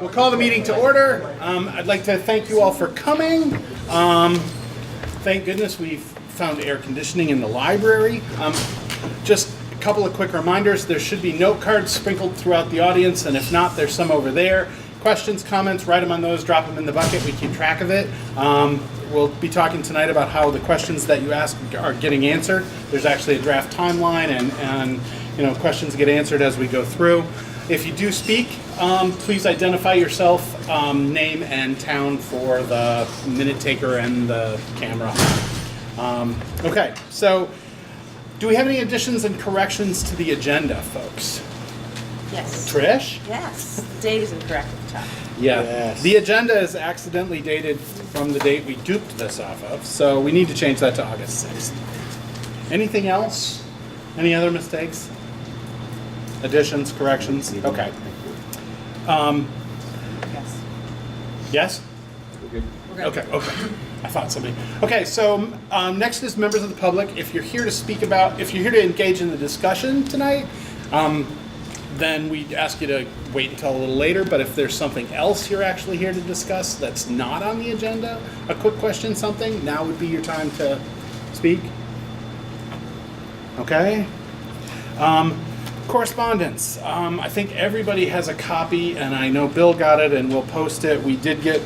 We'll call the meeting to order. I'd like to thank you all for coming. Thank goodness we've found air conditioning in the library. Just a couple of quick reminders. There should be note cards sprinkled throughout the audience, and if not, there's some over there. Questions, comments, write them on those, drop them in the bucket. We keep track of it. We'll be talking tonight about how the questions that you ask are getting answered. There's actually a draft timeline, and questions get answered as we go through. If you do speak, please identify yourself, name and town for the minute taker and the camera. Okay, so do we have any additions and corrections to the agenda, folks? Yes. Trish? Yes. The date is incorrect at the top. Yeah. Yes. The agenda is accidentally dated from the date we duped this off of, so we need to change that to August 6th. Anything else? Any other mistakes? Additions, corrections? Okay. Yes. Yes? We're good. We're good. Okay. I thought somebody. Okay, so next is members of the public. If you're here to engage in the discussion tonight, then we'd ask you to wait until a little later. But if there's something else you're actually here to discuss that's not on the agenda, a quick question, something, now would be your time to speak. Okay. Correspondence. I think everybody has a copy, and I know Bill got it, and we'll post it. We did get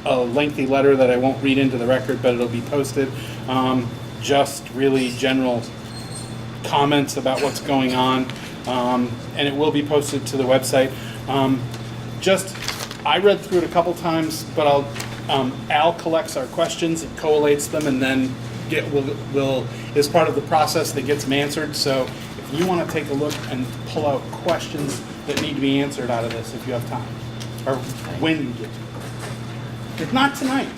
a lengthy letter that I won't read into the record, but it'll be posted. Just really general comments about what's going on, and it will be posted to the website. I read through it a couple times, but Al collects our questions and collates them, and then is part of the process that gets them answered. So if you want to take a look and pull out questions that need to be answered out of this, if you have time, or when you get to. If not tonight,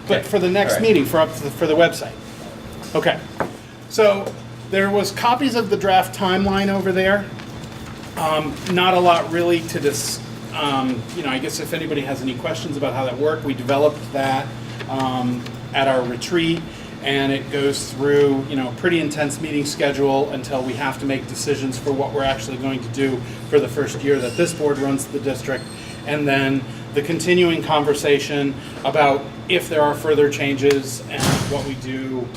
but for the next meeting, for the website. Okay. So there was copies of the draft timeline over there. Not a lot really to this. I guess if anybody has any questions about how that worked, we developed that at our retreat, and it goes through a pretty intense meeting schedule until we have to make decisions for what we're actually going to do for the first year that this board runs the district, and then the continuing conversation about if there are further changes and what we do,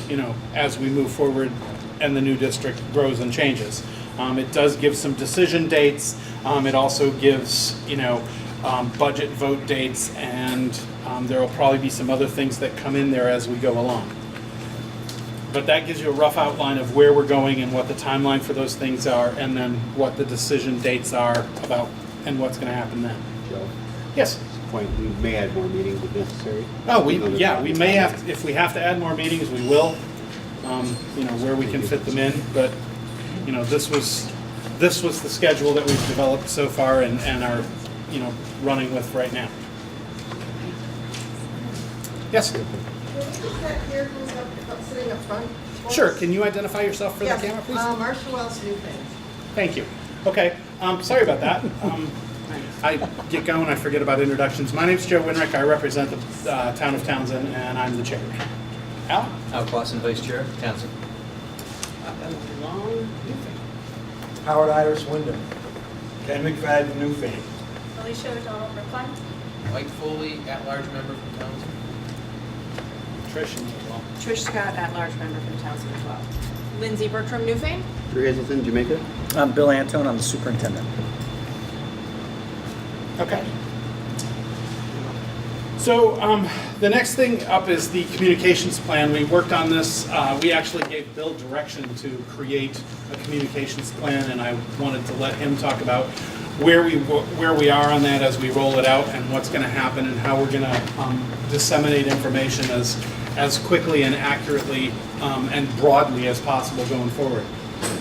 as we move forward and the new district grows and changes. It does give some decision dates. It also gives, budget vote dates, and there will probably be some other things that come in there as we go along. But that gives you a rough outline of where we're going and what the timeline for those things are, and then what the decision dates are about and what's going to happen then. Joe, Yes. point, we may add more meetings if necessary. Oh, we may have to, if we have to add more meetings, we will. Where we can fit them in, but this was the schedule that we've developed so far and are running with right now. Yes. Can we just have here who's up sitting up front? Sure. Can you identify yourself for the camera, please? Marcia Wells, Newfane. Thank you. Okay. Sorry about that. I get going. I forget about introductions. My name's Joe Winrick. I represent the town of Townsend, and I'm the chair. Al? Al Clausen, Vice Chair, Townsend. Howard Iris Wyndham. Ken McFadden, Newfane. Alicia O'Donnell, Brookline. Mike Foley, at-large member from Townsend. Trish and me as well. Trish Scott, at-large member from Townsend as well. Lindsay Bertram, Newfane. Drew Hazelton, Jamaica. I'm Bill Antone. I'm the superintendent. Okay. So the next thing up is the communications plan. We worked on this. We actually gave Bill direction to create a communications plan, and I wanted to let him talk about where we are on that as we roll it out, and what's going to happen, and how we're going to disseminate information as quickly and accurately and broadly as possible going forward.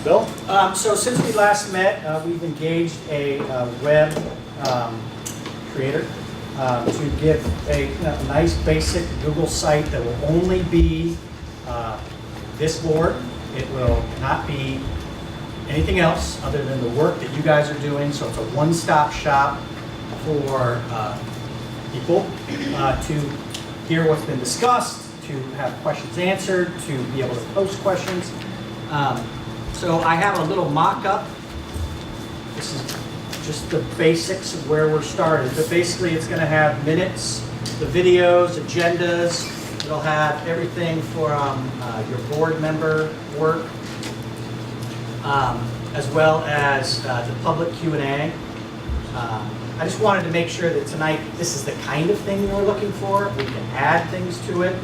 Bill? So since we last met, we've engaged a web creator to give a nice basic Google site that will only be this board. It will not be anything else other than the work that you guys are doing. So it's a one-stop shop for people to hear what's been discussed, to have questions answered, to be able to post questions. So I have a little mock-up. This is just the basics of where we're started. But basically, it's going to have minutes, the videos, agendas. It'll have everything from your board member work, as well as the public Q&A. I just wanted to make sure that tonight, this is the kind of thing you were looking for. We can add things to it.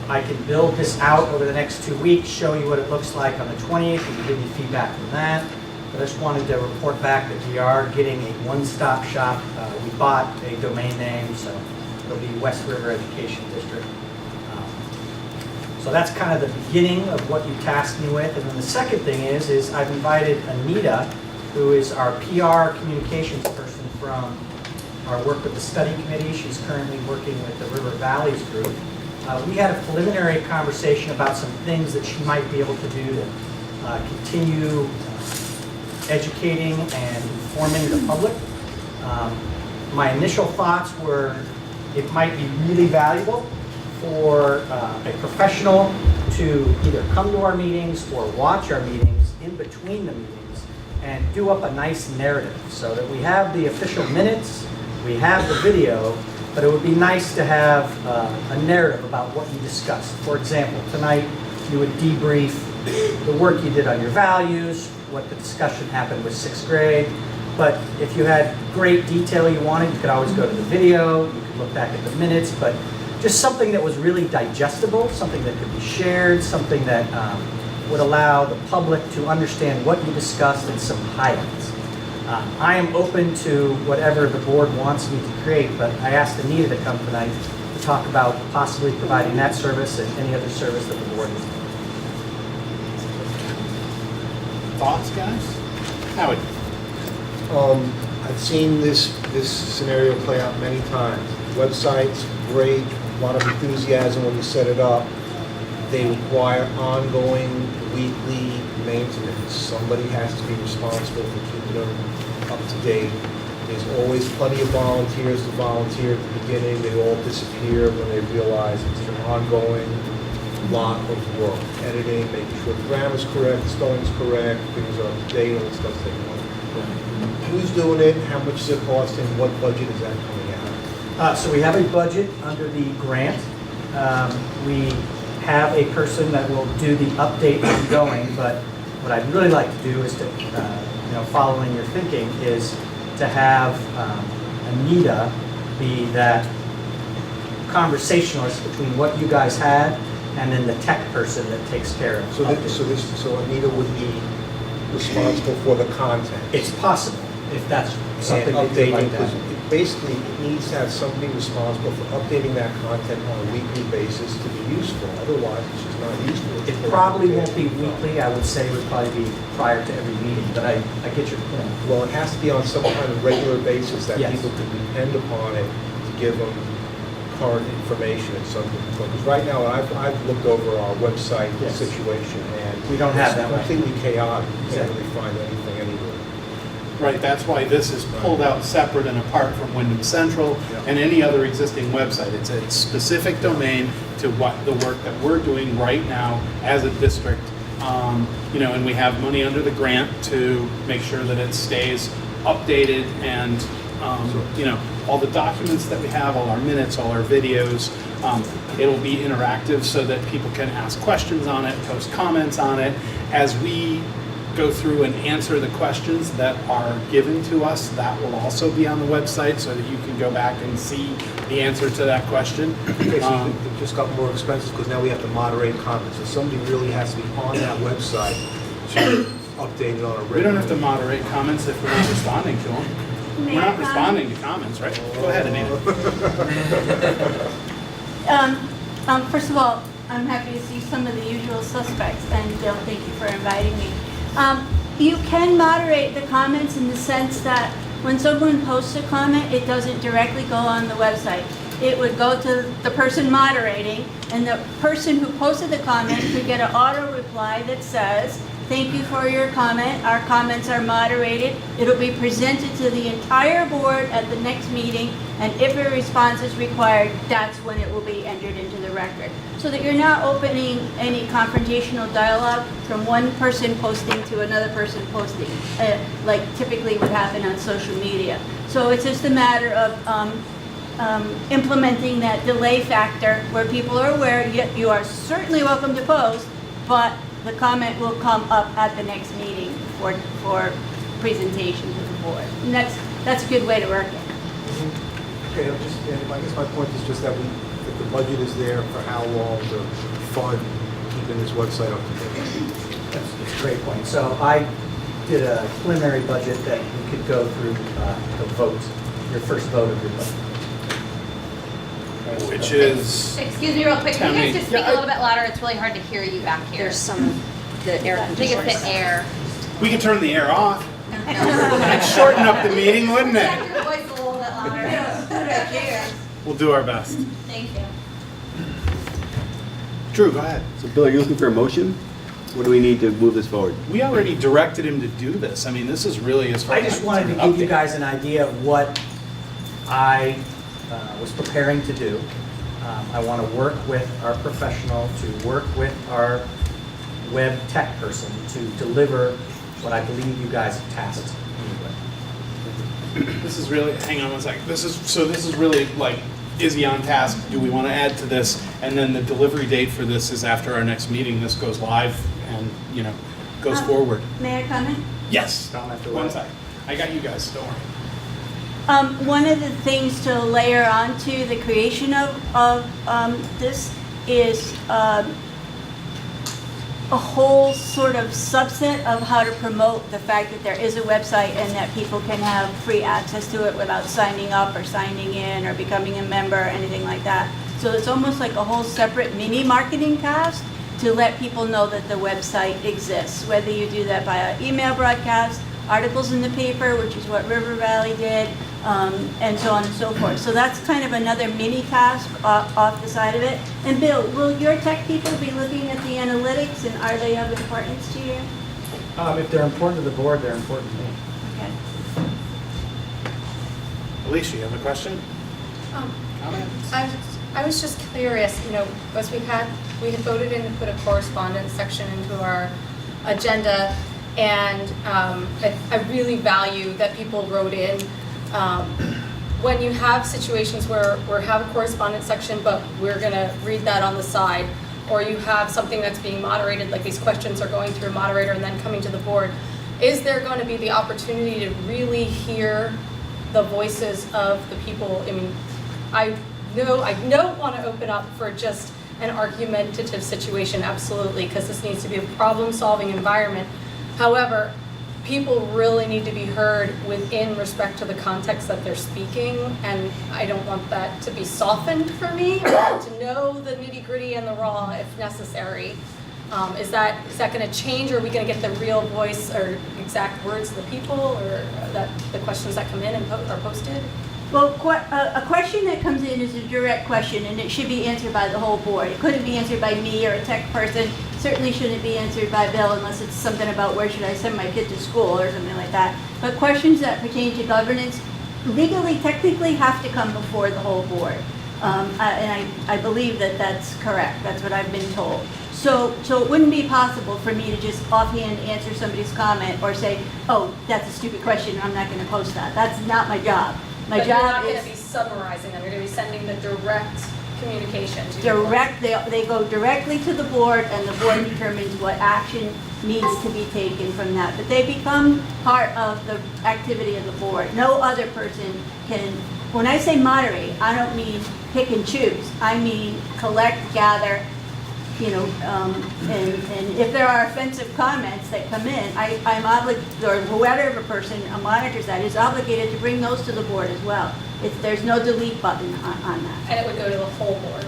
I can build this out over the next 2 weeks, show you what it looks like on the 28th, and give you feedback from that. But I just wanted to report back that we are getting a one-stop shop. We bought a domain name, so it'll be West River Education District. So that's kind of the beginning of what you tasked me with. And then the second thing is I've invited Anita, who is our PR communications person from our work with the study committee. She's currently working with the River Valleys group. We had a preliminary conversation about some things that she might be able to do to continue educating and informing the public. My initial thoughts were it might be really valuable for a professional to either come to our meetings or watch our meetings in between the meetings and do up a nice narrative so that we have the official minutes, we have the video, but it would be nice to have a narrative about what you discussed. For example, tonight you would debrief the work you did on your values, what the discussion happened with 6th grade. But if you had great detail you wanted, you could always go to the video, you could look back at the minutes, but just something that was really digestible, something that could be shared, something that would allow the public to understand what you discussed and some highlights. I am open to whatever the board wants me to create, but I asked Anita to come tonight to talk about possibly providing that service and any other service that the board needs. Thoughts, guys? Howard? I've seen this scenario play out many times. Websites, great, a lot of enthusiasm when you set it up. They require ongoing weekly maintenance. Somebody has to be responsible for keeping them up to date. There's always plenty of volunteers to volunteer at the beginning. They all disappear when they realize it's an ongoing lot of work. Editing, making sure the grammar's correct, the spelling's correct, things are up to date, all the stuff they want. Who's doing it? How much is it costing? What budget is that coming out? So we have a budget under the grant. We have a person that will do the update ongoing, but what I'd really like to do is to, following your thinking, is to have Anita be that conversationalist between what you guys had and then the tech person that takes care of it. So Anita would be responsible for the content. It's possible, if that's something And that they updating, like because that. basically it needs to have somebody responsible for updating that content on a weekly basis to be useful. Otherwise, it's just not useful. It probably won't be weekly. I would say it would probably be prior to every meeting, but I get your point. Well, it has to be on some kind of regular basis that Yes. people can depend upon it to give them current information at some point. Because right now, I've looked over our website Yes. situation, and We don't have that right it's completely chaotic. You can't Exactly. really find anything anywhere. Right, that's why this is pulled out separate and apart from Wyndham Central and any other existing website. It's a specific domain to what the work that we're doing right now as a district. And we have money under the grant to make sure that it stays updated and, all the documents that we have, all our minutes, all our videos, it'll be interactive so that people can ask questions on it, post comments on it. As we go through and answer the questions that are given to us, that will also be on the website so that you can go back and see the answer to that question. Okay, so it just got more expensive because now we have to moderate comments. So somebody really has to be on that website to update it on a regular. We don't have to moderate comments if we're not responding to them. We're not responding to comments, right? Go ahead, Anita. First of all, I'm happy to see some of the usual suspects, and Bill, thank you for inviting me. You can moderate the comments in the sense that when someone posts a comment, it doesn't directly go on the website. It would go to the person moderating, and the person who posted the comment could get an auto reply that says, thank you for your comment. Our comments are moderated. It'll be presented to the entire board at the next meeting, and if a response is required, that's when it will be entered into the record. So that you're not opening any confrontational dialogue from one person posting to another person posting, like typically would happen on social media. So it's just a matter of implementing that delay factor where people are aware, you are certainly welcome to post, but the comment will come up at the next meeting for presentation to the board. And that's a good way to work it. Okay, I guess my point is just that the budget is there for how long to fund keeping this website up to date. That's a great point. So I did a preliminary budget that you could go through the vote, your first vote of your budget. Which is, Excuse me real quick, can you guys just speak Yeah, a little bit louder? It's really hard to hear you back here. There's some, the air I think conditioners. it's the air. we could turn the air off. That'd shorten up the meeting, wouldn't it? Your voice a little bit louder. We'll do our best. Thank you. Drew, go ahead. So Bill, are you looking for a motion? What do we need to move this forward? We already directed him to do this. I mean, this is really as far I as just I'm wanted to concerned, give you update. guys an idea of what I was preparing to do. I want to work with our professional, to work with our web tech person to deliver what I believe you guys have tasked me with. This is really, hang on one second. This is really like, is he on task? Do we want to add to this? And then the delivery date for this is after our next meeting. This goes live and, goes forward. May I comment? Yes. Comment away. One second. I got you guys, don't worry. One of the things to layer onto the creation of this is a whole sort of subset of how to promote the fact that there is a website and that people can have free access to it without signing up or signing in or becoming a member or anything like that. So it's almost like a whole separate mini marketing task to let people know that the website exists, whether you do that by an email broadcast, articles in the paper, which is what River Valley did, and so on and so forth. So that's kind of another mini task off the side of it. And Bill, will your tech people be looking at the analytics, and are they of importance to you? If they're important to the board, they're important to me. Okay. Alicia, you have a question? Comment? I was just curious, as we had voted in to put a correspondence section into our agenda, and I really value that people wrote in. When you have situations where we have a correspondence section, but we're going to read that on the side, or you have something that's being moderated, like these questions are going through a moderator and then coming to the board, is there going to be the opportunity to really hear the voices of the people? I mean, I don't want to open up for just an argumentative situation, absolutely, because this needs to be a problem-solving environment. However, people really need to be heard within respect to the context that they're speaking, and I don't want that to be softened for me. I want to know the nitty-gritty and the raw if necessary. Is that going to change, or are we going to get the real voice or exact words of the people, or that the questions that come in and are posted? Well, a question that comes in is a direct question, and it should be answered by the whole board. It couldn't be answered by me or a tech person. Certainly shouldn't be answered by Bill unless it's something about where should I send my kid to school or something like that. But questions that pertain to governance legally, technically have to come before the whole board. And I believe that that's correct. That's what I've been told. So it wouldn't be possible for me to just offhand answer somebody's comment or say, oh, that's a stupid question, I'm not going to post that. That's not my job. My But you're job not going is to be summarizing them. You're going to be sending the direct communication to direct. They go directly to the board, and the board determines what action needs to be taken from that. But they become part of the activity of the board. No other person can. When I say moderate, I don't mean pick and choose. I mean collect, gather, and if there are offensive comments that come in, I'm obligated, or whoever person monitors that is obligated to bring those to the board as well. There's no delete button on that. And it would go to the whole board.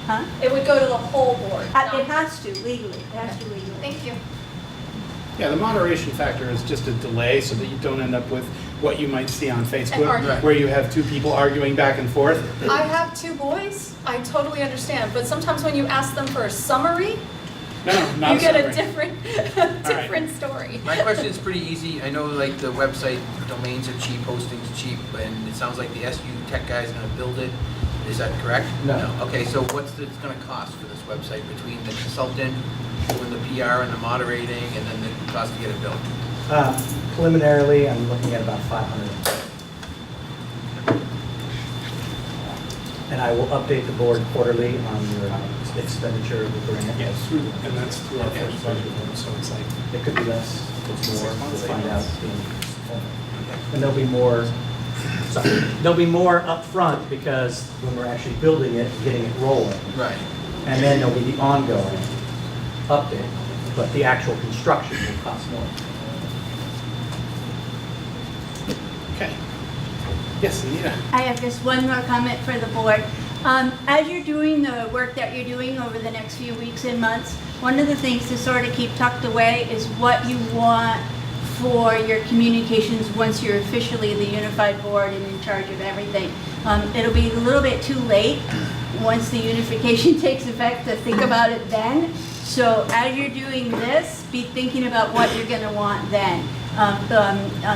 Huh? It would go to the whole board. It has to legally. It has to legally. Thank you. Yeah, the moderation factor is just a delay so that you don't end up with what you might see on Facebook, argument. where you have two people arguing back and forth. I have two boys. I totally understand. But sometimes when you ask them for a summary, No, not You get a summary. different story. My question is pretty easy. I know like the website domains are cheap, hosting's cheap, and it sounds like the SU tech guy is gonna build it. Is that correct? No. Okay, so what's it's gonna cost for this website between the consultant, doing the PR and the moderating, and then the cost to get it built? Preliminarily, I'm looking at about 500. And I will update the board quarterly on your expenditure of the grant. Yes, and that's through our first budget, so it's like, It could be less, it's more, 6 months, we'll 8 find out. months. And there'll be more, sorry, there'll be more upfront because when we're actually building it and getting it rolling. Right. And then there'll be the ongoing update, but the actual construction will cost more. okay. Yes, Anita? I have just one more comment for the board. As you're doing the work that you're doing over the next few weeks and months, one of the things to sort of keep tucked away is what you want for your communications once you're officially the unified board and in charge of everything. It'll be a little bit too late once the unification takes effect to think about it then. So as you're doing this, be thinking about what you're going to want then.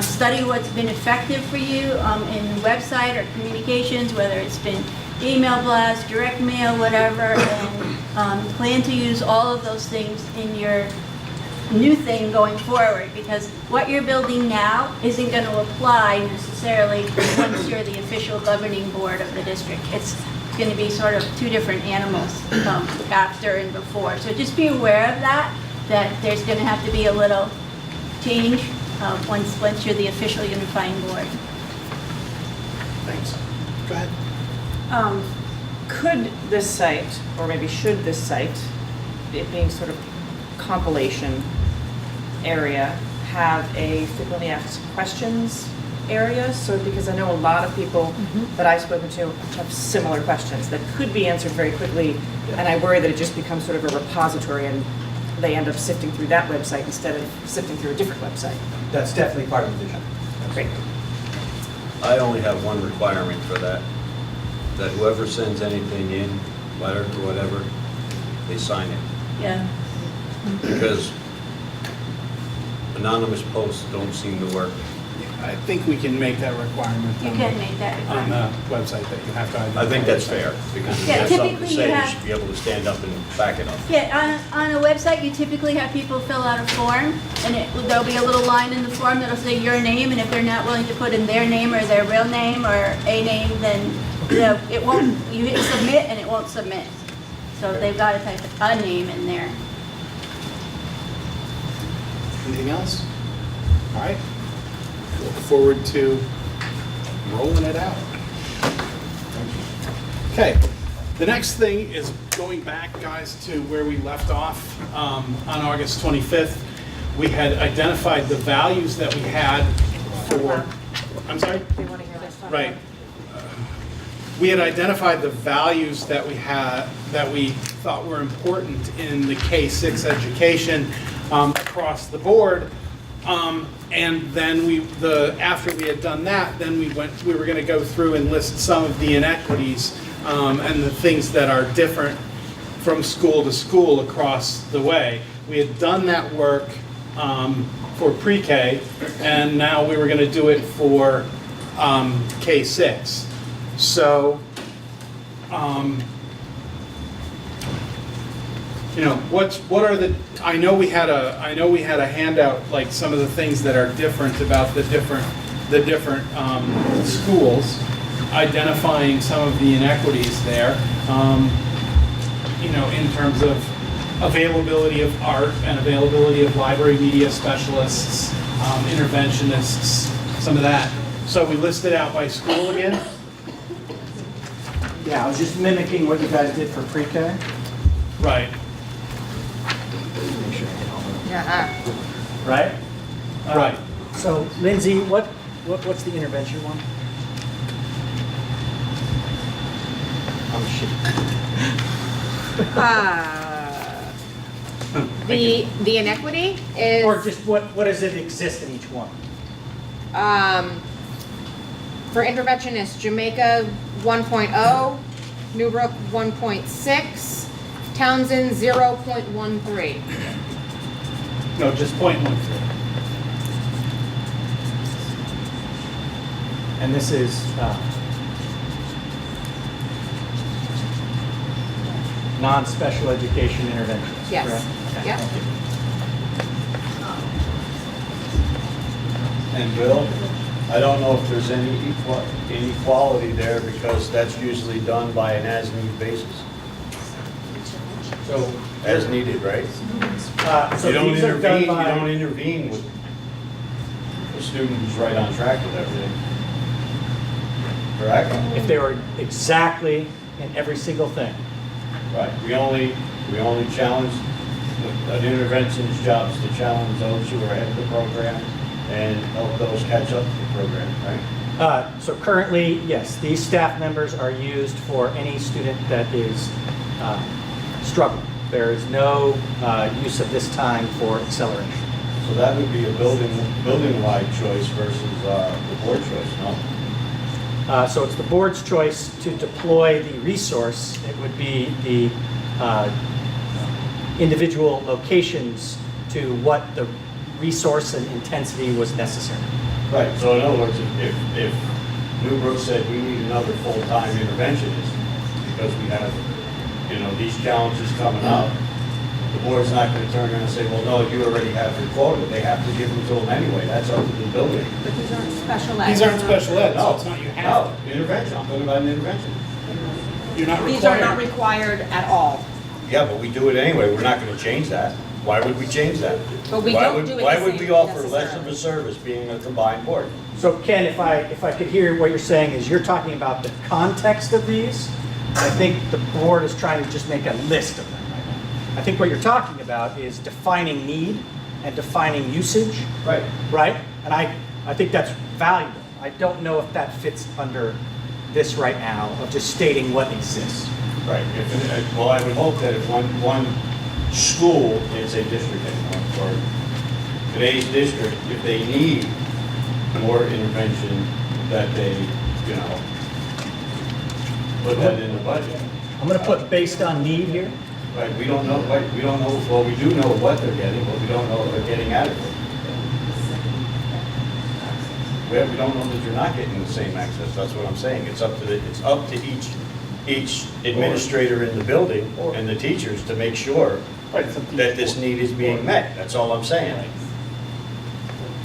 Study what's been effective for you in website or communications, whether it's been email blast, direct mail, whatever, and plan to use all of those things in your new thing going forward, because what you're building now isn't going to apply necessarily once you're the official governing board of the district. It's going to be sort of two different animals after and before. So just be aware of that there's going to have to be a little change once you're the official unifying board. Thanks. Go ahead. Could this site, or maybe should this site, it being sort of compilation area, have a frequently asked questions area? So because I know a lot of people that I've spoken to have similar questions that could be answered very quickly, and I worry that it just becomes sort of a repository and they end up sifting through that website instead of sifting through a different website. That's definitely part of the vision. Great. I only have one requirement for that whoever sends anything in, letter or whatever, they sign it. Yeah. Because anonymous posts don't seem to work. I think we can make that requirement. You can make that On requirement. the website that you have to identify. I think that's fair, because if you Yeah, have something to typically say, you you have- should be able to stand up and back it up. Yeah, on a website, you typically have people fill out a form, and there'll be a little line in the form that'll say your name, and if they're not willing to put in their name or their real name or a name, then it won't, you hit submit and it won't submit. So they've got to type a name in there. Anything else? All right. Look forward to rolling it out. Okay. The next thing is going back, guys, to where we left off on August 25th. We had identified the values that we had for, I'm sorry? They want to hear this one. Right. We had identified the values that we had, that we thought were important in the K-6 education across the board. And then after we had done that, then we were going to go through and list some of the inequities and the things that are different from school to school across the way. We had done that work for pre-K, and now we were going to do it for K-6. So, what are the? I know we had a handout, like some of the things that are different about the different schools, identifying some of the inequities there. In terms of availability of art and availability of library media specialists, interventionists, some of that. So we listed out by school again. Yeah, I was just mimicking what you guys did for pre-K. Right. Make sure I get all of Yeah. them. Right? Right. So Lindsay, what's the intervention one? Oh, shit. The inequity is Or just what does it exist in each one? for interventionists, Jamaica 1.0, Newbrook 1.6, Townsend 0.13. No, just 0.13. And this is non-special education interventions, Yes. correct? Okay, Yep. thank you. And Bill, I don't know if there's any inequality there because that's usually done by an as-need basis. So, As needed, right? So You don't these are done intervene, you by- don't intervene with a student who's right on track with everything. Correct? If they were exactly in every single thing. Right. We only challenge, an intervention's job is to challenge those who are ahead of the program and help those catch up to the program, right? So currently, yes, these staff members are used for any student that is struggling. There is no use of this time for acceleration. So that would be a building-wide choice versus the board choice, no? So it's the board's choice to deploy the resource. It would be the individual locations to what the resource and intensity was necessary. Right, so in other words, if Newbrook said we need another full-time interventionist because we have, these challenges coming up, the board's not going to turn around and say, well, no, you already have your quota. They have to give them to them anyway. That's up to the building. But these aren't special ed. These aren't special ed, so No, it's not you have. no, intervention. I'm talking about an intervention. You're not These are not required. required at all. Yeah, but we do it anyway. We're not going to change that. Why would we change that? But we Why don't would- do it Why the would we same offer less of necessarily. a service being a combined board? So Ken, if I could hear what you're saying is you're talking about the context of these. I think the board is trying to just make a list of them right now. I think what you're talking about is defining need and defining usage, Right. right? And I think that's valuable. I don't know if that fits under this right now of just stating what exists. Right. Well, I would hope that if one school, can't say district anymore, or today's district, if they need more intervention, that they, put that in the budget. I'm going to put based on need here. Right, we don't know, well, we do know what they're getting, but we don't know if they're getting adequate. We don't know that you're not getting the same access, that's what I'm saying. It's up to each administrator in the building and the teachers to make sure Right, it's up to that each this board. need is being met, that's all I'm saying.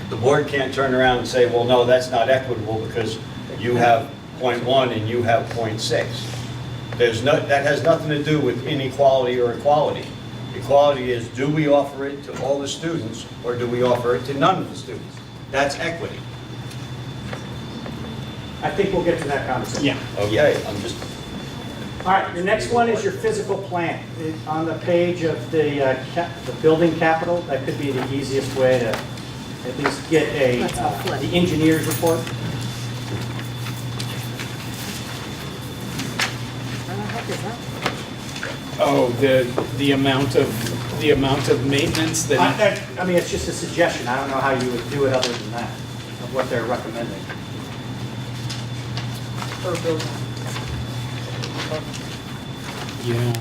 The board can't turn around and say, well, no, that's not equitable because you have .1 and you have .6. That has nothing to do with inequality or equality. Equality is, do we offer it to all the students or do we offer it to none of the students? That's equity. I think we'll get to that conversation. Yeah. Okay, I'm just, All right, your next one is your physical plan. On the page of the building capital, that could be the easiest way to at least get Let's all flip. the engineer's report. Where the heck is that? Oh, the amount of maintenance that. I mean, it's just a suggestion. I don't know how you would do it other than that, of what they're recommending. Per building. Yeah.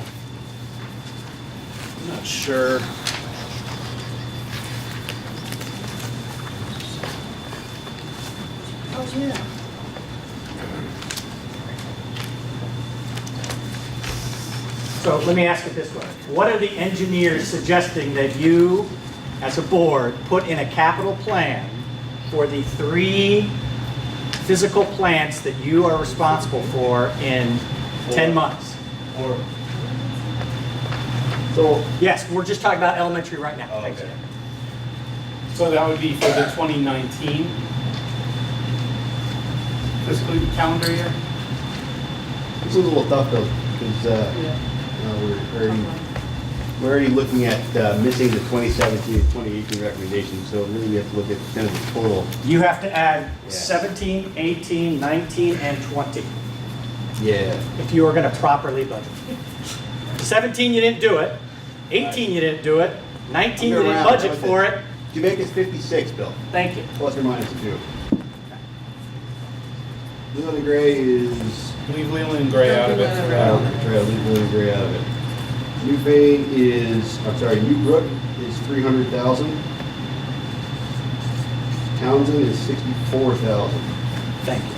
I'm not sure. Oh, yeah. So let me ask it this way. What are the engineers suggesting that you, as a board, put in a capital plan for the 3 physical plants that you are responsible for in 10 months? or, So, yes, we're just talking about elementary right now. Oh, Thanks. okay. So that would be for the 2019 fiscal calendar year? This is a little tough though, because, we're already looking at missing the 2017 and 2018 recommendations, so really we have to look at kind of the total. You have to add Yeah. 17, 18, 19, and 20 Yeah. if you are going to properly budget. 17, you didn't do it. 18, you didn't do it. 19, you Under didn't round, budget budget. for it. Jamaica's 56, Bill, Thank you. plus or minus 2. Blue and gray is, Leave Leland and Gray out of it. try to leave blue and gray out of it. Newfane is, I'm sorry, Newbrook is 300,000. Townsend is 64,000. Thank you.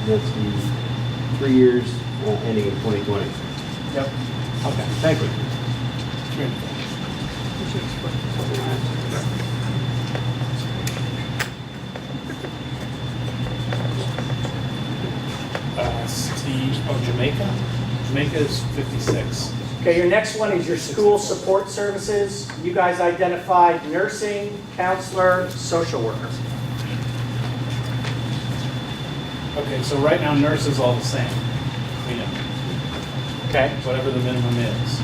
That's the 3 years ending in 2020. Yep. Okay, thank you. 60, oh, Jamaica? Jamaica is 56. Okay, your next one is your school support services. You guys identified nursing, counselor, social worker. Okay, so right now nurse is all the same. We know, Okay? whatever the minimum is.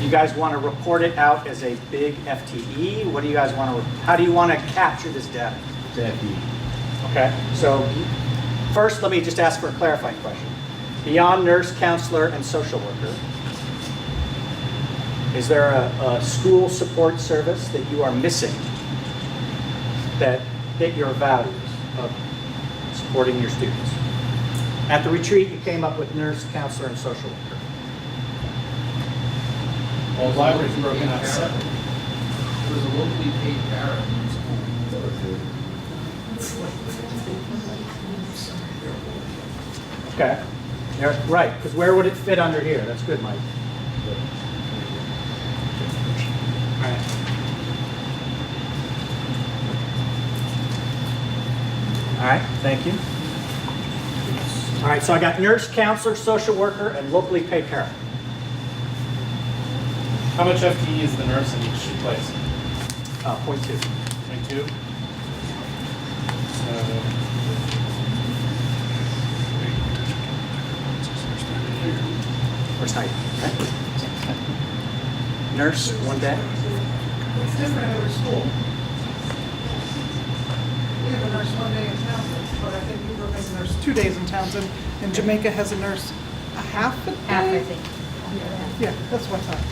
You guys want to report it out as a big FTE? What do you guys want to, how do you want to capture this data? It's FD. Okay, so first, let me just ask for a clarifying question. Beyond nurse, counselor, and social worker, is there a school support service that you are missing that hit your values of supporting your students? At the retreat, you came up with nurse, counselor, and social worker. Well, the library's broken out separate. There was a locally paid para in school. Okay, yeah, right, because where would it fit under here? That's good, Mike. All right. All right, thank you. All right, so I got nurse, counselor, social worker, and locally paid para. How much FTE is the nurse in each place? 0.2. 22? First height, okay? Nurse, 1 day. It's different at every school. We have a nurse 1 day in Townsend, but I think Newbrook has a nurse 2 days in Townsend, and Jamaica has a nurse a half a day? Half, I think. Yeah, that's what I thought.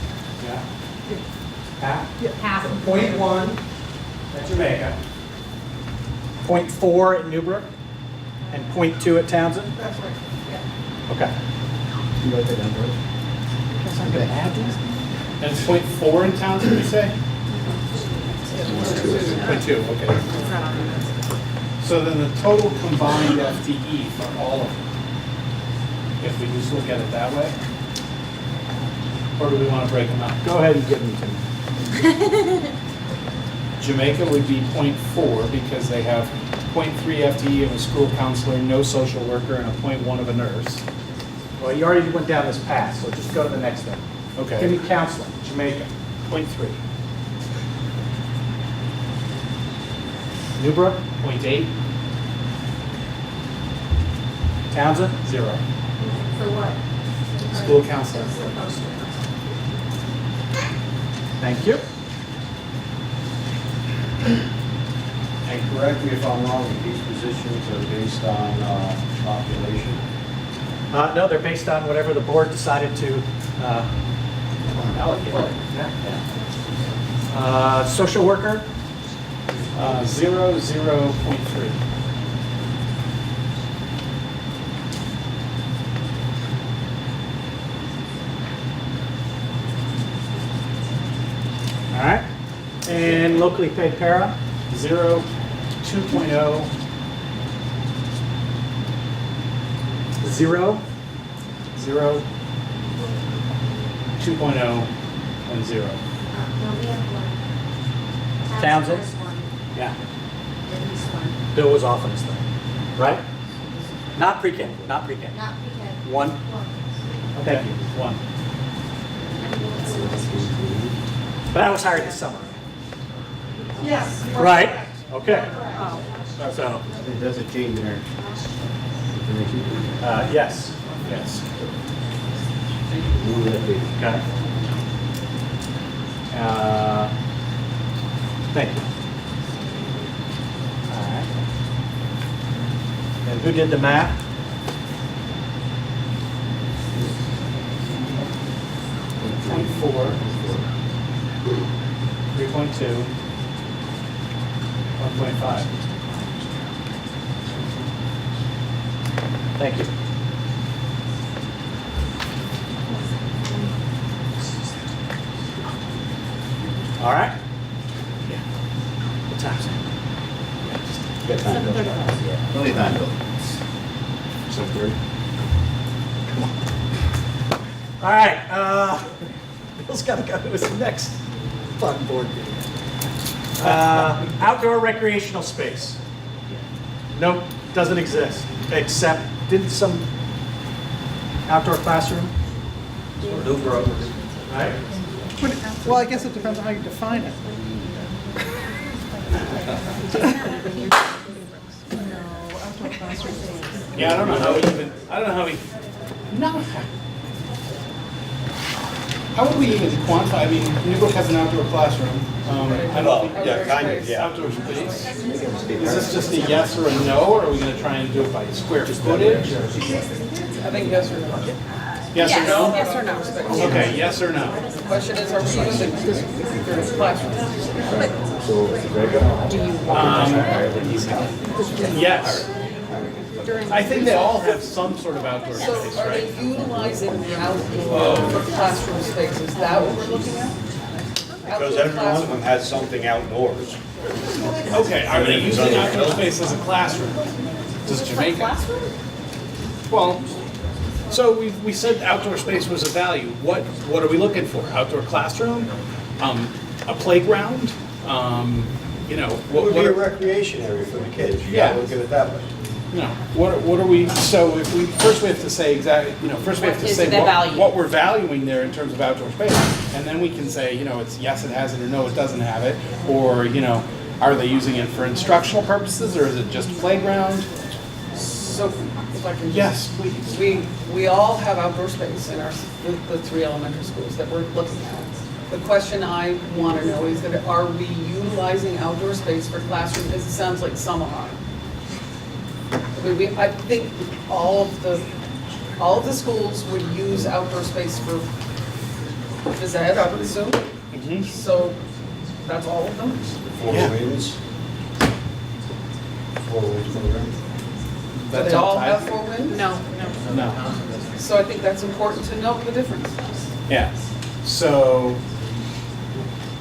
Yeah. Half? Half. 0.1 at Jamaica. 0.4 at Newbrook. And 0.2 at Townsend? That's right, yeah. Okay. You write that down, bro? Guess I'm gonna add these. And it's 0.4 in Townsend, you say? 0.2, okay. So then the total combined FTE for all of them, if we just look at it that way? Or do we want to break them out? Go ahead and give them to me. Jamaica would be 0.4 because they have 0.3 FTE of a school counselor, no social worker, and a 0.1 of a nurse. Well, you already went down this path, so just go to the next one. Okay. Give me counseling, Jamaica, 0.3. Newbrook, 0.8, Townsend, 0. For what? School counselor. thank you. And correct me if I'm wrong, these positions are based on population? No, they're based on whatever the board decided to allocate. Social worker, 0, 0.3. all right. And locally paid para, 0, 2.0, 0. 0, 2.0, and 0. Townsend? Yeah. Bill was off on his thing, right? Not pre-K, not pre-K. Not pre-K. 1. Thank you. 1. But I was hired this summer. Yes. Right. Okay. So, It doesn't change their information. yes. Yes. Move that page. Okay. Thank you. All right. And who did the math? Point 4, 3.2, 1.5. Thank you. All right. What time's it? Got time, Bill. Plenty of time, Bill. 7:30. All right, Bill's got to go to his next fun board meeting. Outdoor recreational space. Nope, doesn't exist, except, didn't some outdoor classroom? Right? Well, I guess it depends on how you define it. Yeah, I don't know how we, no. How would we even quantify, I mean, Newbrook has an outdoor classroom. I don't think. Yeah, kind of, yeah. Outdoor space. Is this just a yes or a no, or are we gonna try and do it by square footage? Or? I think yes or no. Yes or no? Yes or no. Okay, yes or no? The question is, are we using this classroom? Yes. I think they all have some sort of outdoor space, So are right? they utilizing the outdoor for classroom space? Is that what we're looking at? Because every one of them has something outdoors. Okay, are they using outdoor space as a classroom? Does Jamaica? Well, so we said outdoor space was a value. What are we looking for? Outdoor classroom? A playground? You know, It would be a recreation area for the kids. You gotta Yeah. look at it that way. No, what are we, so if we, first we have to say exactly, you know, first we have to What is say the value? what we're valuing there in terms of outdoor space. And then we can say, you know, it's yes, it has it, or no, it doesn't have it. Or, you know, are they using it for instructional purposes, or is it just playground? So if I can. Yes, please. We all have outdoor space in our, the 3 elementary schools that we're looking at. The question I want to know is that are we utilizing outdoor space for classroom? Because it sounds like some are. I think all of the schools would use outdoor space for phys ed, I would assume. Mhm. So that's all of them? Four Yeah. winds. 4 winds program. Do they all have 4 winds? No, no. No. So I think that's important to note the difference. Yeah, so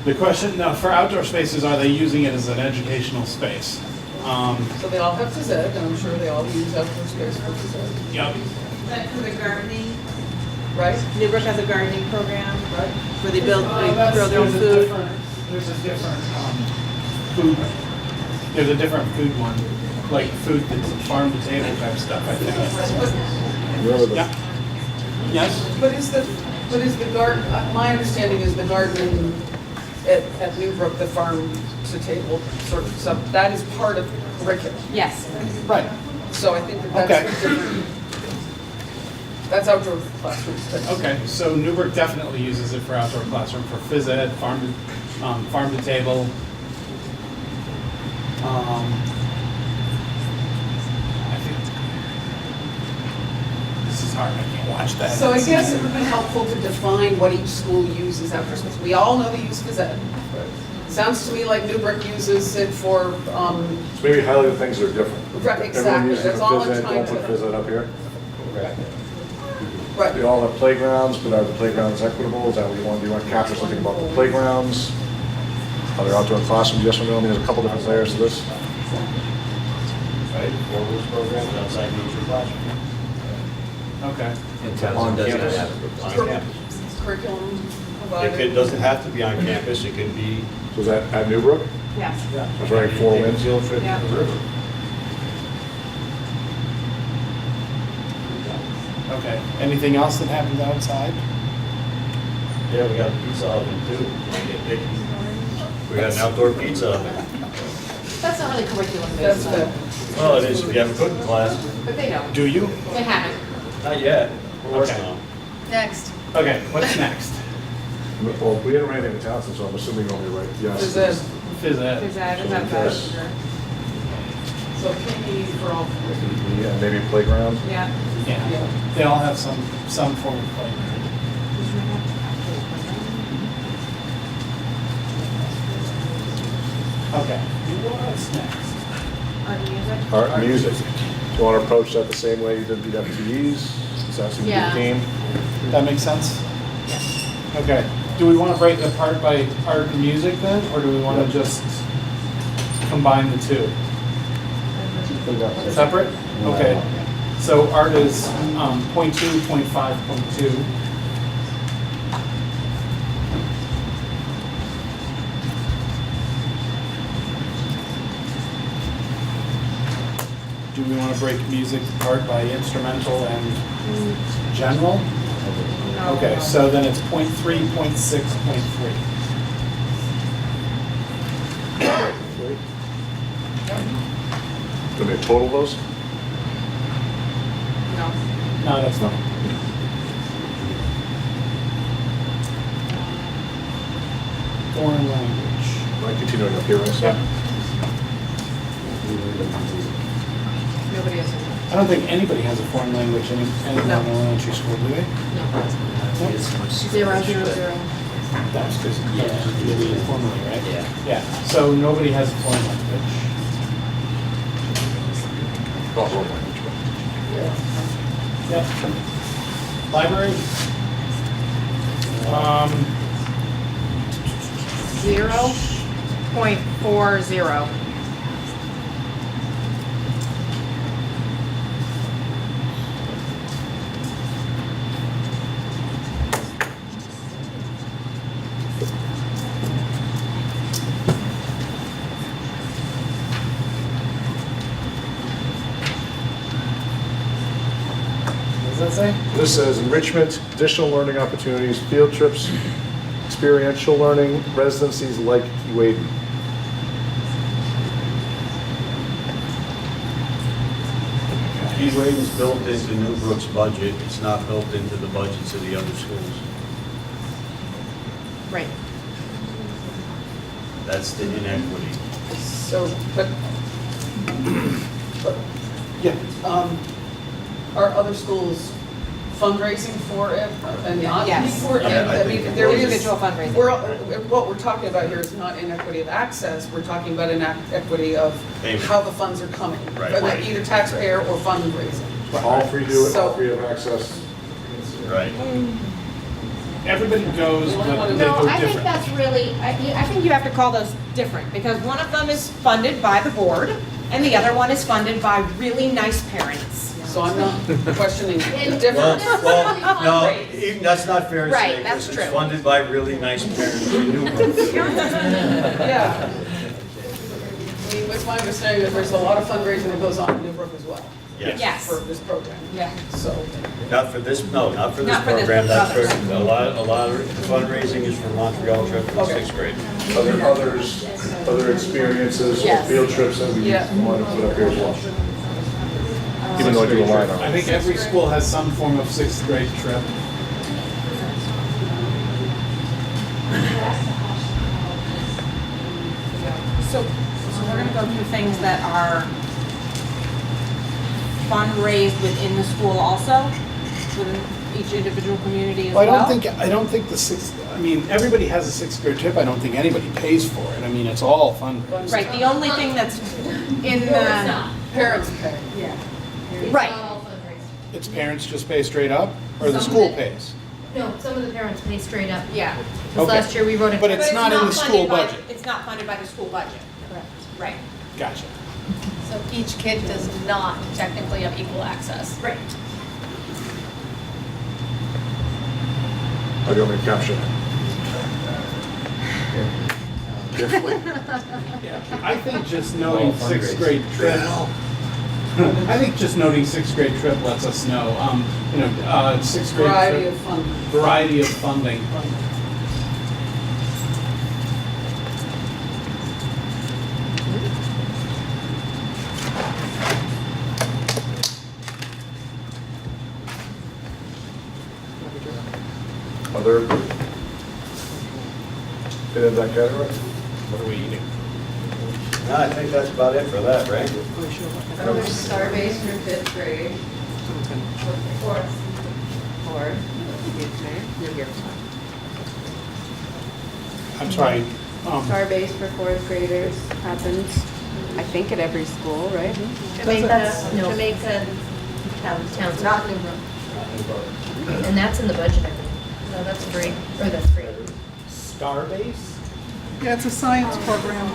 the question, now for outdoor spaces, are they using it as an educational space? So they all have phys ed, and I'm sure they all use outdoor space for phys ed, Yep. For the gardening, right? Newbrook has a gardening program Right? where they grow their own food. There's a different food, there's a different food one, like food that's farm to table type stuff, I think. Yeah. Yes? But is the garden, my understanding is the gardening at Newbrook, the farm to table sort of stuff, that is part of curriculum. Yes. Right. So I think that Okay. that's different. That's outdoor classroom space. Okay, so Newbrook definitely uses it for outdoor classroom, for phys ed, farm to table. I think this is hard, I can't watch that. So I guess it would be helpful to define what each school uses outdoor space. We all know they use phys ed. Sounds to me like Newbrook uses it for, Maybe highlight the things that are different. Right, exactly. Everyone uses it That's for all phys I'm ed, trying don't put to- phys ed up here. right, They all have playgrounds, but are the playgrounds equitable? Is that what you want? Do you want to capture something about the playgrounds? Are there outdoor classrooms, yes or no? I mean, there's a couple different layers to this. Right? 4 winds program outside nature classroom. Okay. On campus. On campus. curriculum It provided. doesn't have to be on campus, it could be. So is that at Newbrook? Yes. I was writing 4 winds. Field trip Yeah. to the river. Okay, anything else that happens outside? Yeah, we got a pizza oven too. Get picky. We got an outdoor pizza oven. That's not really curriculum That's based, good. Well, it is if you have a cooking class. but they know. Do you? They haven't. Not yet. We're working Okay. on it. Next. Okay, what's next? Well, we didn't write anything in Townsend, so I'm assuming only right, yes. Phys ed. Phys ed. There's that, So is that yes. better? So PE for all three. Yeah, maybe playground. Yeah. Yeah, they all have some form of playground. Okay, what's next? Art and music. Art and music. Do you want to approach that the same way you did the FTEs? Does that seem to be Yeah. the theme? That makes sense? Okay. Do we want to break it apart by art and music then, or do we want to just combine the two? Separate? Okay. So art is point 2, point 5, point 2. Do we want to break music apart by instrumental and general? Okay, so then it's point 3, point 6, point 3. Do we total those? No, that's not. Foreign language. Am I continuing up here, right? Yep. Nobody has. I don't think anybody has a foreign language in elementary school, do they? Nope. 0, 0, 0. That's because maybe informally, right? Yeah, so nobody has a foreign language. Not world language, Yep. Library? 0.40. What does that say? This says enrichment, additional learning opportunities, field trips, experiential learning, residencies like UAD. E-rate is built into Newbrook's budget, it's not built into the budgets of the other schools. Right. That's the inequity. So, but Yeah. are other schools fundraising for it and not paying Yes. for it? Yeah, I I think mean, there is. Individual fundraising. What we're talking about here is not inequity of access, we're talking about inequity of Payment. how the funds are coming. Right. Whether either taxpayer or fundraising. All free do it, all So- free have access. Right. Everybody goes, but they No, go I think different. that's really, I think you have to call those different, because one of them is funded by the board, and the other one is funded by really nice parents. So I'm not questioning the And- difference. Well, no, even, that's not fair to Right, say, that's because it's true. funded by really nice parents in Newbrook. Yeah. I mean, it's my understanding that there's a lot of fundraising that goes on in Newbrook as well. Yes. For this program. Yeah. So, Not for this, no, not for this Not for this, program, that's others. for, a lot of the fundraising is for Montreal trip in Okay. 6th grade. Other experiences, or Yes. field trips that we Yeah. want to put up here as well. Even though I do a line on I it. think every school has some form of 6th grade trip. So we're gonna go through things that are fundraised within the school also, within each individual community as Well, well? I don't think the 6th, I mean, everybody has a 6th grade trip. I don't think anybody pays for it. I mean, it's all fundraised. Right, the only thing that's in the, parents pay. right, Its parents just pay straight up, or the school pays? No, some of the parents pay straight up. yeah. Because Okay. last year we wrote a. But it's not in the school funded by- budget. It's not funded by the school budget. Correct. Right. Gotcha. So each kid does not technically have equal access. Right. How do you want me to capture that? Carefully. I think just noting 6th grade trip. I think just noting 6th grade trip lets us know, 6th grade Variety trip. of funding. Variety of funding. Other, fit in that category? What are we eating? No, I think that's about it for that, right? Starbase for 5th grade. Fourth. I'm sorry. Starbase for 4th graders happens. I think at every school, right? Jamaica, Townsend. Not Newbrook. And that's in the budget, I think. No, that's free, or that's free. Starbase? Yeah, it's a science program.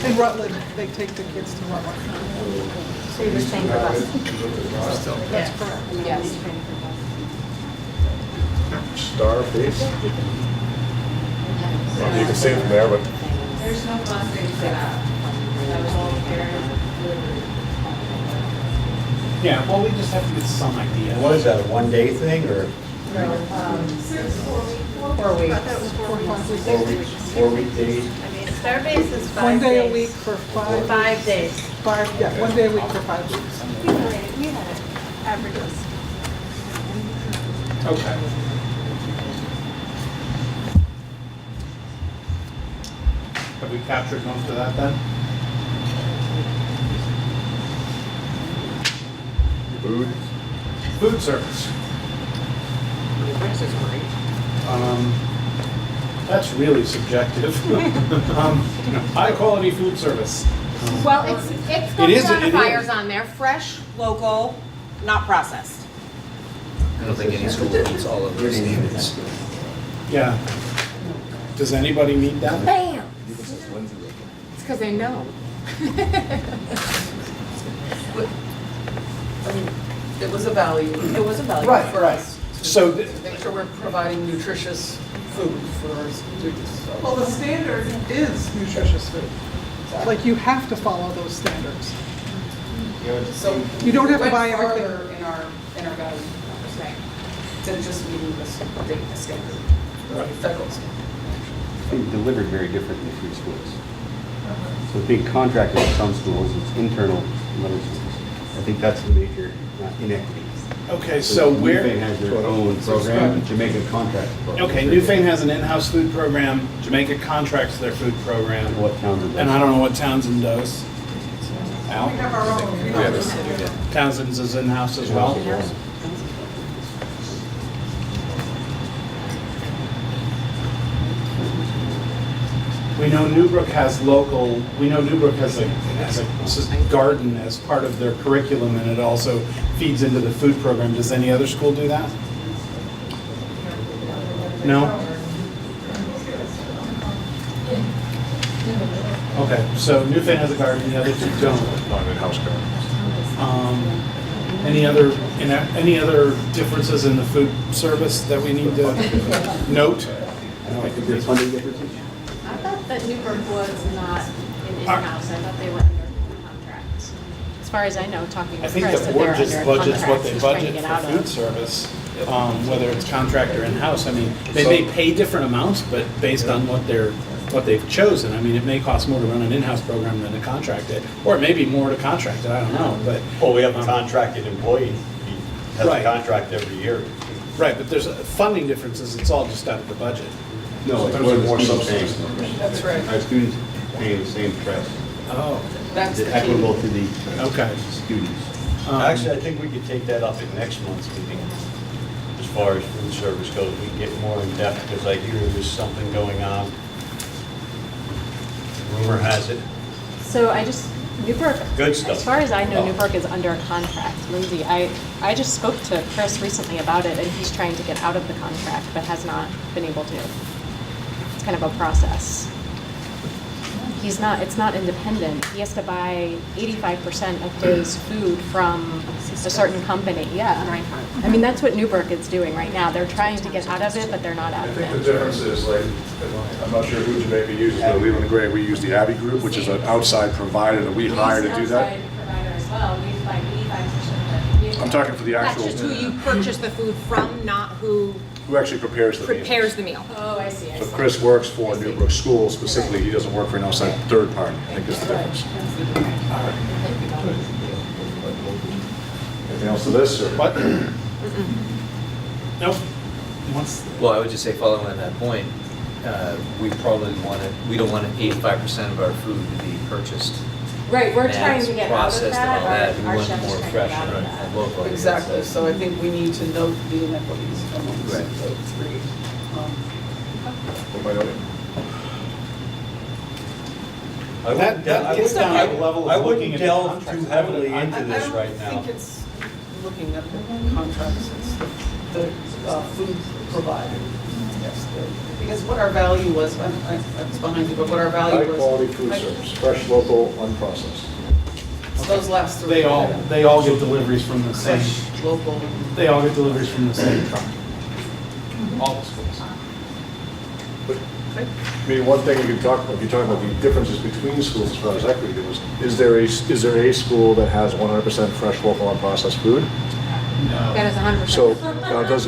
In Rutland, they take the kids to Rutland. So you're saying for us? That's correct. Yes. Starbase. Well, you can see it from there, but There's no costing for that. That was all parent. Yeah, well, we just have to get some idea. What is that, a one-day thing, or 4 weeks. 4 weekdays? I mean, Starbase is 5 days. 1 day a week for 5. 5 days. 1 day a week for 5 weeks. We had it. Averages. Okay. Have we captured most of that then? food. Food service. That's really subjective. High quality food service. Well, it's got It is- identifiers it is. on there, fresh, local, not processed. I don't think any school meets all of those standards. Yeah. Does anybody need that? Bam! It's because they know. I mean, it was a value. It was a value. Right, For right. us. So, To make sure we're providing nutritious food for our students. so. Well, the standard is nutritious food. Like, you have to follow those standards. So You don't have to we buy went everything. farther in our value than just meeting the state standard, federal standard. It's being delivered very differently through schools. So it's being contracted in some schools, it's internal in other schools. I think that's the major inequity. okay, so where? Newfane has their own program, and Jamaica contracts. the program. Okay, Newfane has an in-house food program. Jamaica contracts their food program. What Townsend does. And I don't know what Townsend does. Al? We have our own. Townsend's is in-house as well? We know Newbrook has local, we know Newbrook has a garden as part of their curriculum, and it also feeds into the food program. Does any other school do that? No? Okay, so Newfane has a garden, the other two don't. Not an in-house garden. Any other differences in the food service that we need to note? I think there's funding differences. I thought that Newburgh was not an in-house, I thought they were under contract. As far as I know, talking I with think Chris, the that they're board just under budgets what contract, they he's trying to budget get for out food of. service, whether it's contract or in-house. I mean, they may pay different amounts, but based on what they've chosen. I mean, it may cost more to run an in-house program than to contract it, or it may be more to contract it, I don't know, but. Well, we have a contracted employee, he has a Right. contract every year. Right, but there's funding differences, it's all just out of the budget. No, it's Sometimes more more subsidies. subsidies. That's right. Our students paying the same price. Oh, That's Is the it key. equitable to the okay. students? Actually, I think we could take that up at next month's meeting, as far as food service goes. We can get more in depth, because I hear there's something going on. Rumor has it. So Newburgh, Good stuff. as far as I know, Newburgh is under a contract. Lindsay, I just spoke to Chris recently about it, and he's trying to get out of the contract, but has not been able to. It's kind of a process. It's not independent. He has to buy 85% of his food from a certain company, yeah. I mean, that's what Newburgh is doing right now. They're trying to get out of it, but they're not out I of think the it. difference is, like, I'm not sure who Jamaica uses, but Leland and Gray, we use the Abbey Group, which is an outside provider that we hire to do that. Outside provider as well. We buy 85% of it. I'm talking for the That's actual, just who you purchase the food from, not who who actually prepares the meal. prepares the meal. Oh, I see. So Chris works for Newbrook Schools specifically, he doesn't work for an outside third party, I think is the difference. Anything else to this, or? What? Nope. Well, I would just say, following on that point, we don't want 85% of our food to be purchased. Right, we're mass, trying to get out of processed and all that. We Our want chef is more trying to fresh get out of and that. local. Exactly, so I think we need to note the inequities amongst Right. those three. What am I noting? That gets down to the level I of looking wouldn't at the delve contracts. too heavily into this right I now. don't think it's looking at the contracts, it's the food provider. Yes, because what our value was, it's behind you, but what our value was. High quality food service, fresh, local, unprocessed. It's those last three. They all get deliveries from the same, Fresh, local. they all get deliveries from the same truck. All the schools. I mean, one thing you can talk about, if you're talking about the differences between schools as far as equity goes, is there a school that has 100% fresh, local, unprocessed food? That is 100%. So,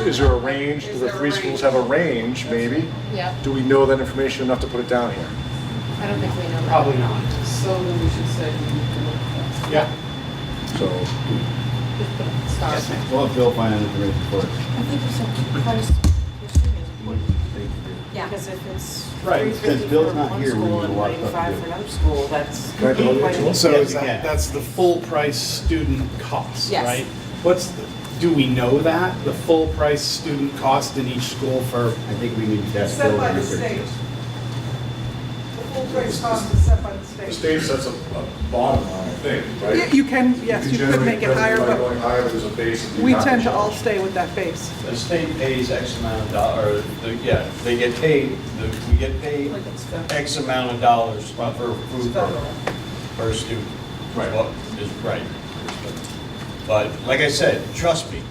is there a range? Do the three schools have a range, maybe? Yeah, Do we know that information enough to put it down here? I don't think we know that. Probably not. So then we should say we need to look at that. Yeah. So, Just put a star. We'll have Bill find out information for us. I think you said price per student is important. Yeah. Because if it's Right, $3.50 since Bill's for not one here, we school need and a lot of stuff to $95 do. for another school, that's Can I tell you quite a what? So Yes, is you can. that's the full price student cost, Yes. right? Do we know that, the full price student cost in each school for, I think we need to test Set Bill by to the research state. this. The full price cost is set by the the state. state sets a bottom line, I think, right? You can, yes, you could make it higher, By but going higher, there's a base. that you we have tend to charge. all stay with that base. The state pays X amount of dollars, they get paid, we get paid Like it's federal. X amount of dollars for food Federal. per student. Right. What is right. But like I said, trust me,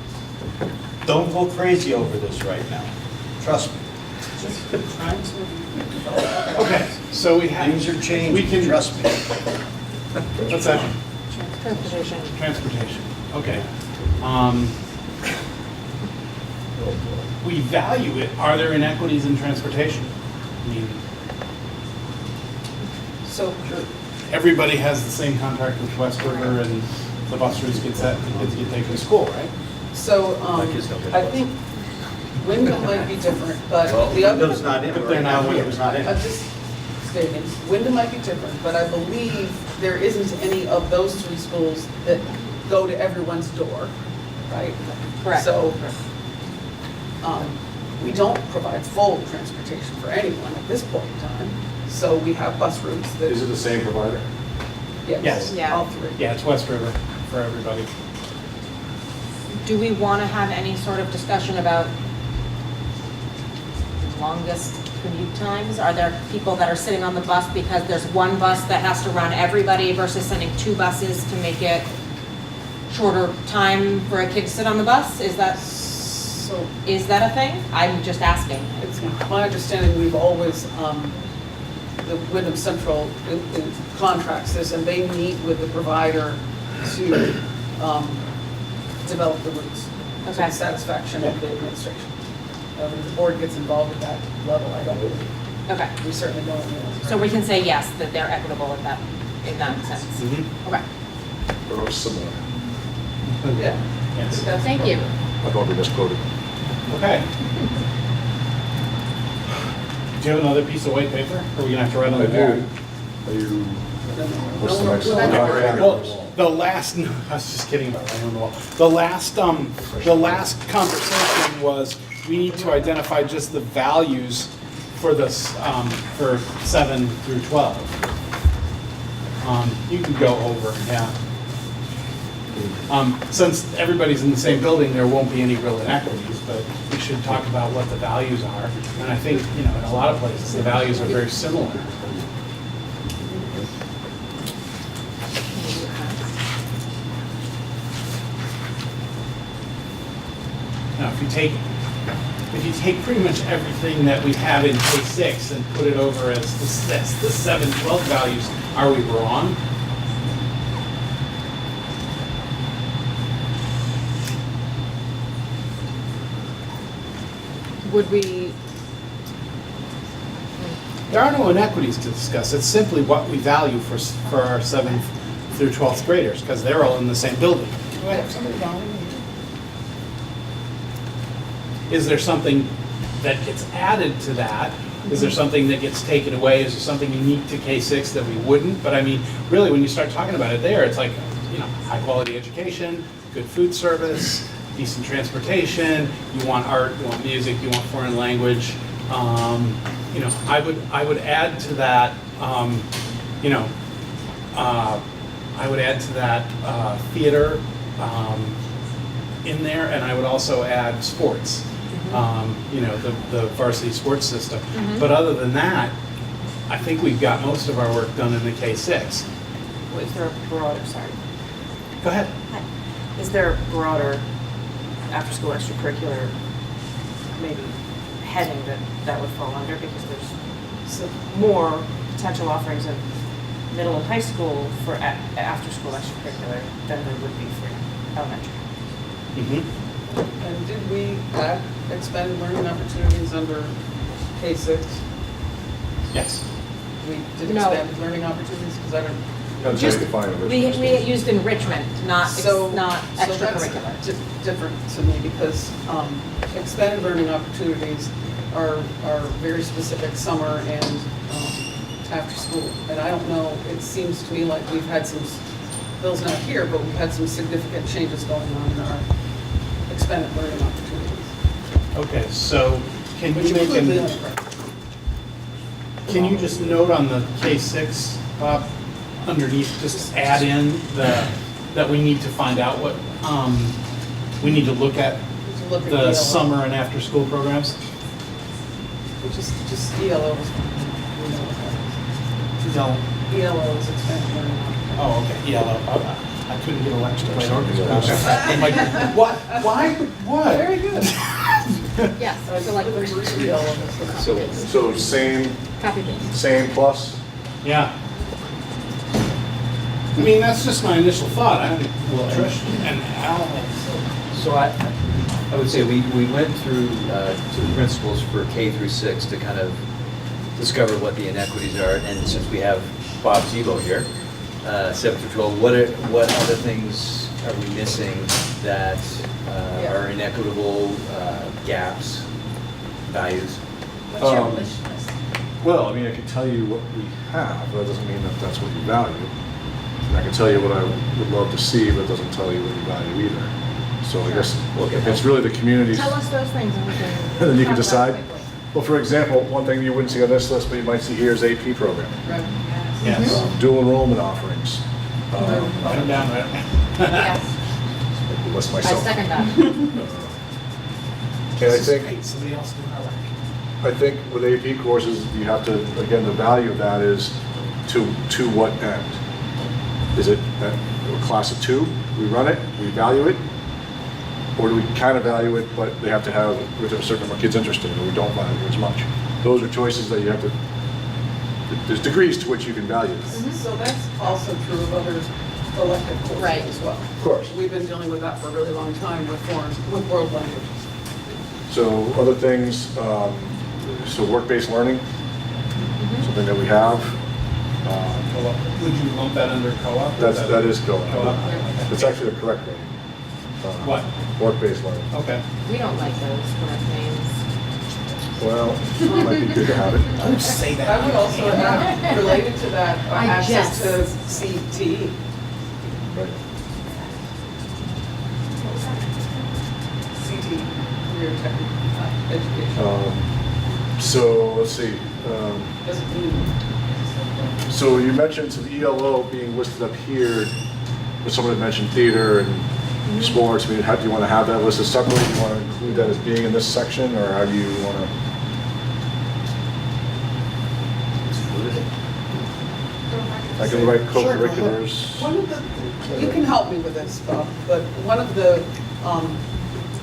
don't go crazy over this right now. Trust me. Just trying to. okay, so we have. Things are changing, We can, trust me. what's that? transportation. Transportation, okay. We value it, are there inequities in transportation? I mean, So, everybody has the same contract with West River and the bus routes get set, the kids get taken to school, right? so, I think Wyndham might be different, but Well, the other. Wyndham's not in But it they're right not now, here. Wyndham's not in I'm it. just stating, Wyndham might be different, but I believe there isn't any of those three schools that go to everyone's door, right? Correct. So, we don't provide full transportation for anyone at this point in time. So we have bus routes that. Is it the same provider? Yes. Yeah. All three. Yeah, it's West River for everybody. Do we want to have any sort of discussion about longest commute times? Are there people that are sitting on the bus because there's one bus that has to run everybody versus sending two buses to make it shorter time for a kid to sit on the bus? Is that a thing? I'm just asking. It's my understanding we've always, the Wyndham Central contracts this, and they meet with the provider to develop the routes to the Okay. satisfaction of the administration. If the board gets involved at that level, I don't believe. Okay. We certainly don't. So we can say yes, that they're equitable in that sense. Okay. Or similar? Yeah. Yes. Thank you. I don't want to be misquoted. Okay. Do you have another piece of white paper? Or are we gonna have to write on I the wall? do. Are you, what's the next? Well, the last, no, I was just kidding about writing on the wall. The last conversation was, we need to identify just the values for this, for 7 through 12. You can go over, yeah. Since everybody's in the same building, there won't be any real inequities, but we should talk about what the values are. And I think, in a lot of places, the values are very similar. Now, if you take pretty much everything that we have in K6 and put it over as the 7, 12 values, are we wrong? Would we, There are no inequities to discuss. It's simply what we value for our 7th through 12th graders, because they're all in the same building. Do I have somebody down here? Is there something that gets added to that? Is there something that gets taken away? Is there something unique to K6 that we wouldn't? But I mean, really, when you start talking about it there, it's like, high quality education, good food service, decent transportation, you want art, you want music, you want foreign language. I would add to that you know, I would add to that theater in there, and I would also add sports, you know, the varsity sports system. But other than that, I think we've got most of our work done in the K-6. Is there a broader, sorry, Go ahead. is there a broader after-school extracurricular maybe heading that would fall under? Because there's more potential offerings of middle and high school for after-school extracurricular than there would be for elementary. And did we add expanded learning opportunities under K-6? Yes. We did No. expanded learning opportunities, because I don't. That's how you Just, define it. we used enrichment, not So extracurricular. that's different to me, because expanded learning opportunities are very specific summer and after school. And I don't know, it seems to me like we've had some, Bill's not here, but we've had some significant changes going on in our expanded learning opportunities. Okay, so can Which you make include the an, undergrad. can you just note on the K-6, Bob, underneath, just add in that we need to find out what, we need to look at To look at the ELO. summer and after-school programs? Just ELO is, we know what that is. ELO is expanded learning opportunities. Oh, okay, yeah, I couldn't get Alexa to play orchestra. I'm like, what, why, what? Very good. Yes, so like, So same, copy paste. same plus? Yeah. I mean, that's just my initial thought. I think, well, Trish and Al. So I would say we went through to the principals for K through 6 to kind of discover what the inequities are. And since we have Bob Zebo here, 7 through 12, what other things are we missing that are inequitable gaps, values? What's your wish list? Well, I mean, I can tell you what we have, but that doesn't mean that that's what you value. And I can tell you what I would love to see, but it doesn't tell you what you value either. So I guess it's really the community's. Tell us those things and we can. And then you can talk about it decide. quickly. Well, for example, one thing you wouldn't see on this list, but you might see here is AP program. Right. Yes. Dual enrollment offerings. Write them down, right? Yes, List I myself. second that. And I think, Hey, somebody else do our work. I think with AP courses, you have to, again, the value of that is to what end? Is it a class of 2, we run it, we value it? Or do we kind of value it, but they have to have with a certain number of kids interested, or we don't value it as much? Those are choices that you have to, there's degrees to which you can value it. So that's also true of other elective courses Right. as well. Of course. We've been dealing with that for a really long time with world languages. So other things, so work-based learning, something that we have. Would you lump that under co-op? That is co-op. Co-op? It's actually the correct name. What? Work-based learning. Okay. We don't like those correct names. Well, it might be good to have it. Don't say that. I would also add, related to that, I access to just- CTE. Right. CTE, career technical education. So let's see. Doesn't mean, So you mentioned some ELO being listed up here, but someone had mentioned theater and sports. I mean, how do you want to have that listed separately? Do you want to include that as being in this section, or how do you want to? I can write co-curriculars. one of the, you can help me with this, Bob, but one of the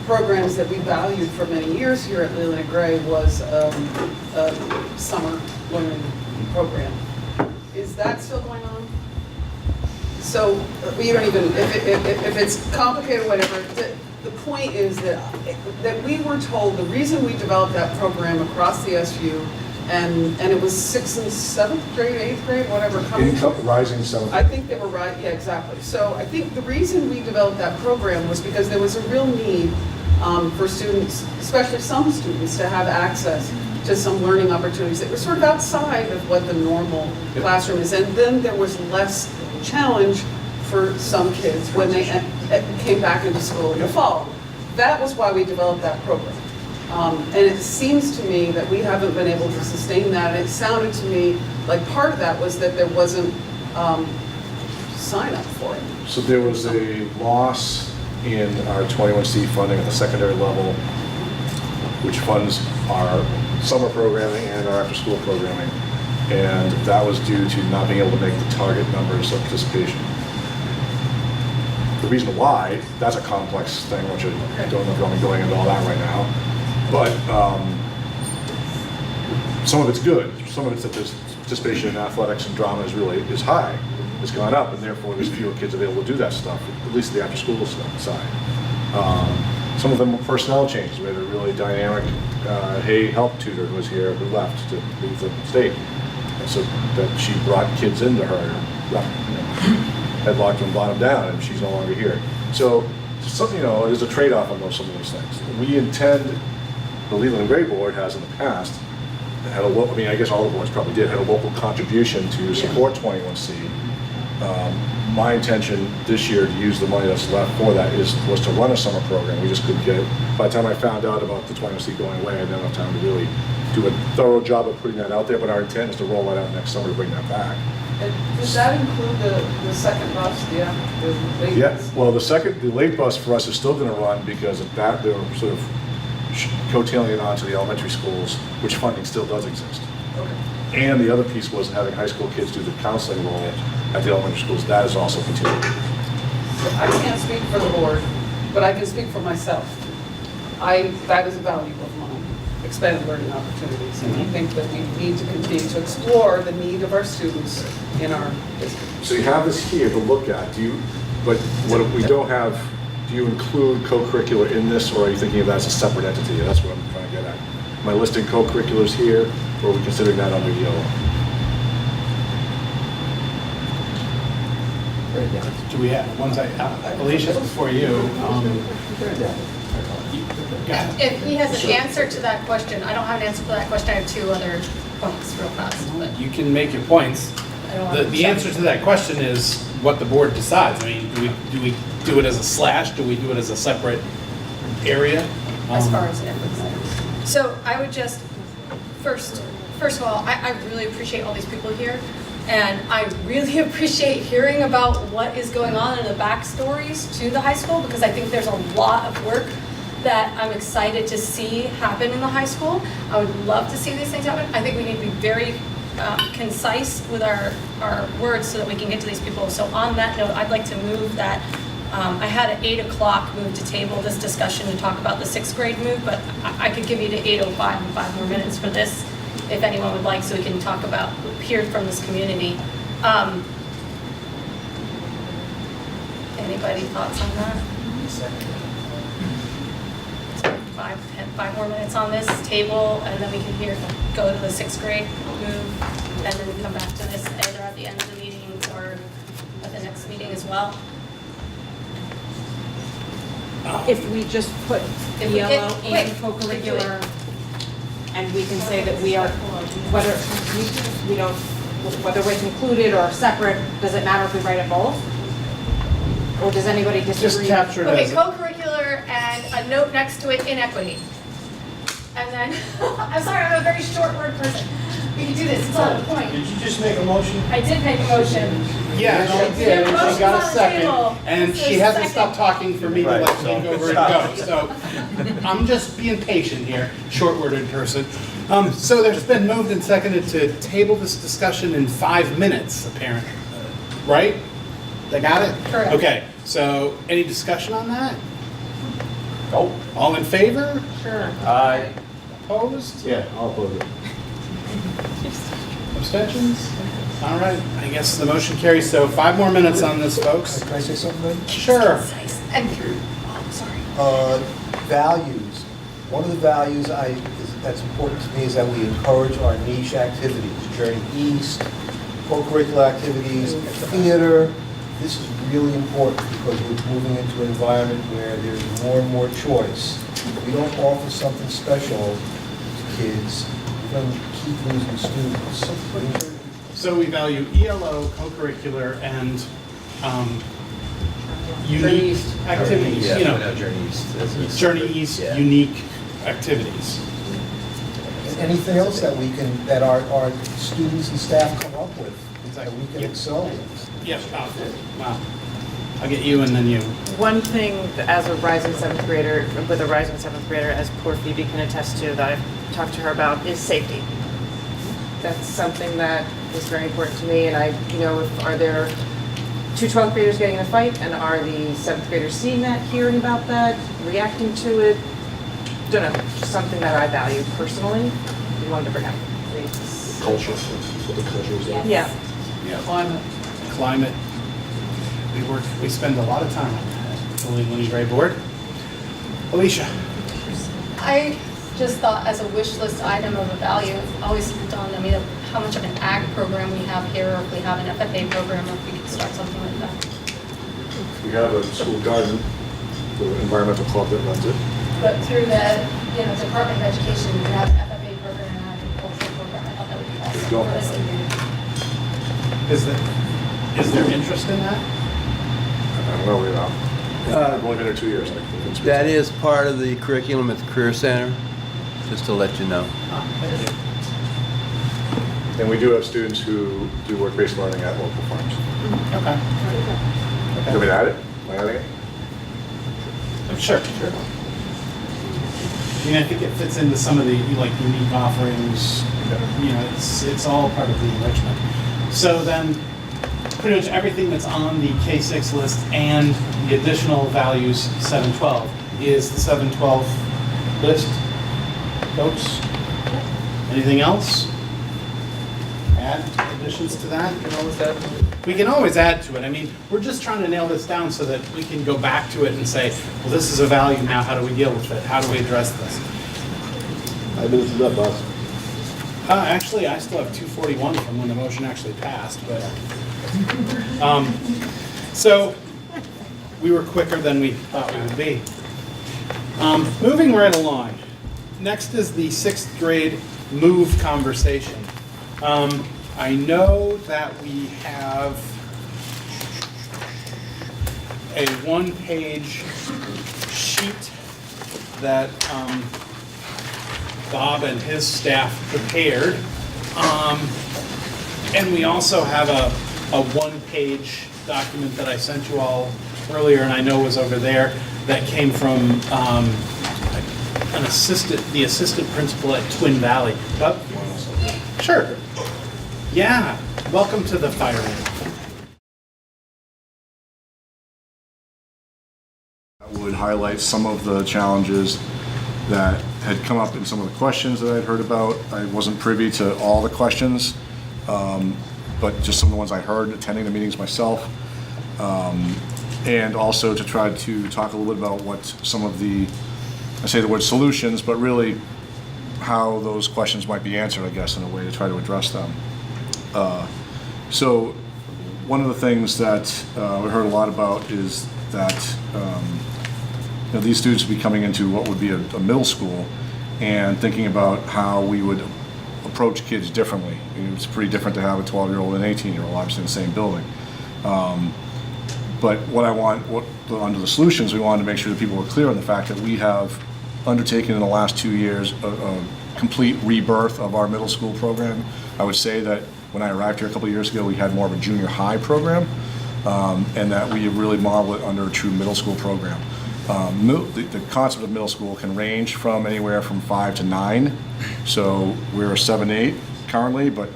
programs that we valued for many years here at Leland and Gray was a summer learning program. Is that still going on? So we don't even, if it's complicated or whatever, the point is that we were told the reason we developed that program across the SU, and it was 6th and 7th grade, 8th grade, whatever. Rising 7th. I think they were right, yeah, exactly. So I think the reason we developed that program was because there was a real need for students, especially some students, to have access to some learning opportunities that were sort of outside of what the normal classroom is. And then there was less challenge for some kids when they came back into school in the fall. That was why we developed that program. And it seems to me that we haven't been able to sustain that. And it sounded to me like part of that was that there wasn't sign up for it. So there was a loss in our 21C funding at the secondary level, which funds our summer programming and our after-school programming. And that was due to not being able to make the target numbers of participation. The reason why, that's a complex thing, which I don't know if I'm going into all that right now. But some of it's good. Some of it's that there's participation in athletics and drama is high. It's gone up, and therefore there's fewer kids available to do that stuff, at least the after-school side. Some of them were personnel changes. We had a really dynamic help tutor who was here, who left to leave the state. And so that she brought kids into her, headlocked them, bottom down, and she's no longer here. So, there's a trade-off on some of those things. We intend, the Leland and Gray board has in the past, had a local, I guess all the boards probably did, had a local contribution to support 21C. My intention this year to use the money that's left for that was to run a summer program. We just couldn't get it. By the time I found out about the 21C going away, I didn't have time to really do a thorough job of putting that out there, but our intent is to roll that out next summer to bring that back. And does that include the second bus? Yeah. The late bus? Well, the late bus for us is still going to run because of that. They're sort of coattailing it onto the elementary schools, which funding still does exist. Okay. And the other piece was having high school kids do the counseling role at the elementary schools. That is also continuing. I can't speak for the board, but I can speak for myself. That is a value of mine, expanded learning opportunities. And I think that we need to continue to explore the need of our students in our district. So you have this here to look at. But what we don't have, do you include co-curricular in this, or are you thinking of that as a separate entity? That's what I'm trying to get at. Am I listing co-curriculars here, or are we considering that under yellow? Do we have, Alicia's before you. If he has an answer to that question, I don't have an answer for that question. I have two other points real fast. But You can make your points. I don't want to The answer to that question is what the board decides. I mean, do we do it as a slash? Do we do it as a separate area? as far as efforts. So I would just, first of all, I really appreciate all these people here. And I really appreciate hearing about what is going on in the backstories to the high school, because I think there's a lot of work that I'm excited to see happen in the high school. I would love to see these things happen. I think we need to be very concise with our words so that we can get to these people. So on that note, I'd like to move that. I had an 8 o'clock move to table this discussion and talk about the 6th grade move, but I could give you to 8:05 and 5 more minutes for this, if anyone would like, so we can talk about, hear from this community. Anybody thoughts on that? 5 more minutes on this table, and then we can go to the 6th grade move, and then we come back to this either at the end of the meeting or at the next meeting as well. If we just put If we- yellow wait, and co-curricular, and we can say that we are, whether we don't, whether it's included or separate, does it matter if we write it both? Or does anybody disagree? Just capture it Okay, as co-curricular and a note next to it, inequity. And then, I'm sorry, I'm a very short word person. We can do this, it's on the point. Did you just make a motion? I did make a motion. Yeah, she did, and she got a second, and she hasn't stopped talking for me to let take over and go, so I'm just being patient here, short-worded person. So there's been moved and seconded to table this discussion in 5 minutes, apparently, right? They got it? Correct. Okay, so any discussion on that? Oh, all in favor? Sure. Aye. Opposed? Yeah, I'll oppose it. Abstentions? All right, I guess the motion carries, so 5 more minutes on this, folks. Can I say something then? Sure. And, sorry. Values. One of the values that's important to me is that we encourage our niche activities, Journey East, co-curricular activities, theater. This is really important because we're moving into an environment where there's more and more choice. If we don't offer something special to kids, we're going to keep losing students. So we value ELO, co-curricular, and unique activities, Yeah, you know. no, Journey East. Journey East, Yeah. unique activities. Anything else that we can, that our students and staff come up with, that we can excel with? Yes, wow. I'll get you and then you. One thing that as a rising seventh grader, with a rising seventh grader, as poor Phoebe can attest to, that I've talked to her about, is safety. That's something that is very important to me, and are there two 12th graders getting in a fight, and are the seventh graders seeing that, hearing about that, reacting to it? Don't know, just something that I value personally. We wanted to bring up. Culture, what the culture is like. Yeah. Yeah. Climate. We spend a lot of time on that. The Leland Gray Board. Alicia. I just thought as a wish list item of a value, it's always dawned on me of how much of an ag program we have here, or if we have an FFA program, or if we could start something like that. We have a school garden, the environmental club that runs it. But through the, Department of Education, we have an FFA program and an agricultural program. I thought that would be awesome. Go. For this community. Is there interest in that? I don't know, I've only been there 2 years. That is part of the curriculum at the Career Center, just to let you know. And we do have students who do work-based learning at local farms. Okay. Do you want me to add it? Am I adding it? Sure. I think it fits into some of the unique offerings. It's all part of the enrichment. So then, pretty much everything that's on the K-6 list and the additional values 712 is the 712 list. Folks, anything else? Add additions to that? We can always add to it. I mean, we're just trying to nail this down so that we can go back to it and say, well, this is a value now. How do we deal with it? How do we address this? I moved it up, boss. Actually, I still have 241 from when the motion actually passed, but so we were quicker than we thought we would be. Moving right along. Next is the 6th grade move conversation. I know that we have a one-page sheet that Bob and his staff prepared. And we also have a one-page document that I sent you all earlier, and I know was over there, that came from the assistant principal at Twin Valley. Bob? Sure. Yeah. Welcome to the fire ring. Would highlight some of the challenges that had come up in some of the questions that I'd heard about. I wasn't privy to all the questions, but just some of the ones I heard attending the meetings myself. And also to try to talk a little bit about what some of the, I say the word solutions, but really how those questions might be answered, I guess, in a way to try to address them. So one of the things that we heard a lot about is that these students would be coming into what would be a middle school and thinking about how we would approach kids differently. It's pretty different to have a 12-year-old and an 18-year-old, obviously in the same building. But under the solutions, we wanted to make sure that people were clear on the fact that we have undertaken in the last 2 years a complete rebirth of our middle school program. I would say that when I arrived here a couple of years ago, we had more of a junior high program, and that we really model it under a true middle school program. The concept of middle school can range from anywhere from 5 to 9. So we're a 7-8 currently, but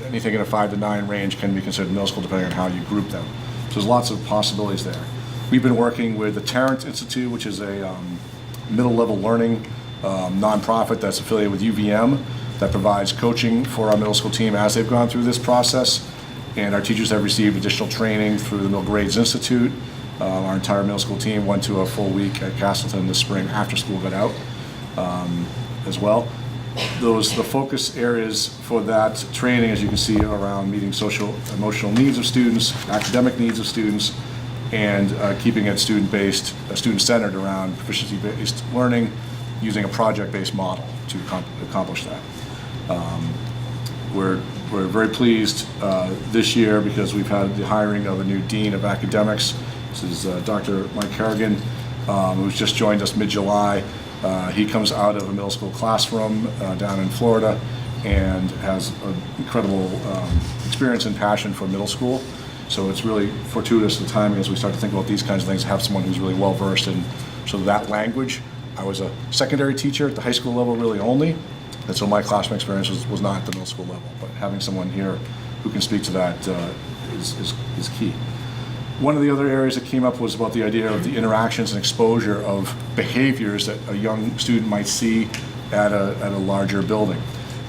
anything in a 5 to 9 range can be considered middle school depending on how you group them. So there's lots of possibilities there. We've been working with the Tarrant Institute, which is a middle level learning nonprofit that's affiliated with UVM that provides coaching for our middle school team as they've gone through this process. And our teachers have received additional training through the Middle Grades Institute. Our entire middle school team went to a full week at Castleton this spring after school got out as well. The focus areas for that training, as you can see, are around meeting social, emotional needs of students, academic needs of students, and keeping it student-based, student-centered around proficiency-based learning using a project-based model to accomplish that. We're very pleased this year because we've had the hiring of a new Dean of Academics. This is Dr. Mike Harrigan, who's just joined us mid-July. He comes out of a middle school classroom down in Florida and has an incredible experience and passion for middle school. So it's really fortuitous the timing as we start to think about these kinds of things, have someone who's really well versed in sort of that language. I was a secondary teacher at the high school level really only, and so my classroom experience was not at the middle school level, but having someone here who can speak to that is key. One of the other areas that came up was about the idea of the interactions and exposure of behaviors that a young student might see at a larger building.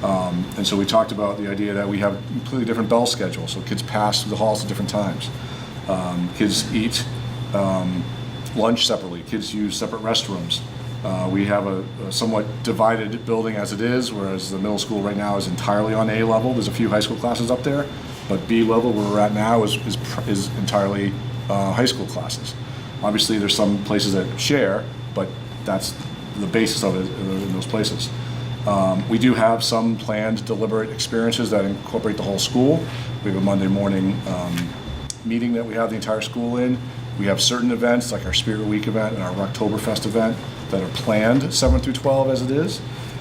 And so we talked about the idea that we have completely different bell schedules, so kids pass through the halls at different times. Kids eat lunch separately, kids use separate restrooms. We have a somewhat divided building as it is, whereas the middle school right now is entirely on A level. There's a few high school classes up there, but B level, where we're at now, is entirely high school classes. Obviously, there's some places that share, but that's the basis of it in those places. We do have some planned deliberate experiences that incorporate the whole school. We have a Monday morning meeting that we have the entire school in. We have certain events like our Spirit Week event and our Rocktoberfest event that are planned 7 through 12 as it is.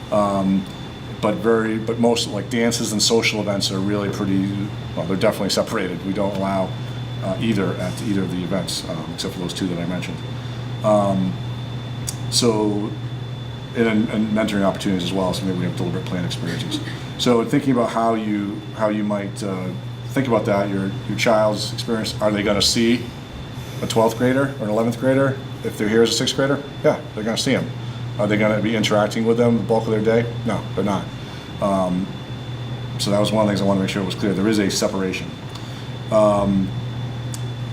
But most like dances and social events are really well, they're definitely separated. We don't allow either at either of the events, except for those two that I mentioned. And mentoring opportunities as well, so maybe we have deliberate plan experiences. So thinking about how you might think about that, your child's experience, are they going to see a 12th grader or an 11th grader if they're here as a 6th grader? Yeah, they're going to see them. Are they going to be interacting with them the bulk of their day? No, they're not. So that was one of the things I want to make sure was clear. There is a separation.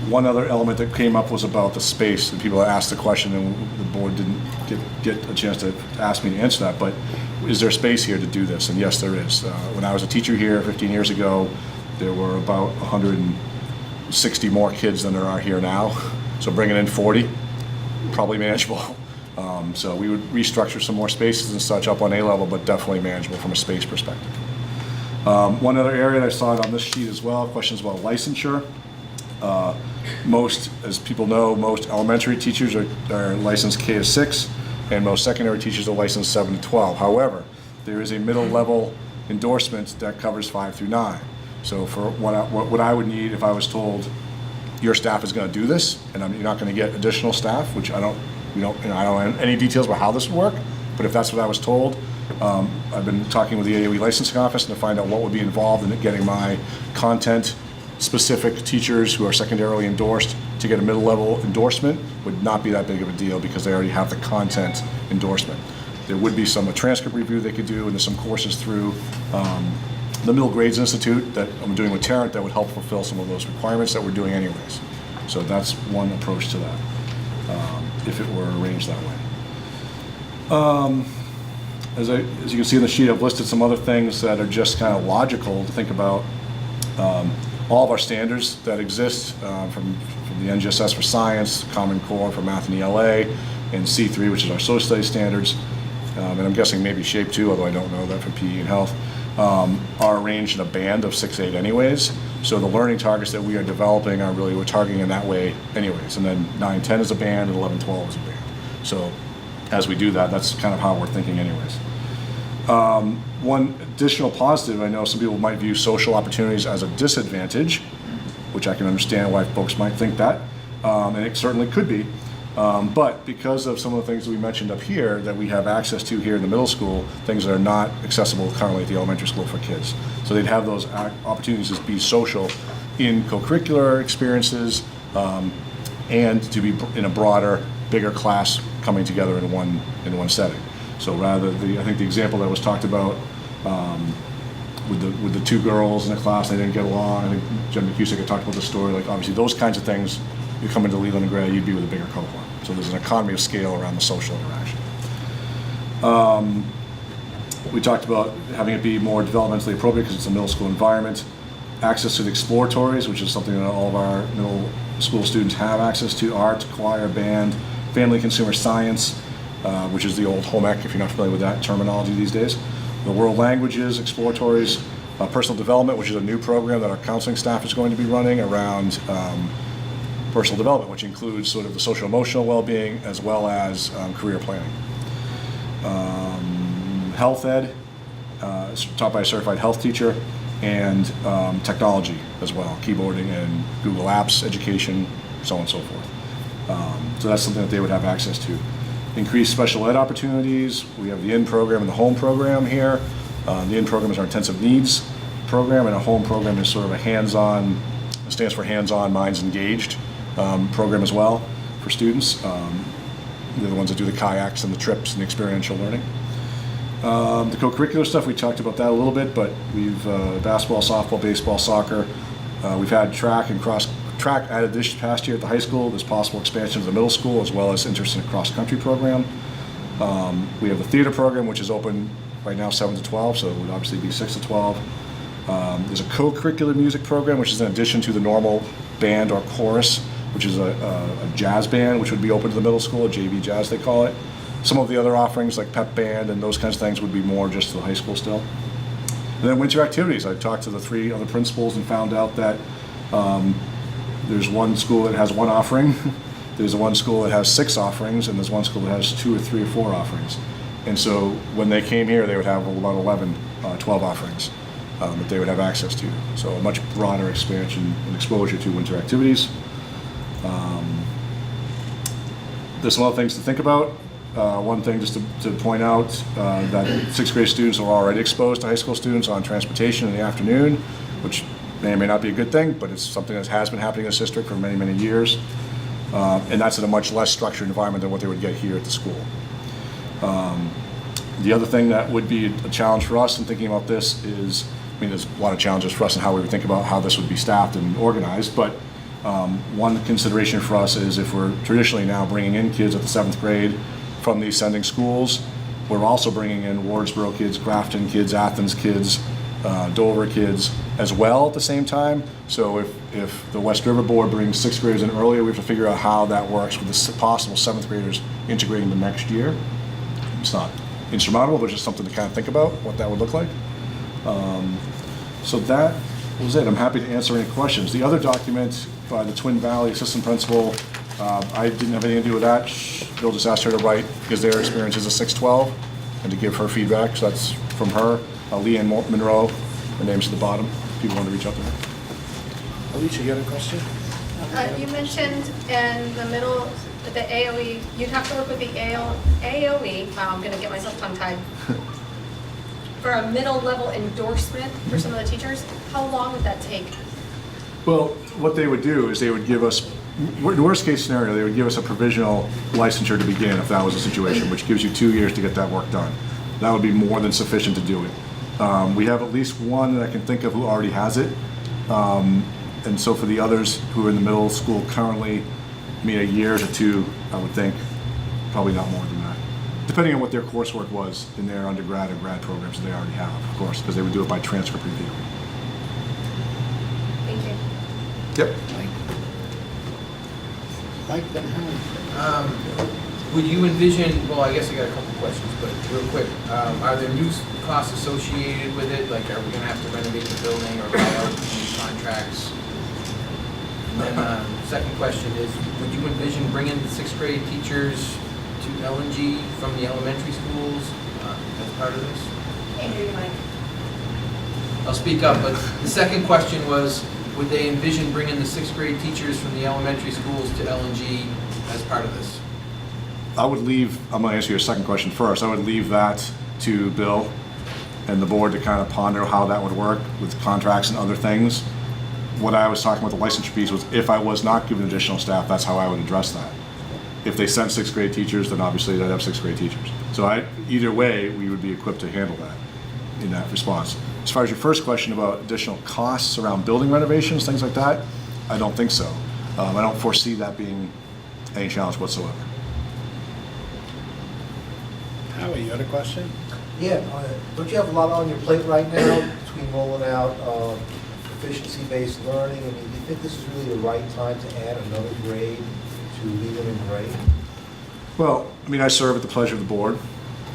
One other element that came up was about the space, and people asked the question, and the board didn't get a chance to ask me to answer that, but is there space here to do this? And yes, there is. When I was a teacher here 15 years ago, there were about 160 more kids than there are here now, so bringing in 40, probably manageable. So we would restructure some more spaces and such up on A level, but definitely manageable from a space perspective. One other area that I saw it on this sheet as well, questions about licensure. As people know, most elementary teachers are licensed K to 6, and most secondary teachers are licensed 7 to 12. However, there is a middle level endorsement that covers 5 through 9. So for what I would need if I was told your staff is going to do this, and you're not going to get additional staff, which I don't have any details about how this would work, but if that's what I was told, I've been talking with the AOE licensing office to find out what would be involved in getting my content specific teachers who are secondarily endorsed to get a middle level endorsement. Would not be that big of a deal because they already have the content endorsement. There would be a transcript review they could do, and there's some courses through the Middle Grades Institute that I'm doing with Tarrant that would help fulfill some of those requirements that we're doing anyways. So that's one approach to that, if it were arranged that way. As you can see in the sheet, I've listed some other things that are just kind of logical to think about. All of our standards that exist from the NGSS for science, Common Core for math and ELA, and C3, which is our social studies standards, and I'm guessing maybe Shape 2, although I don't know that for PE and health, are arranged in a band of 6 to 8 anyways. So the learning targets that we are developing are really, we're targeting in that way anyways. And then 9, 10 is a band, and 11, 12 is a band. So as we do that, that's kind of how we're thinking anyways. One additional positive, I know some people might view social opportunities as a disadvantage, which I can understand why folks might think that, and it certainly could be. But because of some of the things that we mentioned up here that we have access to here in the middle school, things that are not accessible currently at the elementary school for kids. So they'd have those opportunities to be social in co-curricular experiences and to be in a broader, bigger class coming together in one setting. So rather, I think the example that was talked about with the 2 girls in the class, they didn't get along. I think Jen McCusick had talked about the story. Like obviously, those kinds of things, you come into Leland and Gray, you'd be with a bigger cohort. So there's an economy of scale around the social interaction. We talked about having it be more developmentally appropriate because it's a middle school environment. Access to the exploratories, which is something that all of our middle school students have access to: art, choir, band, family, consumer science, which is the old home ec, if you're not familiar with that terminology these days. The world languages, exploratories, personal development, which is a new program that our counseling staff is going to be running around personal development, which includes sort of the social emotional well-being as well as career planning. health ed, taught by a certified health teacher, and technology as well, keyboarding and Google Apps, education, so on and so forth. So that's something that they would have access to. Increased special ed opportunities. We have the in program and the home program here. The in program is our intensive needs program, and a home program is sort of a hands-on, it stands for hands-on, minds engaged program as well for students. They're the ones that do the kayaks and the trips and the experiential learning. The co-curricular stuff, we talked about that a little bit, but we've basketball, softball, baseball, soccer. We've had track and track added this past year at the high school. There's possible expansion to the middle school, as well as interest in a cross-country program. We have the theater program, which is open right now 7 to 12, so it would obviously be 6 to 12. There's a co-curricular music program, which is in addition to the normal band or chorus, which is a jazz band, which would be open to the middle school, a JV jazz they call it. Some of the other offerings like pep band and those kinds of things would be more just to the high school still. And then winter activities. I talked to the 3 other principals and found out that there's one school that has 1 offering, there's one school that has 6 offerings, and there's one school that has 2 or 3 or 4 offerings. And so when they came here, they would have about 11, 12 offerings that they would have access to. So a much broader expansion and exposure to winter activities. There's some other things to think about. One thing just to point out that 6th grade students are already exposed to high school students on transportation in the afternoon, which may or may not be a good thing, but it's something that has been happening in this district for many, many years. And that's in a much less structured environment than what they would get here at the school. The other thing that would be a challenge for us in thinking about this is, I mean, there's a lot of challenges for us in how we would think about how this would be staffed and organized, but one consideration for us is if we're traditionally now bringing in kids at the 7th grade from the ascending schools, we're also bringing in Wardsboro kids, Grafton kids, Athens kids, Dover kids as well at the same time. So if the West River Board brings 6th graders in earlier, we have to figure out how that works with the possible 7th graders integrating the next year. It's not insurmountable, but just something to kind of think about what that would look like. So that was it. I'm happy to answer any questions. The other document by the Twin Valley Assistant Principal, I didn't have anything to do with that. Bill just asked her to write because their experience is a 612 and to give her feedback. So that's from her. Leanne Monroe, her name's at the bottom. If people want to reach out to her. Alicia, you had a question? You mentioned in the middle, the AOE, you'd have to work with the AOE, wow, I'm gonna get myself tongue-tied, for a middle level endorsement for some of the teachers. How long would that take? Well, what they would do is they would give us, worst case scenario, they would give us a provisional licensure to begin if that was a situation, which gives you 2 years to get that work done. That would be more than sufficient to do it. We have at least one that I can think of who already has it. And so for the others who are in the middle school currently, I mean, a year to 2, I would think, probably not more than that. Depending on what their coursework was in their undergrad or grad programs that they already have, of course, because they would do it by transcript review. Thank you. Yep. Mike, then Would you envision, well, I guess I got a couple questions, but real quick, are there new costs associated with it? Like, are we gonna have to renovate the building or buy out new contracts? And then, second question is, would you envision bringing the 6th grade teachers to LNG from the elementary schools as part of this? Can't hear you, Mike. I'll speak up, but the second question was, would they envision bringing the 6th grade teachers from the elementary schools to LNG as part of this? I would leave, I'm going to answer your second question first. I would leave that to Bill and the board to kind of ponder how that would work with contracts and other things. What I was talking about the licensure piece was if I was not given additional staff, that's how I would address that. If they sent 6th grade teachers, then obviously they'd have 6th grade teachers. So either way, we would be equipped to handle that in that response. As far as your first question about additional costs around building renovations, things like that, I don't think so. I don't foresee that being any challenge whatsoever. Howie, you had a question? Yeah, don't you have a lot on your plate right now between rolling out efficiency-based learning? I mean, do you think this is really the right time to add another grade to Leland and Gray? Well, I mean, I serve at the pleasure of the board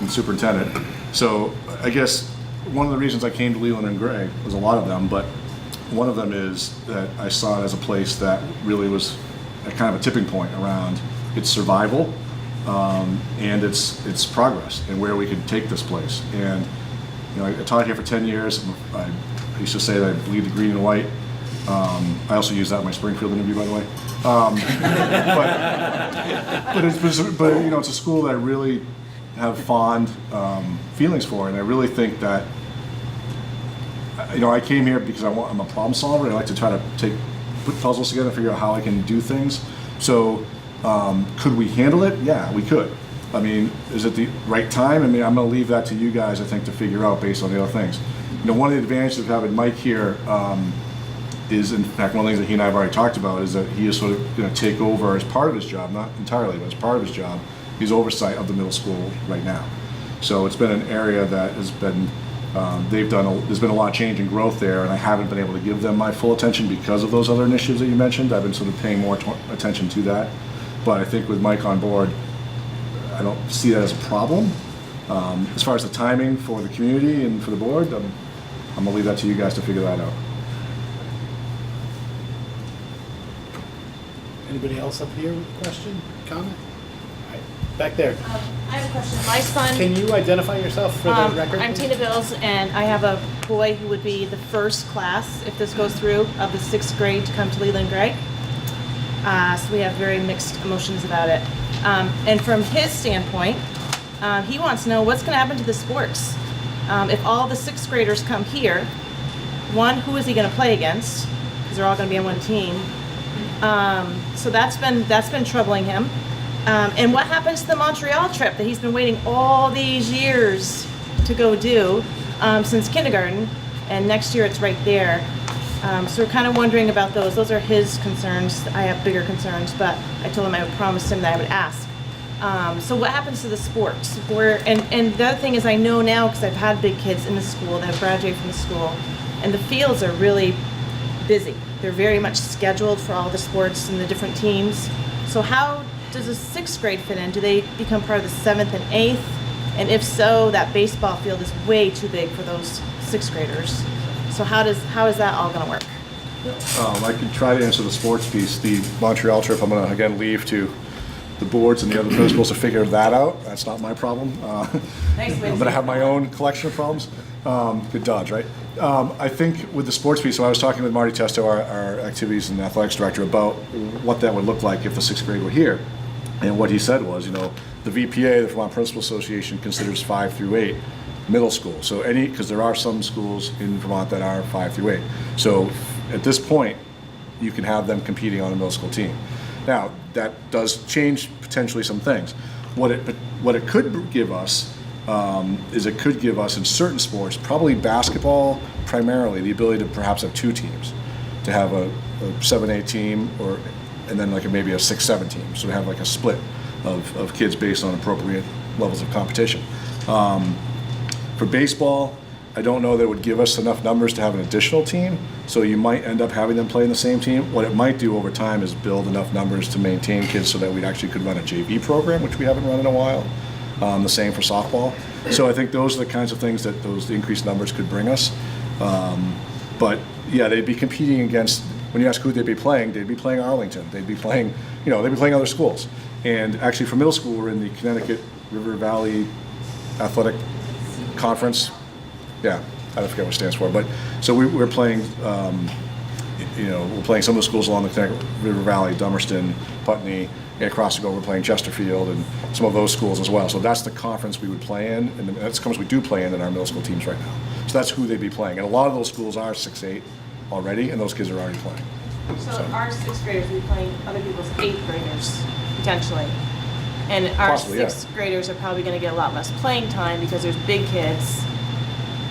and superintendent. So I guess one of the reasons I came to Leland and Gray was a lot of them, but one of them is that I saw it as a place that really was a kind of a tipping point around its survival and its progress and where we could take this place. And I taught here for 10 years. I used to say that I bleed the green and white. I also use that in my Springfield interview, by the way. But it's a school that I really have fond feelings for, and I really think that I came here because I'm a problem solver. I like to try to put puzzles together and figure out how I can do things. So could we handle it? Yeah, we could. I mean, is it the right time? I mean, I'm going to leave that to you guys, I think, to figure out based on the other things. One of the advantages of having Mike here is, in fact, one of the things that he and I have already talked about is that he is sort of going to take over as part of his job, not entirely, but as part of his job, his oversight of the middle school right now. So it's been an area that has been, there's been a lot of change and growth there, and I haven't been able to give them my full attention because of those other initiatives that you mentioned. I've been sort of paying more attention to that. But I think with Mike on board, I don't see that as a problem. As far as the timing for the community and for the board, I'm going to leave that to you guys to figure that out. Anybody else up here with a question, comment? All right, back there. I have a question. My son. Can you identify yourself for the record? I'm Tina Bills, and I have a boy who would be the first class, if this goes through, of the 6th grade to come to Leland Gray. So we have very mixed emotions about it. And from his standpoint, he wants to know what's going to happen to the sports. If all the 6th graders come here, one, who is he going to play against? Because they're all going to be on one team. So that's been troubling him. And what happens to the Montreal trip that he's been waiting all these years to go do since kindergarten, and next year it's right there. So we're kind of wondering about those. Those are his concerns. I have bigger concerns, but I told him I would promise him that I would ask. So what happens to the sports? And the other thing is, I know now, because I've had big kids in the school that have graduated from the school, and the fields are really busy. They're very much scheduled for all the sports and the different teams. So how does the 6th grade fit in? Do they become part of the 7th and 8th? And if so, that baseball field is way too big for those 6th graders. So how is that all going to work? I can try to answer the sports piece. The Montreal trip, I'm going to, again, leave to the boards and the other principals to figure that out. That's not my problem. Nice way I'm going to have my own collection of problems. Good dodge, right? I think with the sports piece, so I was talking with Marty Testo, our activities and athletics director, about what that would look like if the 6th grade were here. And what he said was, the VPA, the Vermont Principal Association, considers 5 through 8 middle school. So because there are some schools in Vermont that are 5 through 8. So at this point, you can have them competing on a middle school team. Now, that does change potentially some things. What it could give us is it could give us in certain sports, probably basketball primarily, the ability to perhaps have 2 teams, to have a 7-8 team and then maybe a 6-7 team. So we have a split of kids based on appropriate levels of competition. For baseball, I don't know that it would give us enough numbers to have an additional team, so you might end up having them play in the same team. What it might do over time is build enough numbers to maintain kids so that we actually could run a JV program, which we haven't run in a while. The same for softball. So I think those are the kinds of things that those increased numbers could bring us. But yeah, they'd be competing against, when you ask who they'd be playing Arlington. They'd be playing other schools. And actually for middle school, we're in the Connecticut River Valley Athletic Conference. Yeah, I don't forget what it stands for, but so we're playing, we're playing some of the schools along the Connecticut River Valley, Dummerston, Putney, and across the go we're playing Chesterfield and some of those schools as well. So that's the conference we would play in, and that's the conference we do play in our middle school teams right now. So that's who they'd be playing. And a lot of those schools are 6-8 already, and those kids are already playing. So our 6th graders will be playing other people's 8th graders, potentially. And our Possibly, 6th graders are probably going to get a lot less playing time because there's big kids.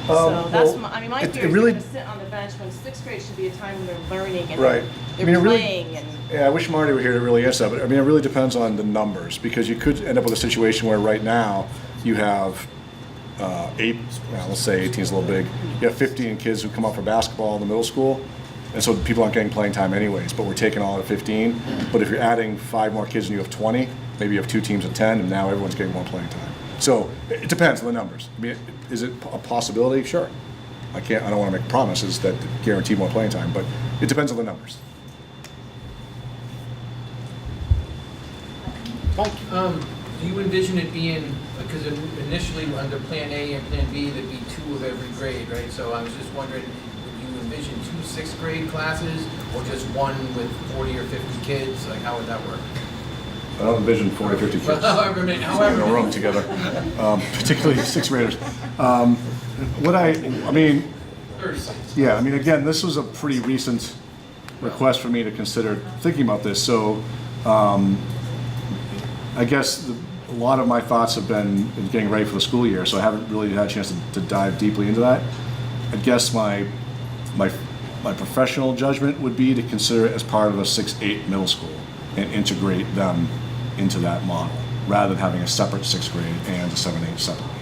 So Well, my fear it is really- they're going to sit on the bench when 6th grade should be a time when they're learning and Right. they're it really- playing. Yeah, I wish Marty were here to really answer that, but it really depends on the numbers, because you could end up with a situation where right now you have 8, let's say 18 is a little big, you have 15 kids who come up for basketball in the middle school, and so people aren't getting playing time anyways, but we're taking all of 15. But if you're adding 5 more kids and you have 20, maybe you have 2 teams of 10, and now everyone's getting more playing time. So it depends on the numbers. I mean, is it a possibility? Sure. I don't want to make promises that guarantee more playing time, but it depends on the numbers. Do you envision it being, because initially under Plan A and Plan B, there'd be 2 of every grade, right? So I was just wondering, would you envision 2 6th grade classes or just one with 40 or 50 kids? Like, how would that work? I don't envision 40, 50 kids However in many. a room together, particularly 6th graders. I mean, 30. yeah, I mean, again, this was a pretty recent request for me to consider thinking about this. So I guess a lot of my thoughts have been in getting ready for the school year, so I haven't really had a chance to dive deeply into that. I guess my professional judgment would be to consider it as part of a 6-8 middle school and integrate them into that model, rather than having a separate 6th grade and a 7-8 separately.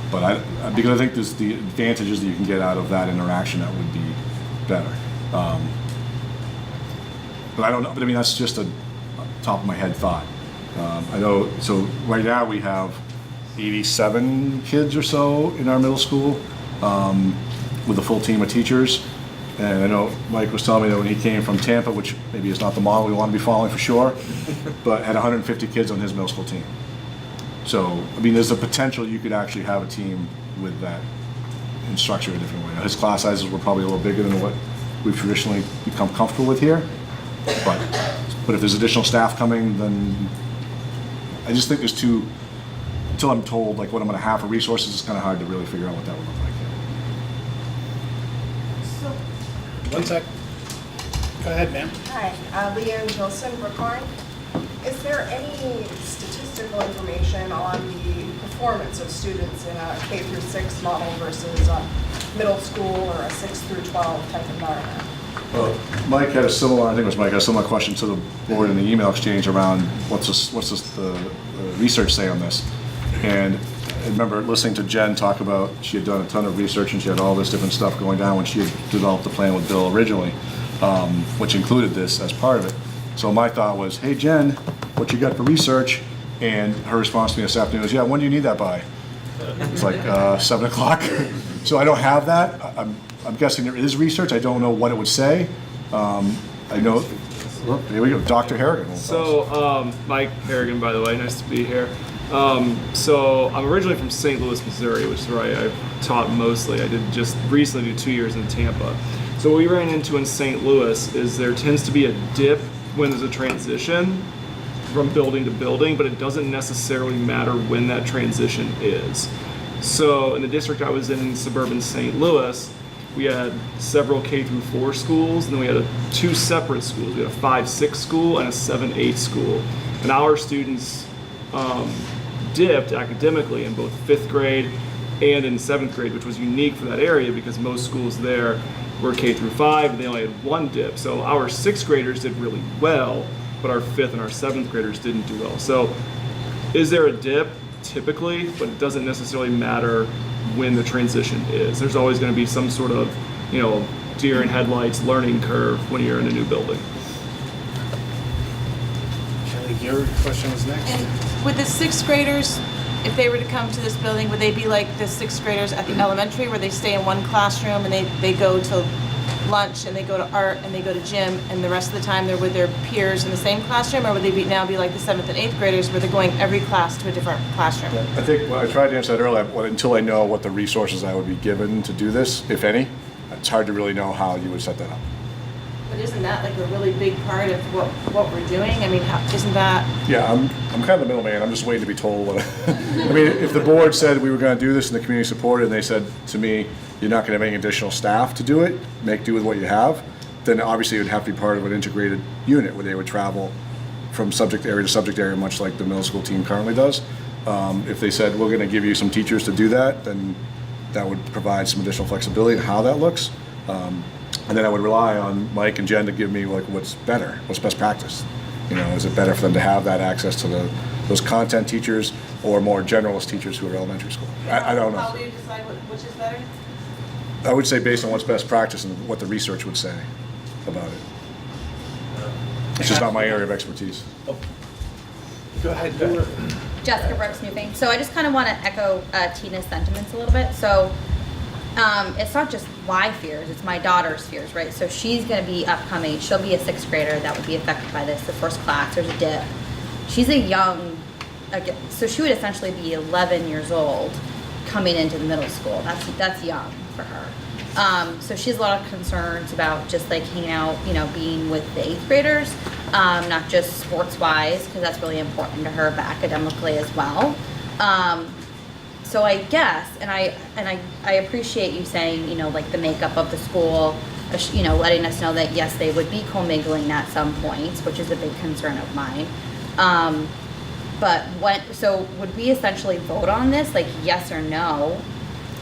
But because I think there's the advantages that you can get out of that interaction that would be better. But I don't know, but I mean, that's just a top of my head thought. I know, so right now we have 87 kids or so in our middle school with a full team of teachers. And I know Mike was telling me that when he came from Tampa, which maybe is not the model we want to be following for sure, but had 150 kids on his middle school team. So, I mean, there's a potential you could actually have a team with that and structure it a different way. His class sizes were probably a little bigger than what we've traditionally become comfortable with here. But if there's additional staff coming, then I just think there's too, until I'm told like what I'm going to have for resources, it's kind of hard to really figure out what that would look like. One sec. Go ahead, ma'am. Hi, Leanne Gilson, Brookline. Is there any statistical information on the performance of students in a K through 6 model versus a middle school or a 6 through 12 type environment? Mike had a similar, I think it was Mike, had a similar question to the board in the email exchange around what's the research say on this. And I remember listening to Jen talk about, she had done a ton of research and she had all this different stuff going down when she had developed the plan with Bill originally, which included this as part of it. So my thought was, hey Jen, what you got for research? And her response to me this afternoon was, yeah, when do you need that by? It's like 7 o'clock. So I don't have that. I'm guessing there is research. I don't know what it would say. I know, look, here we go, Dr. Harrigan. So, Mike Harrigan, by the way, nice to be here. So I'm originally from St. Louis, Missouri, which is where I taught mostly. I did just recently do 2 years in Tampa. So what we ran into in St. Louis is there tends to be a dip when there's a transition from building to building, but it doesn't necessarily matter when that transition is. So in the district I was in suburban St. Louis, we had several K through 4 schools, and then we had 2 separate schools. We had a 5-6 school and a 7-8 school. And our students dipped academically in both 5th grade and in 7th grade, which was unique for that area because most schools there were K through 5 and they only had 1 dip. So our 6th graders did really well, but our 5th and our 7th graders didn't do well. So is there a dip? Typically, but it doesn't necessarily matter when the transition is. There's always going to be some sort of, deer in headlights learning curve when you're in a new building. Kelly, your question was next. And with the 6th graders, if they were to come to this building, would they be like the 6th graders at the elementary where they stay in one classroom and they go to lunch and they go to art and they go to gym and the rest of the time they're with their peers in the same classroom? Or would they now be like the 7th and 8th graders where they're going every class to a different classroom? I think, I tried to answer that earlier, until I know what the resources I would be given to do this, if any, it's hard to really know how you would set that up. But isn't that like a really big part of what we're doing? I mean, isn't that? Yeah, I'm kind of the middleman. I'm just waiting to be told what. I mean, if the board said we were going to do this and the community supported, and they said to me, "You're not going to have any additional staff to do it. Make do with what you have," then obviously it would have to be part of an integrated unit where they would travel from subject area to subject area, much like the middle school team currently does. If they said we're going to give you some teachers to do that, then that would provide some additional flexibility in how that looks. And then I would rely on Mike and Jen to give me like what's better, what's best practice. Is it better for them to have that access to those content teachers or more generalist teachers who are elementary school? I don't know. How do you decide which is better? I would say based on what's best practice and what the research would say about it. It's just not my area of expertise. Go ahead. Jessica Brooks, New Thing. So I just kind of want to echo Tina's sentiments a little bit. So it's not just my fears, it's my daughter's fears, right? So she's going to be upcoming. She'll be a 6th grader that would be affected by this, the first class. There's a dip. She's a young again, so she would essentially be 11 years old coming into the middle school. That's young for her. So she has a lot of concerns about just like hanging out, you know, being with the 8th graders, not just sports-wise, because that's really important to her, but academically as well. So I guess, and I appreciate you saying, you know, like the makeup of the school, you know, letting us know that yes, they would be commingling at some points, which is a big concern of mine. But so would we essentially vote on this, like yes or no,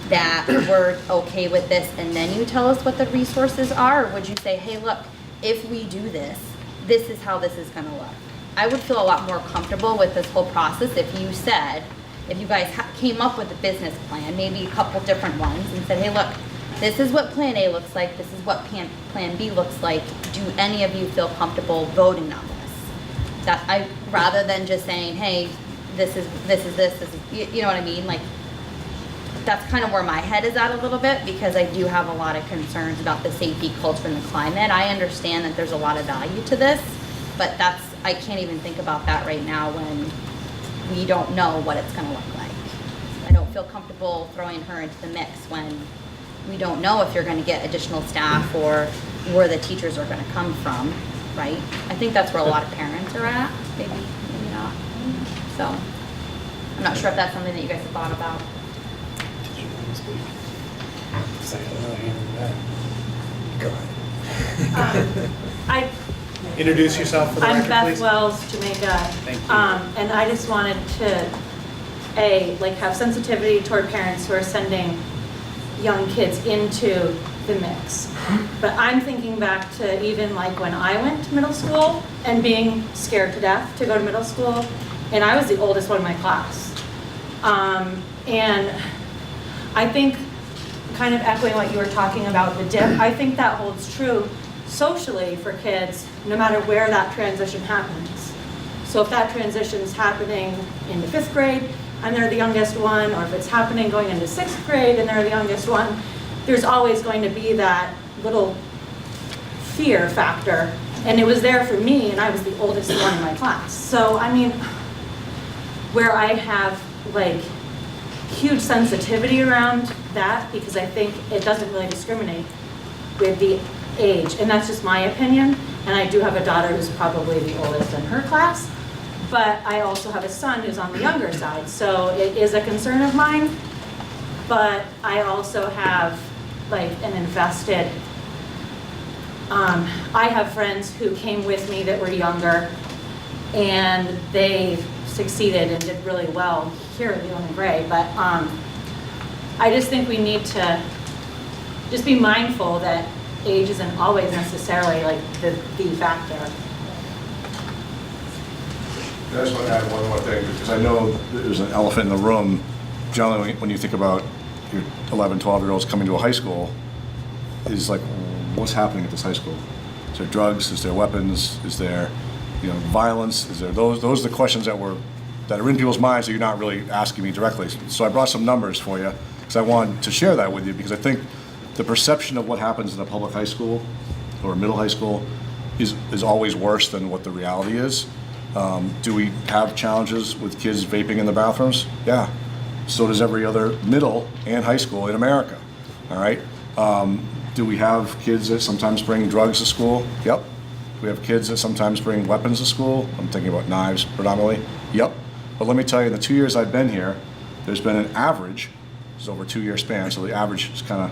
that we're okay with this, and then you tell us what the resources are? Or would you say, hey, look, if we do this, this is how this is gonna look? I would feel a lot more comfortable with this whole process if you said, if you guys came up with a business plan, maybe a couple different ones, and said, hey, look, this is what Plan A looks like, this is what Plan B looks like. Do any of you feel comfortable voting on this? Rather than just saying, hey, this is, you know what I mean? Like, that's kind of where my head is at a little bit, because I do have a lot of concerns about the safety culture and the climate. I understand that there's a lot of value to this, but I can't even think about that right now when we don't know what it's gonna look like. I don't feel comfortable throwing her into the mix when we don't know if you're gonna get additional staff or where the teachers are gonna come from, right? I think that's where a lot of parents are at, maybe not. So, I'm not sure if that's something that you guys have thought about. Introduce yourself for the record, I'm Beth please. Wells, Jamaica. Thank you. And I just wanted to, have sensitivity toward parents who are sending young kids into the mix. But I'm thinking back to even like when I went to middle school and being scared to death to go to middle school, and I was the oldest one in my class. And I think, kind of echoing what you were talking about, the dip, I think that holds true socially for kids, no matter where that transition happens. So if that transition is happening in the 5th grade and they're the youngest one, or if it's happening going into 6th grade and they're the youngest one, there's always going to be that little fear factor. And it was there for me, and I was the oldest one in my class. So, I mean, where I have like huge sensitivity around that, because I think it doesn't really discriminate with the age, and that's just my opinion. And I do have a daughter who's probably the oldest in her class, but I also have a son who's on the younger side, so it is a concern of mine. But I also have like an invested, I have friends who came with me that were younger, and they succeeded and did really well here at Leland and Gray. But I just think we need to just be mindful that age isn't always necessarily like the factor. I just want to add one more thing, because I know there's an elephant in the room. Generally, when you think about your 11, 12-year-olds coming to a high school, is like, what's happening at this high school? Is there drugs? Is there weapons? Is there, violence? Is there those are the questions that are in people's minds that you're not really asking me directly. So I brought some numbers for you, because I wanted to share that with you, because I think the perception of what happens in a public high school or middle high school is always worse than what the reality is. Do we have challenges with kids vaping in the bathrooms? Yeah. So does every other middle and high school in America. All right. Do we have kids that sometimes bring drugs to school? Yep. Do we have kids that sometimes bring weapons to school? I'm thinking about knives predominantly. Yep. But let me tell you, in the 2 years I've been here, there's been an average. It's over a 2-year span, so the average is kind of,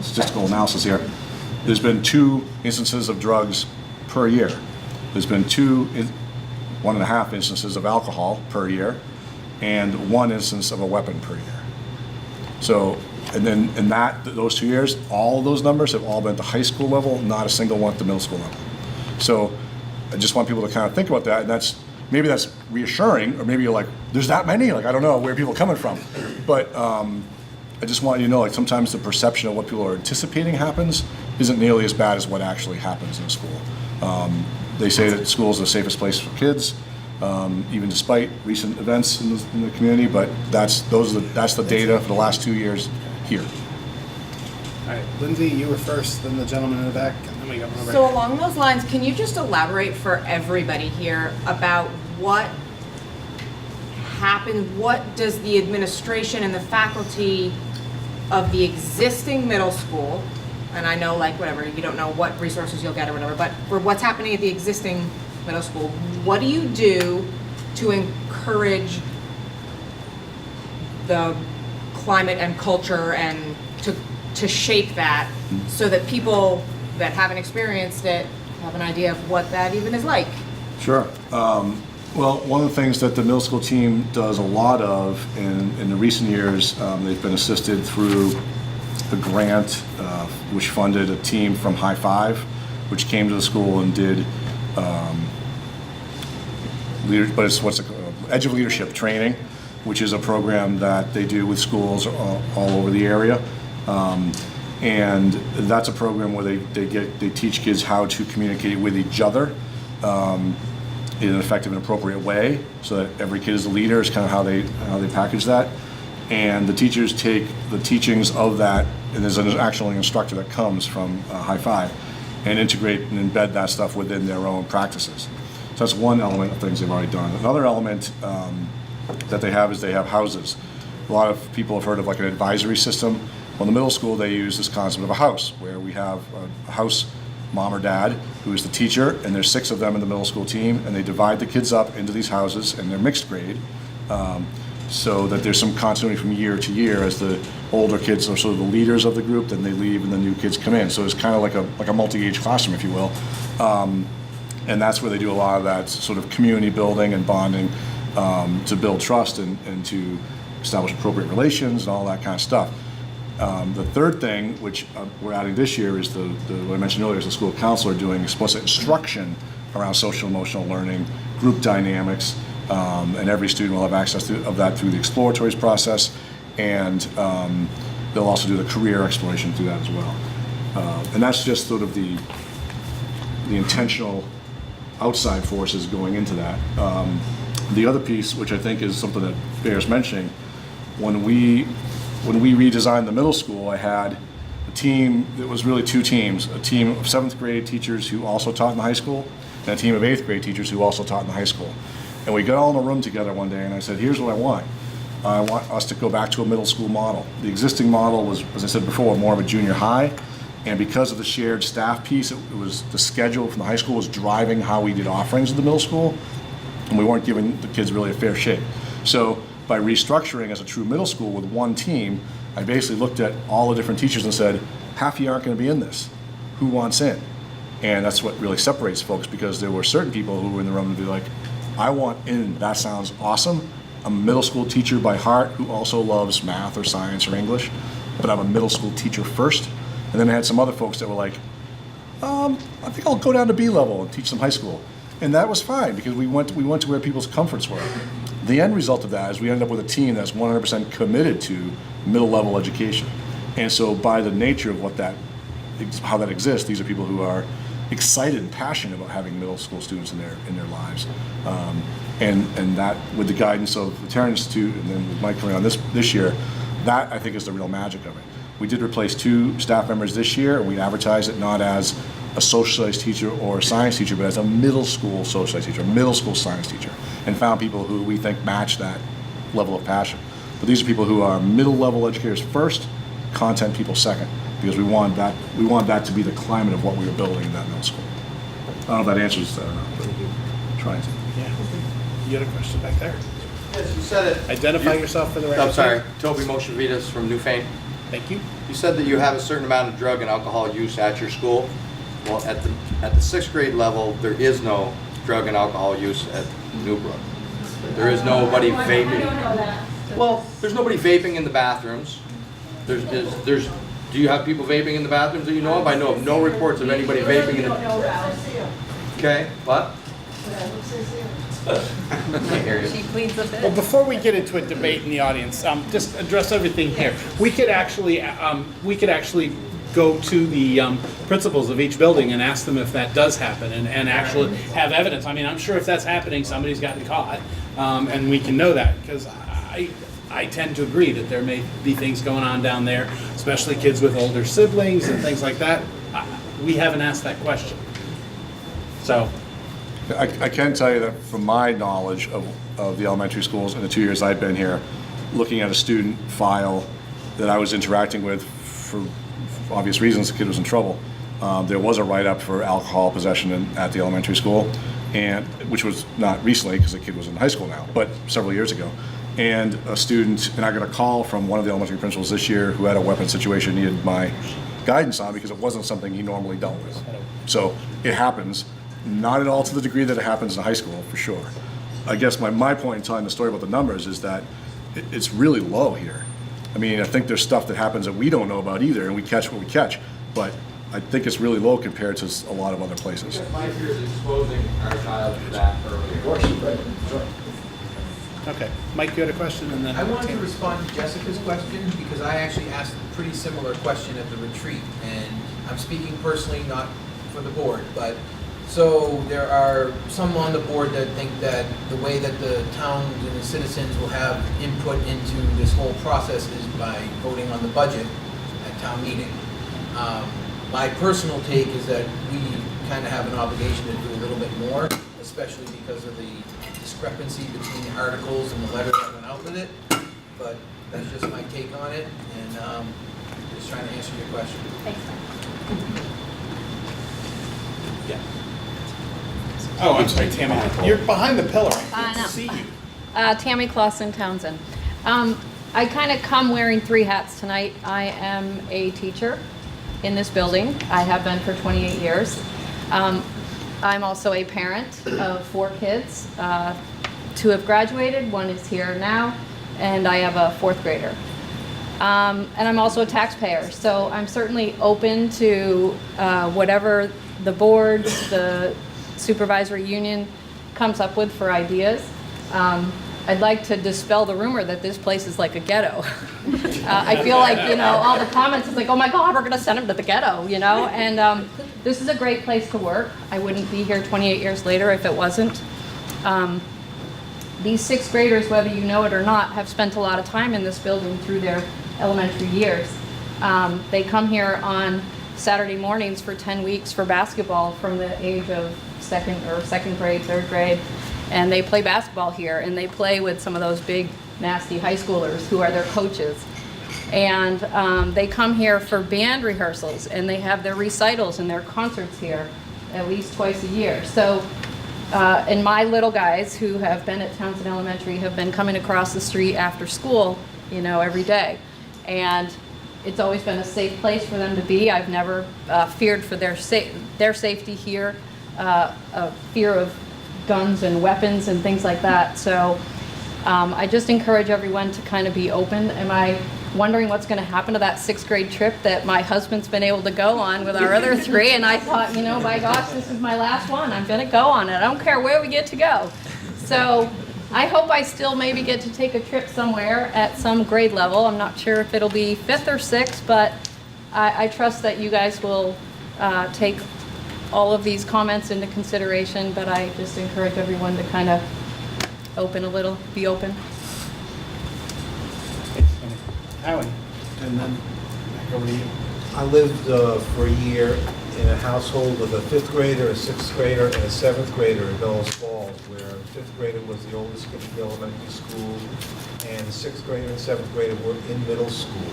statistical analysis here. There's been 2 instances of drugs per year. There's been 1.5 instances of alcohol per year, and 1 instance of a weapon per year. So, and then in those 2 years, all of those numbers have all been at the high school level, not a single one at the middle school level. So I just want people to kind of think about that, and maybe that's reassuring, or maybe you're like, there's that many? Like, I don't know where people are coming from. But I just want you to know, like, sometimes the perception of what people are anticipating happens isn't nearly as bad as what actually happens in a school. They say that school is the safest place for kids, even despite recent events in the community, but that's the data for the last 2 years here. All right, Lindsay, you were first, then the gentleman in the back, and then we got one over So here. along those lines, can you just elaborate for everybody here about what happens, what does the administration and the faculty of the existing middle school, and I know like whatever, you don't know what resources you'll get or whatever, but for what's happening at the existing middle school, what do you do to encourage the climate and culture and to shape that so that people that haven't experienced it have an idea of what that even is like? Sure. Well, one of the things that the middle school team does a lot of in the recent years, they've been assisted through a grant which funded a team from High Five, which came to the school and did Edge of Leadership training, which is a program that they do with schools all over the area. And that's a program where they teach kids how to communicate with each other in an effective and appropriate way, so that every kid is a leader is kind of how they package that. And the teachers take the teachings of that, and there's an actual instructor that comes from High Five, and integrate and embed that stuff within their own practices. So that's one element of things they've already done. Another element that they have is they have houses. A lot of people have heard of like an advisory system. Well, in the middle school, they use this concept of a house, where we have a house mom or dad who is the teacher, and there's 6 of them in the middle school team, and they divide the kids up into these houses, and they're mixed grade, so that there's some continuity from year to year. As the older kids are sort of the leaders of the group, then they leave and the new kids come in. So it's kind of like a multi-age classroom, if you will. And that's where they do a lot of that sort of community building and bonding to build trust and to establish appropriate relations and all that kind of stuff. The third thing, which we're adding this year, is what I mentioned earlier, is the school counselor doing explicit instruction around social emotional learning, group dynamics, and every student will have access to that through the exploratories process, and they'll also do the career exploration through that as well. And that's just sort of the intentional outside forces going into that. The other piece, which I think is something that bears mentioning, when we redesigned the middle school, I had a team that was really 2 teams, a team of 7th grade teachers who also taught in the high school, and a team of 8th grade teachers who also taught in the high school. And we got all in a room together one day, and I said, here's what I want. I want us to go back to a middle school model. The existing model was, as I said before, more of a junior high, and because of the shared staff piece, it was the schedule from the high school was driving how we did offerings at the middle school, and we weren't giving the kids really a fair shake. So by restructuring as a true middle school with one team, I basically looked at all the different teachers and said, half of you aren't going to be in this. Who wants in? And that's what really separates folks, because there were certain people who were in the room and be like, I want in, that sounds awesome. I'm a middle school teacher by heart who also loves math or science or English, but I'm a middle school teacher first. And then I had some other folks that were like, I think I'll go down to B level and teach some high school. And that was fine, because we went to where people's comforts were. The end result of that is we ended up with a team that's 100% committed to middle level education. And so by the nature of how that exists, these are people who are excited and passionate about having middle school students in their lives. And that, with the guidance of the Tarrant Institute, and then with Mike coming on this year, that I think is the real magic of it. We did replace 2 staff members this year, and we advertised it not as a social studies teacher or a science teacher, but as a middle school social studies teacher, a middle school science teacher, and found people who we think match that level of passion. But these are people who are middle level educators first, content people second, because we want that to be the climate of what we were building in that middle school. I don't know if that answers that or not, but trying to. Yeah. You got a question back there? Yes, you said it. Identify yourself for the record. I'm sorry, Toby Moshevitas from Newfane. Thank you. You said that you have a certain amount of drug and alcohol use at your school. Well, at the 6th grade level, there is no drug and alcohol use at Newbrook. There is nobody vaping. Well, there's nobody vaping in the bathrooms. Do you have people vaping in the bathrooms that you know of? I know of no reports of anybody vaping in the. Okay, what? She pleads the fifth. Well, before we get into a debate in the audience, just address everything here. We could actually go to the principals of each building and ask them if that does happen, and actually have evidence. I mean, I'm sure if that's happening, somebody's gotten caught, and we can know that, because I tend to agree that there may be things going on down there, especially kids with older siblings and things like that. We haven't asked that question. So, I can tell you that from my knowledge of the elementary schools in the 2 years I've been here, looking at a student file that I was interacting with for obvious reasons, the kid was in trouble. There was a write-up for alcohol possession at the elementary school, and which was not recently because the kid was in high school now, but several years ago. And a student, and I got a call from one of the elementary principals this year who had a weapon situation needed my guidance on because it wasn't something he normally dealt with. So it happens, not at all to the degree that it happens in high school, for sure. I guess my point in telling the story about the numbers is that it's really low here. I mean, I think there's stuff that happens that we don't know about either, and we catch what we catch, but I think it's really low compared to a lot of other places. My fear is exposing our child to that early. Okay, Mike, you had a question, and then I wanted to Tammy. respond to Jessica's question because I actually asked a pretty similar question at the retreat, and I'm speaking personally, not for the board, but so there are some on the board that think that the way that the towns and the citizens will have input into this whole process is by voting on the budget at town meeting. My personal take is that we kind of have an obligation to do a little bit more, especially because of the discrepancy between the articles and the letter that went out with it. But that's just my take on it, and just trying to answer your question. Thanks, Yeah. Oh, I'm sorry, Tammy. You're behind the pillar. I I can't know. see you. Tammy Clausen Townsend. I kind of come wearing 3 hats tonight. I am a teacher in this building. I have been for 28 years. I'm also a parent of 4 kids. 2 have graduated, 1 is here now, and I have a 4th grader. And I'm also a taxpayer, so I'm certainly open to whatever the board, the supervisory union comes up with for ideas. I'd like to dispel the rumor that this place is like a ghetto. I feel like, all the comments is like, oh my God, we're gonna send them to the ghetto, and this is a great place to work. I wouldn't be here 28 years later if it wasn't. These 6th graders, whether you know it or not, have spent a lot of time in this building through their elementary years. They come here on Saturday mornings for 10 weeks for basketball from the age of second grade, 3rd grade. And they play basketball here, and they play with some of those big, nasty high schoolers who are their coaches. And they come here for band rehearsals, and they have their recitals and their concerts here at least twice a year. So, and my little guys who have been at Townsend Elementary have been coming across the street after school, every day. And it's always been a safe place for them to be. I've never feared for their safety here, a fear of guns and weapons and things like that. So I just encourage everyone to kind of be open. Am I wondering what's going to happen to that 6th grade trip that my husband's been able to go on with our other 3? And I thought, my gosh, this is my last one. I'm going to go on it. I don't care where we get to go. So I hope I still maybe get to take a trip somewhere at some grade level. I'm not sure if it'll be 5th or 6th, but I trust that you guys will take all of these comments into consideration, but I just encourage everyone to kind of be open. Howie, and then back over to you. I lived for a year in a household with a 5th grader, a 6th grader, and a 7th grader in Bellows Falls, where the 5th grader was the oldest kid in the elementary school, and the 6th grader and 7th grader were in middle school.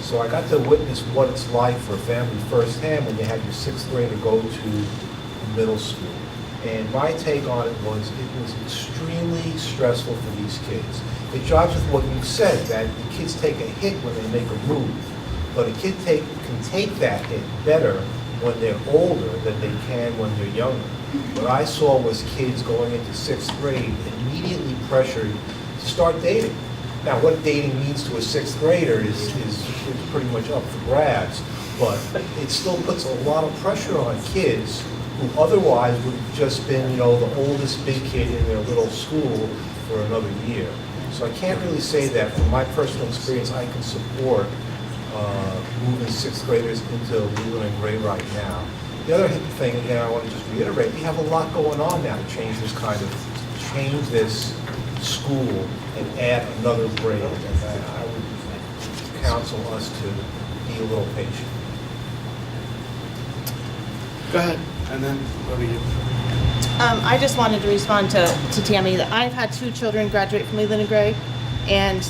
So I got to witness what it's like for a family firsthand when you have your 6th grader go to middle school. And my take on it was extremely stressful for these kids. It jives with what you said, that the kids take a hit when they make a move. But a kid can take that hit better when they're older than they can when they're younger. What I saw was kids going into 6th grade immediately pressured to start dating. Now, what dating means to a 6th grader is pretty much up for grabs, but it still puts a lot of pressure on kids who otherwise would have just been, the oldest big kid in their little school for another year. So I can't really say that from my personal experience I can support moving 6th graders into Leland and Gray right now. The other thing, again, I want to just reiterate, we have a lot going on now to change this school and add another grade. And I would counsel us to be a little patient. Go ahead, and then over to you. I just wanted to respond to Tammy that I've had 2 children graduate from Leland and Gray, and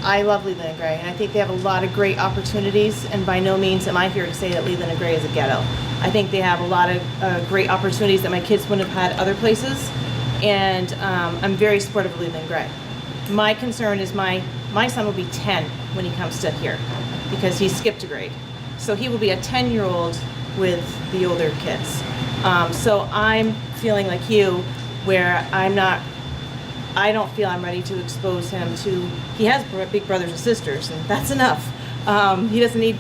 I love Leland and Gray, and I think they have a lot of great opportunities, and by no means am I here to say that Leland and Gray is a ghetto. I think they have a lot of great opportunities that my kids wouldn't have had other places, and I'm very supportive of Leland and Gray. My concern is my son will be 10 when he comes to here, because he skipped a grade. So he will be a 10-year-old with the older kids. So I'm feeling like you, where I don't feel I'm ready to expose him to, he has big brothers and sisters, and that's enough. He doesn't need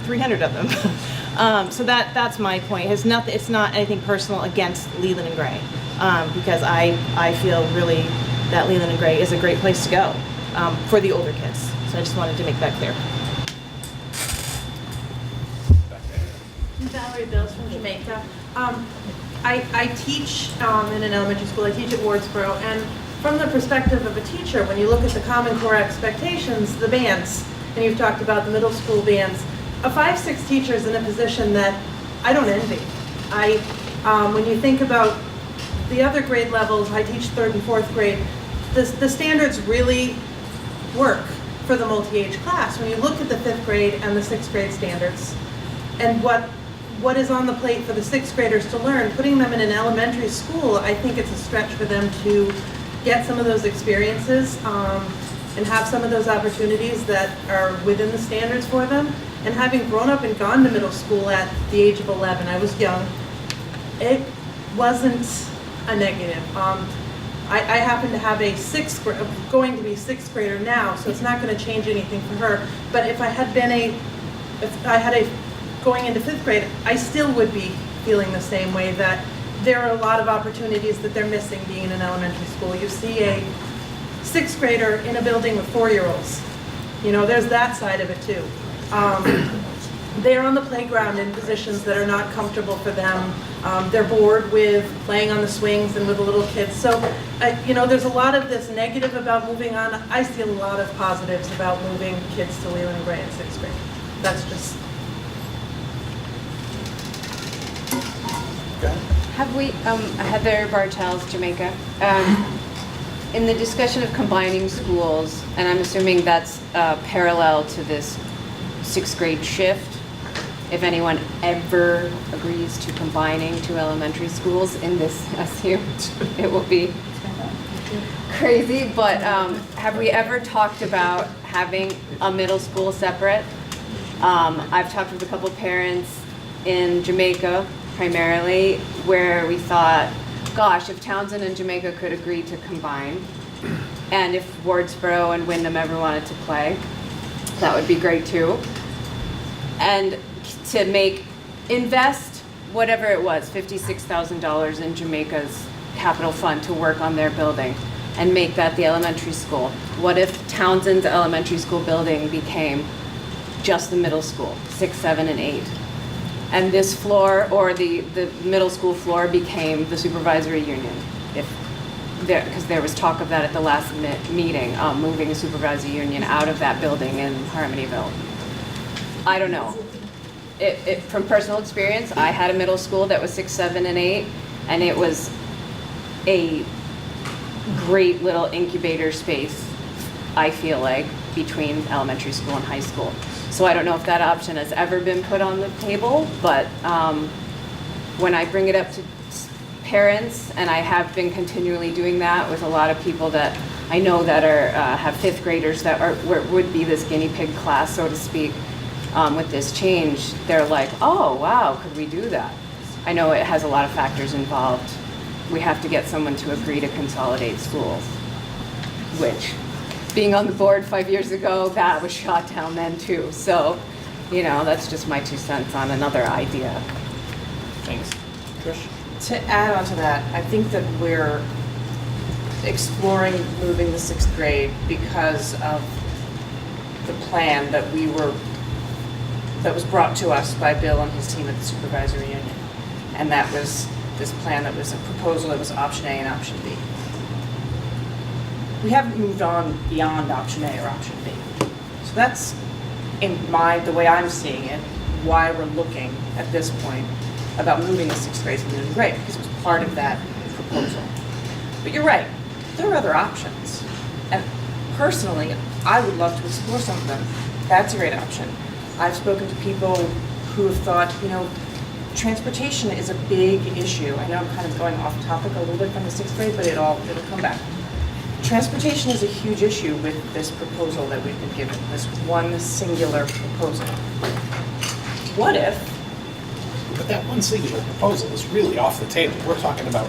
300 of them. So that's my point. It's not anything personal against Leland and Gray, because I feel really that Leland and Gray is a great place to go for the older kids. So I just wanted to make that clear. Valerie Bills from Jamaica. I teach in an elementary school. I teach at Wardsboro, and from the perspective of a teacher, when you look at the Common Core expectations, the bands, and you've talked about the middle school bands, a 5-6 teacher is in a position that I don't envy. When you think about the other grade levels, I teach 3rd and 4th grade, the standards really work for the multi-age class. When you look at the 5th grade and the 6th grade standards, and what is on the plate for the 6th graders to learn, putting them in an elementary school, I think it's a stretch for them to get some of those experiences and have some of those opportunities that are within the standards for them. And having grown up and gone to middle school at the age of 11, I was young, it wasn't a negative. I happen to have going to be 6th grader now, so it's not going to change anything for her. But if I had going into 5th grade, I still would be feeling the same way, that there are a lot of opportunities that they're missing being in an elementary school. You see a 6th grader in a building with 4-year-olds. You know, there's that side of it too. They're on the playground in positions that are not comfortable for them. They're bored with playing on the swings and with the little kids. So, you know, there's a lot of this negative about moving on. I see a lot of positives about moving kids to Leland and Gray in 6th grade. That's just... Have we, Heather Bartels, Jamaica, in the discussion of combining schools, and I'm assuming that's parallel to this 6th grade shift, if anyone ever agrees to combining 2 elementary schools in this SU, it will be crazy, but have we ever talked about having a middle school separate? I've talked with a couple parents in Jamaica, primarily, where we thought, gosh, if Townsend and Jamaica could agree to combine, and if Wardsboro and Wyndham ever wanted to play, that would be great too. And to invest whatever it was, $56,000 in Jamaica's capital fund to work on their building and make that the elementary school. What if Townsend's elementary school building became just the middle school, 6, 7, and 8? And this floor, or the middle school floor, became the supervisory union, because there was talk of that at the last meeting, moving the supervisory union out of that building in Harmonyville. I don't know. From personal experience, I had a middle school that was 6, 7, and 8, and it was a great little incubator space, I feel like, between elementary school and high school. So I don't know if that option has ever been put on the table, but when I bring it up to parents, and I have been continually doing that with a lot of people that I know that have 5th graders that would be this guinea pig class, so to speak, with this change, they're like, oh, wow, could we do that? I know it has a lot of factors involved. We have to get someone to agree to consolidate schools, which, being on the board 5 years ago, that was shot down then too. So, you know, that's just my 2 cents on another idea. Thanks. Trish? To add on to that, I think that we're exploring moving the 6th grade because of the plan that was brought to us by Bill and his team at the supervisory union. And that was this plan that was a proposal that was option A and option B. We haven't moved on beyond option A or option B. So that's, the way I'm seeing it, why we're looking at this point about moving the 6th grade to Leland and Gray, because it was part of that proposal. But you're right, there are other options. And personally, I would love to explore some of them. That's a great option. I've spoken to people who have thought, transportation is a big issue. I know I'm kind of going off topic a little bit from the 6th grade, but it'll come back. Transportation is a huge issue with this proposal that we've been given, this one singular proposal. What if? But that one singular proposal is really off the table. We're talking about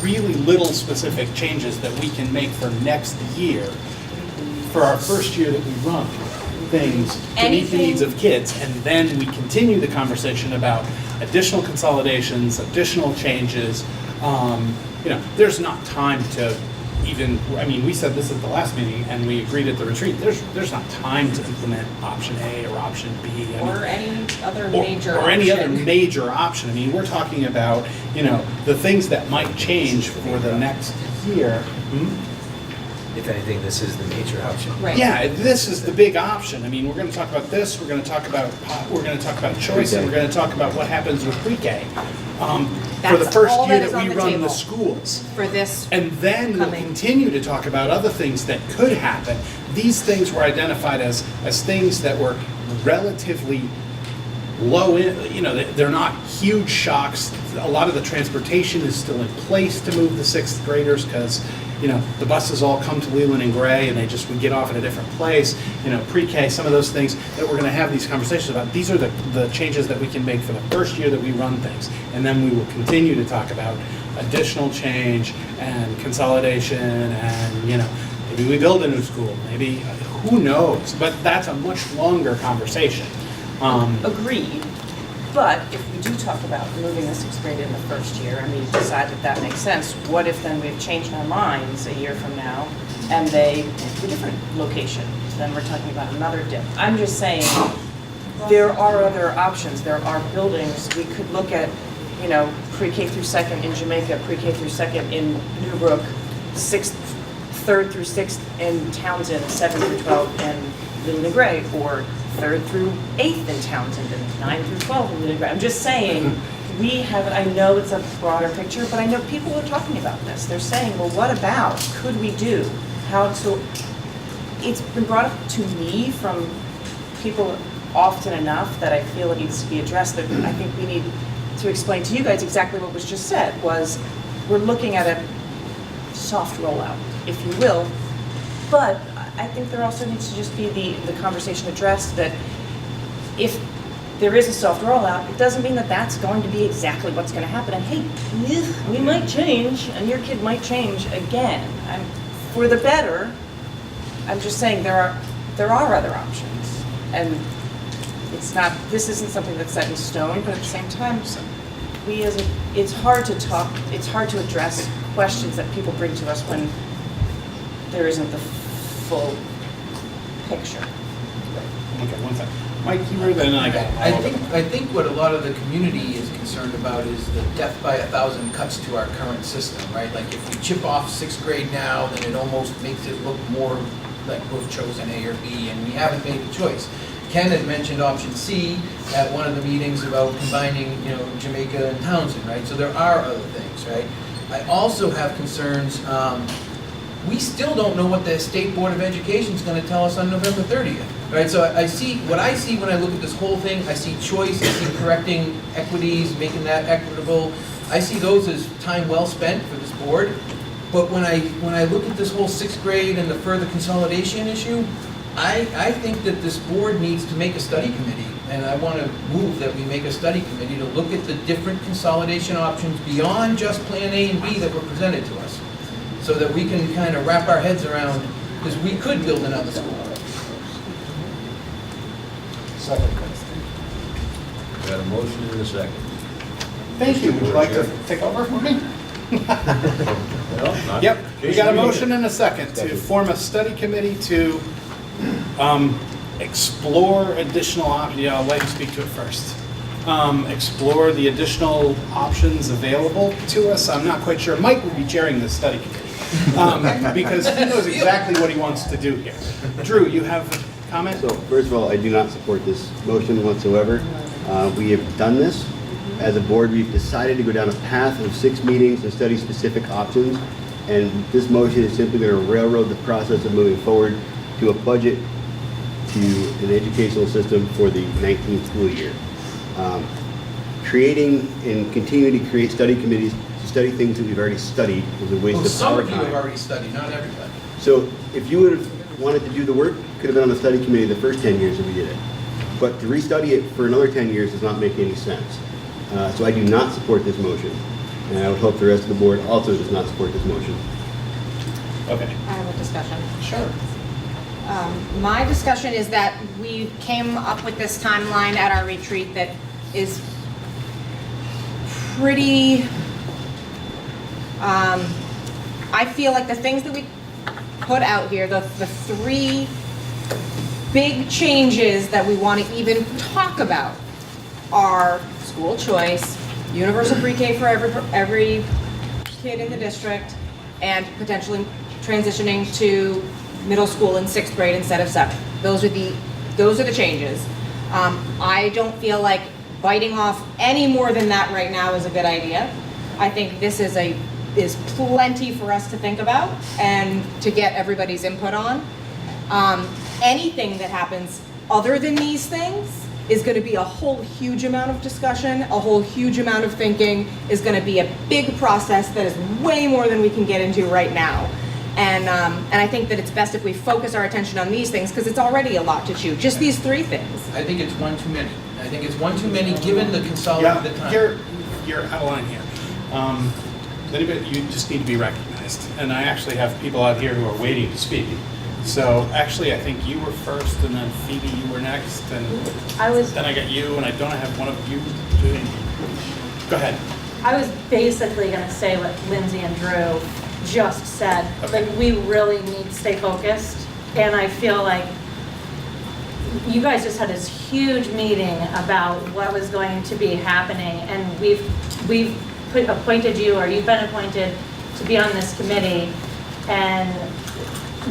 really little specific changes that we can make for next year, for our first year that we run things to meet the needs of kids, and then we continue the conversation about additional consolidations, additional changes. There's not time to even, we said this at the last meeting and we agreed at the retreat, there's not time to implement option A or option B. Or any other major or any other major option. We're talking about, the things that might change for the next year. If anything, this is the major option. Right. Yeah, this is the big option. We're going to talk about this. We're going to talk about choice, and we're going to talk about what happens with pre-K for the first year that we run the schools. For this, and then we'll continue to talk about other things that could happen. These things were identified as things that were relatively low in, they're not huge shocks. A lot of the transportation is still in place to move the 6th graders because the buses all come to Leland and Gray and we get off at a different place. Pre-K, some of those things that we're going to have these conversations about. These are the changes that we can make for the first year that we run things. And then we will continue to talk about additional change and consolidation and, maybe we build a new school, maybe, who knows? But that's a much longer conversation. Agreed. But if we do talk about moving the 6th grade in the first year and we decide that makes sense, what if then we've changed our minds a year from now and they move to a different location? Then we're talking about another dip. I'm just saying there are other options. There are buildings. We could look at, pre-K through 2nd in Jamaica, pre-K through 2nd in Newbrook, 3rd through 6th in Townsend, 7th through 12th in Leland and Gray, or 3rd through 8th in Townsend, and 9th through 12th in Leland and Gray. I'm just saying, I know it's a broader picture, but I know people are talking about this. They're saying, well, what about, could we do, it's been brought up to me from people often enough that I feel it needs to be addressed, that I think we need to explain to you guys exactly what was just said, was we're looking at a soft rollout, if you will, but I think there also needs to just be the conversation addressed that if there is a soft rollout, it doesn't mean that that's going to be exactly what's going to happen. And hey, we might change, and your kid might change again. For the better, I'm just saying there are other options, and this isn't something that's set in stone. But at the same time, it's hard to address questions that people bring to us when there isn't the full picture. Okay, one second. Mike, you were then I got. I think what a lot of the community is concerned about is the death by 1,000 cuts to our current system, right? Like if we chip off 6th grade now, then it almost makes it look more like we've chosen A or B, and we haven't made a choice. Ken had mentioned option C at one of the meetings about combining, Jamaica and Townsend, right? So there are other things, right? I also have concerns. We still don't know what the State Board of Education is going to tell us on November 30th, right? So what I see when I look at this whole thing, I see choice, I see correcting equities, making that equitable. I see those as time well spent for this board. But when I look at this whole 6th grade and the further consolidation issue, I think that this board needs to make a study committee. And I want to move that we make a study committee to look at the different consolidation options beyond just Plan A and B that were presented to us, so that we can kind of wrap our heads around, because we could build another school. Second. Got a motion and a second. Thank you. Would you like to take over for me? Yep. We got a motion and a second to form a study committee to explore additional options. I'll let you speak to it first. Explore the additional options available to us. I'm not quite sure. Mike will be chairing this study committee because he knows exactly what he wants to do here. Drew, you have a comment? So first of all, I do not support this motion whatsoever. We have done this as a board, we've decided to go down a path of 6 meetings and study specific options. And this motion is simply going to railroad the process of moving forward to a budget to an educational system for the 19th school year. Creating and continuing to create study committees to study things that we've already studied is a waste Well, of some our of you time. have already studied, not everybody. So if you would have wanted to do the work, could have been on the study committee the first 10 years that we did it. But to restudy it for another 10 years does not make any sense. So I do not support this motion. And I would hope the rest of the board also does not support this motion. Okay. I have a discussion. Sure. My discussion is that we came up with this timeline at our retreat that is pretty, I feel like the things that we put out here, the 3 big changes that we want to even talk about are school choice, universal pre-K for every kid in the district, and potentially transitioning to middle school in 6th grade instead of 7th. Those are the changes. I don't feel like biting off any more than that right now is a good idea. I think this is plenty for us to think about and to get everybody's input on. Anything that happens other than these things is going to be a whole huge amount of discussion, a whole huge amount of thinking, is going to be a big process that is way more than we can get into right now. And I think that it's best if we focus our attention on these things because it's already a lot to chew. Just these 3 things. I think it's one too many. I think it's one too many given the consolidated time. You're out of line here. You just need to be recognized. And I actually have people out here who are waiting to speak. So actually, I think you were first, and then Phoebe, you were next, and then I got you, and I don't have one of you doing. Go ahead. I was basically going to say what Lindsay and Drew just said. Okay. Like, we really need to stay focused, and I feel like you guys just had this huge meeting about what was going to be happening, and we've appointed you, or you've been appointed to be on this committee, and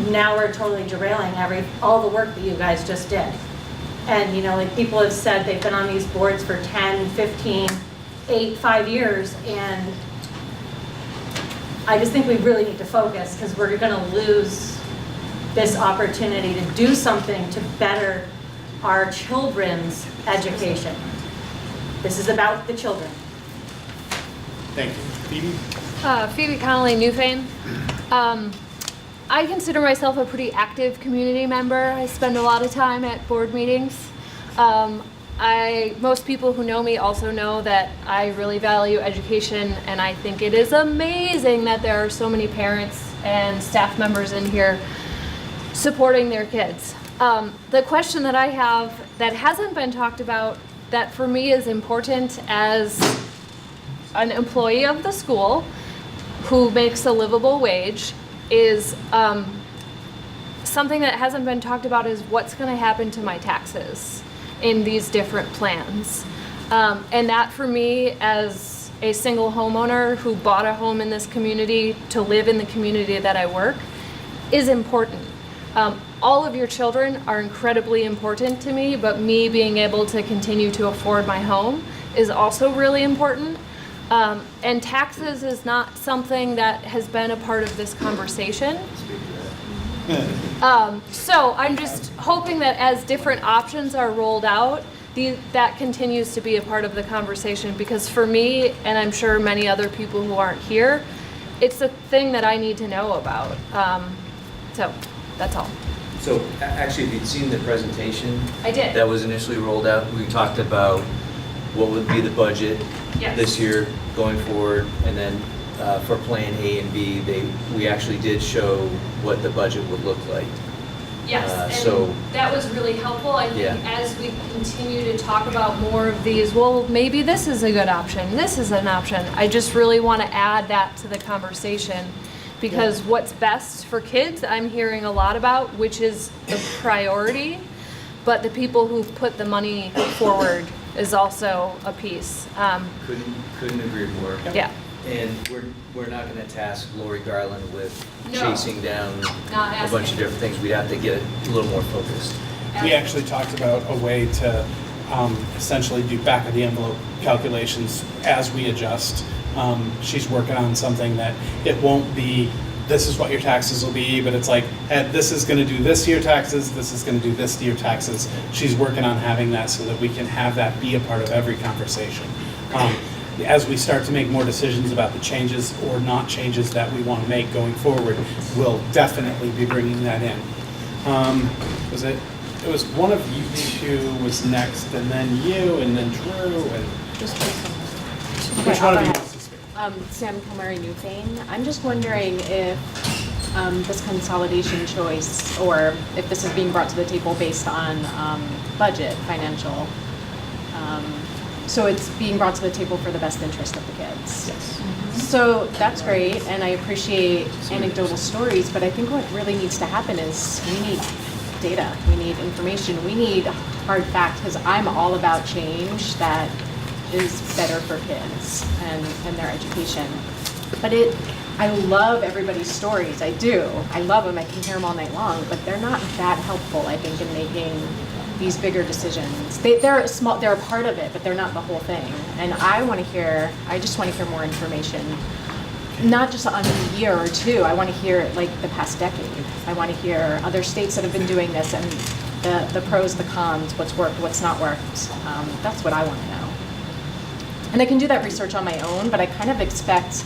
now we're totally derailing all the work that you guys just did. And like people have said, they've been on these boards for 10, 15, 5 years, and I just think we really need to focus because we're going to lose this opportunity to do something to better our children's education. This is about the children. Thank you. Phoebe? Phoebe Connolly, Newfane. I consider myself a pretty active community member. I spend a lot of time at board meetings. Most people who know me also know that I really value education, and I think it is amazing that there are so many parents and staff members in here supporting their kids. The question that I have that hasn't been talked about that for me is important as an employee of the school who makes a livable wage is something that hasn't been talked about is what's going to happen to my taxes in these different plans. And that for me as a single homeowner who bought a home in this community to live in the community that I work is important. All of your children are incredibly important to me, but me being able to continue to afford my home is also really important. And taxes is not something that has been a part of this conversation. So I'm just hoping that as different options are rolled out, that continues to be a part of the conversation, because for me, and I'm sure many other people who aren't here, it's a thing that I need to know about. So that's all. So actually, if you'd seen the presentation I did. that was initially rolled out, we talked about what would be the budget Yes. this year going forward, and then for Plan A and B, we actually did show what the budget would look like. Yes, and so that was really helpful. I think Yeah. as we continue to talk about more of these, well, maybe this is a good option, this is an option. I just really want to add that to the conversation, because what's best for kids, I'm hearing a lot about, which is the priority, but the people who've put the money forward is also a piece. couldn't agree more. Yeah. And we're not going to task Lori Garland with No. chasing down Not a bunch of different things. We'd have to get a little more focused. We actually talked about a way to essentially do back of the envelope calculations as we adjust. She's working on something that it won't be, this is what your taxes will be, but it's like, this is gonna do this to your taxes, this is gonna do this to your taxes. She's working on having that so that we can have that be a part of every conversation. As we start to make more decisions about the changes or not changes that we want to make going forward, we'll definitely be bringing that in. It was one of you two was next, and then you, and then Drew, and which one of you wants to speak? Sam Kilmurray, Newfane. I'm just wondering if this consolidation choice, or if this is being brought to the table based on budget, financial. So it's being brought to the table for the best interest of the kids. Yes. So that's great, and I appreciate anecdotal stories, but I think what really needs to happen is we need data, we need information, we need hard facts, because I'm all about change that is better for kids and their education. But I love everybody's stories, I do. I love them, I can hear them all night long, but they're not that helpful, I think, in making these bigger decisions. They're a part of it, but they're not the whole thing. And I just want to hear more information, not just on a year or two. I want to hear like the past decade. I want to hear other states that have been doing this and the pros, the cons, what's worked, what's not worked. That's what I want to know. And I can do that research on my own, but I kind of expect,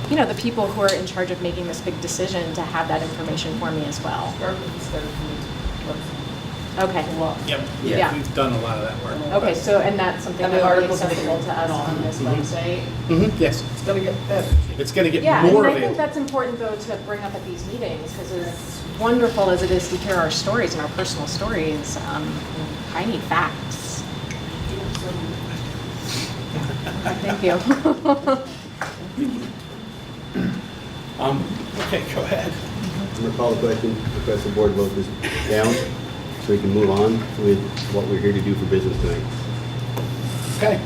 the people who are in charge of making this big decision to have that information for me as well. Okay. Yep. Yeah. We've done a lot of that work. Okay, so, and that's something that will be accessible to us on this website? Yes. It's gonna get better. It's gonna get Yeah, more and I think available. that's important, though, to bring up at these meetings, because as wonderful as it is to hear our stories and our personal stories, I need facts. Thank you. Okay, go ahead. I'm going to call the question, request the board vote this down so we can move on with what we're here to do for business tonight. Okay.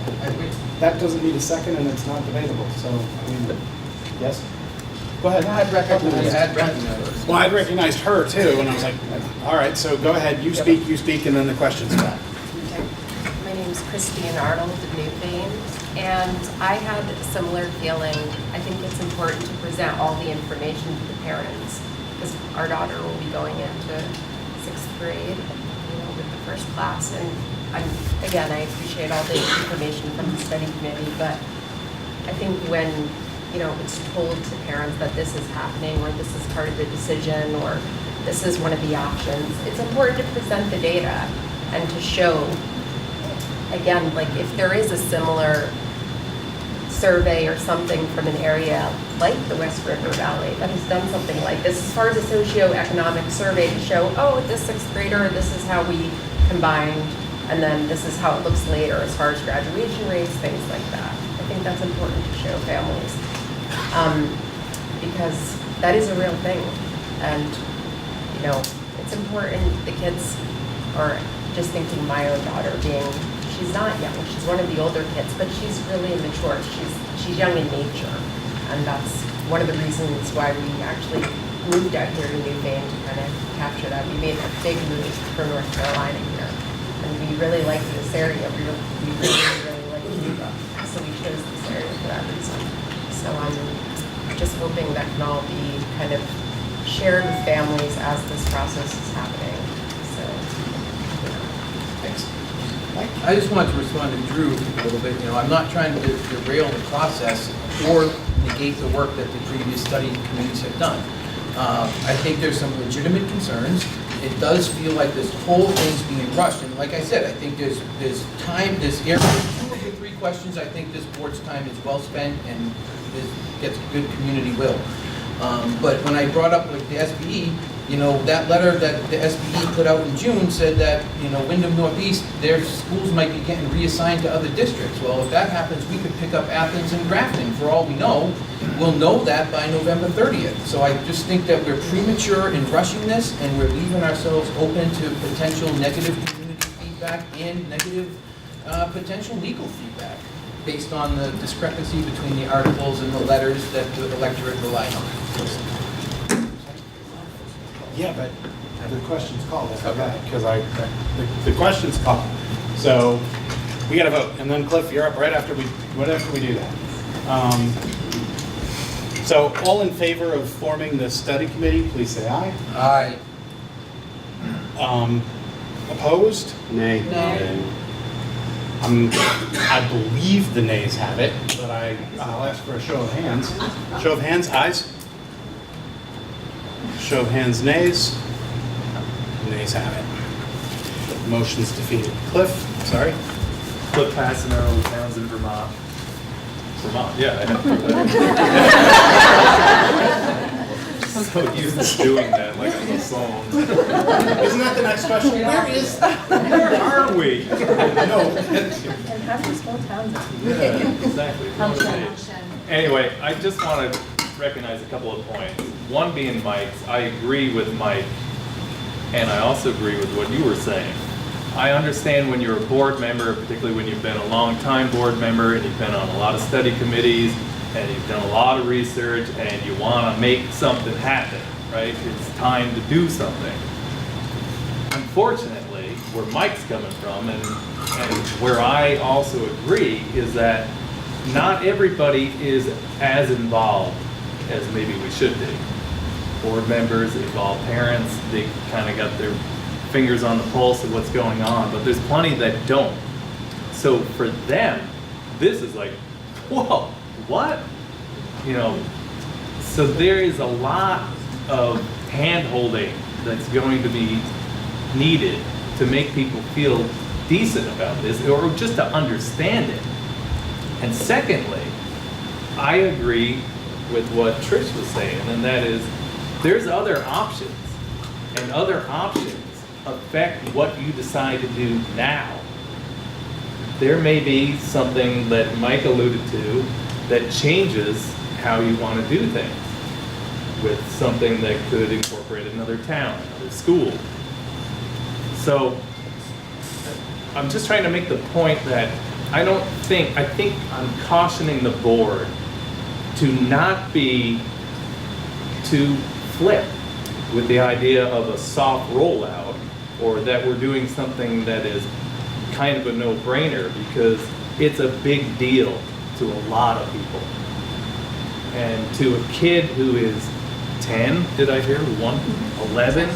That doesn't need a second and it's not debatable, so, yes? Go ahead. I'd recognize. Well, I recognized her too, and I was like, all right, so go ahead, you speak, and then the questions back. My name is Christine Arnold of Newfane, and I had a similar feeling. I think it's important to present all the information to the parents, because our daughter will be going into 6th grade, with the first class. And again, I appreciate all the information from the study committee, but I think when it's told to parents that this is happening, or this is part of the decision, or this is one of the options, it's important to present the data and to show, again, like if there is a similar survey or something from an area like the West River Valley that has done something like this, as far as a socioeconomic survey to show, this 6th grader, this is how we combined, and then this is how it looks later as far as graduation rates, things like that. I think that's important to show families. Because that is a real thing, and it's important. The kids, or just thinking my own daughter she's not young, she's one of the older kids, but she's really immature. She's young in nature, and that's one of the reasons why we actually moved out here to Newfane to kind of capture that. We made a big move for North Carolina here, and we really liked this area. We really liked Cuba, so we chose this area for that reason. So I'm just hoping that can all be kind of shared with families as this process is happening. So, Thanks. I just wanted to respond to Drew a little bit. I'm not trying to derail the process or negate the work that the previous study committees have done. I think there's some legitimate concerns. It does feel like this whole thing's being rushed. And like I said, I think there's time, there's area. 2 of the 3 questions, I think this board's time is well spent and gets good community will. But when I brought up like the SBE, that letter that the SBE put out in June said that, Wyndham Northeast, their schools might be getting reassigned to other districts. Well, if that happens, we could pick up Athens and Grafton for all we know. We'll know that by November 30th. So I just think that we're premature in rushing this, and we're leaving ourselves open to potential negative community feedback and negative potential legal feedback based on the discrepancy between the articles and the letters that the electorate relied on. Yeah, but the question's called, I forgot, because the question's called. So we got to vote, and then Cliff, you're up right after we do that. So all in favor of forming the study committee, please say aye. Aye. Opposed? Nay. I believe the nays have it, but I'll ask for a show of hands. Show of hands, ayes? Show of hands, nays? Nays have it. Motion's defeated. Cliff, sorry? Cliff Passanaro, Townsend, Vermont. Vermont, yeah, I have to. So used to doing that, like on the phone. Isn't that the next question? Where are we? No. And half the small towns. Yeah, exactly. Anyway, I just want to recognize a couple of points. One being Mike's, I agree with Mike, and I also agree with what you were saying. I understand when you're a board member, particularly when you've been a long-time board member and you've been on a lot of study committees and you've done a lot of research and you want to make something happen, right? It's time to do something. Unfortunately, where Mike's coming from and where I also agree is that not everybody is as involved as maybe we should be. Board members, involved parents, they kind of got their fingers on the pulse of what's going on, but there's plenty that don't. So for them, this is like, whoa, what? You know, so there is a lot of hand-holding that's going to be needed to make people feel decent about this, or just to understand it. And secondly, I agree with what Trish was saying, and that is, there's other options, and other options affect what you decide to do now. There may be something that Mike alluded to that changes how you want to do things, with something that could incorporate another town, another school. So I'm just trying to make the point that I think I'm cautioning the board to not be too flip with the idea of a soft rollout, or that we're doing something that is kind of a no-brainer, because it's a big deal to a lot of people. And to a kid who is 10, did I hear? 11?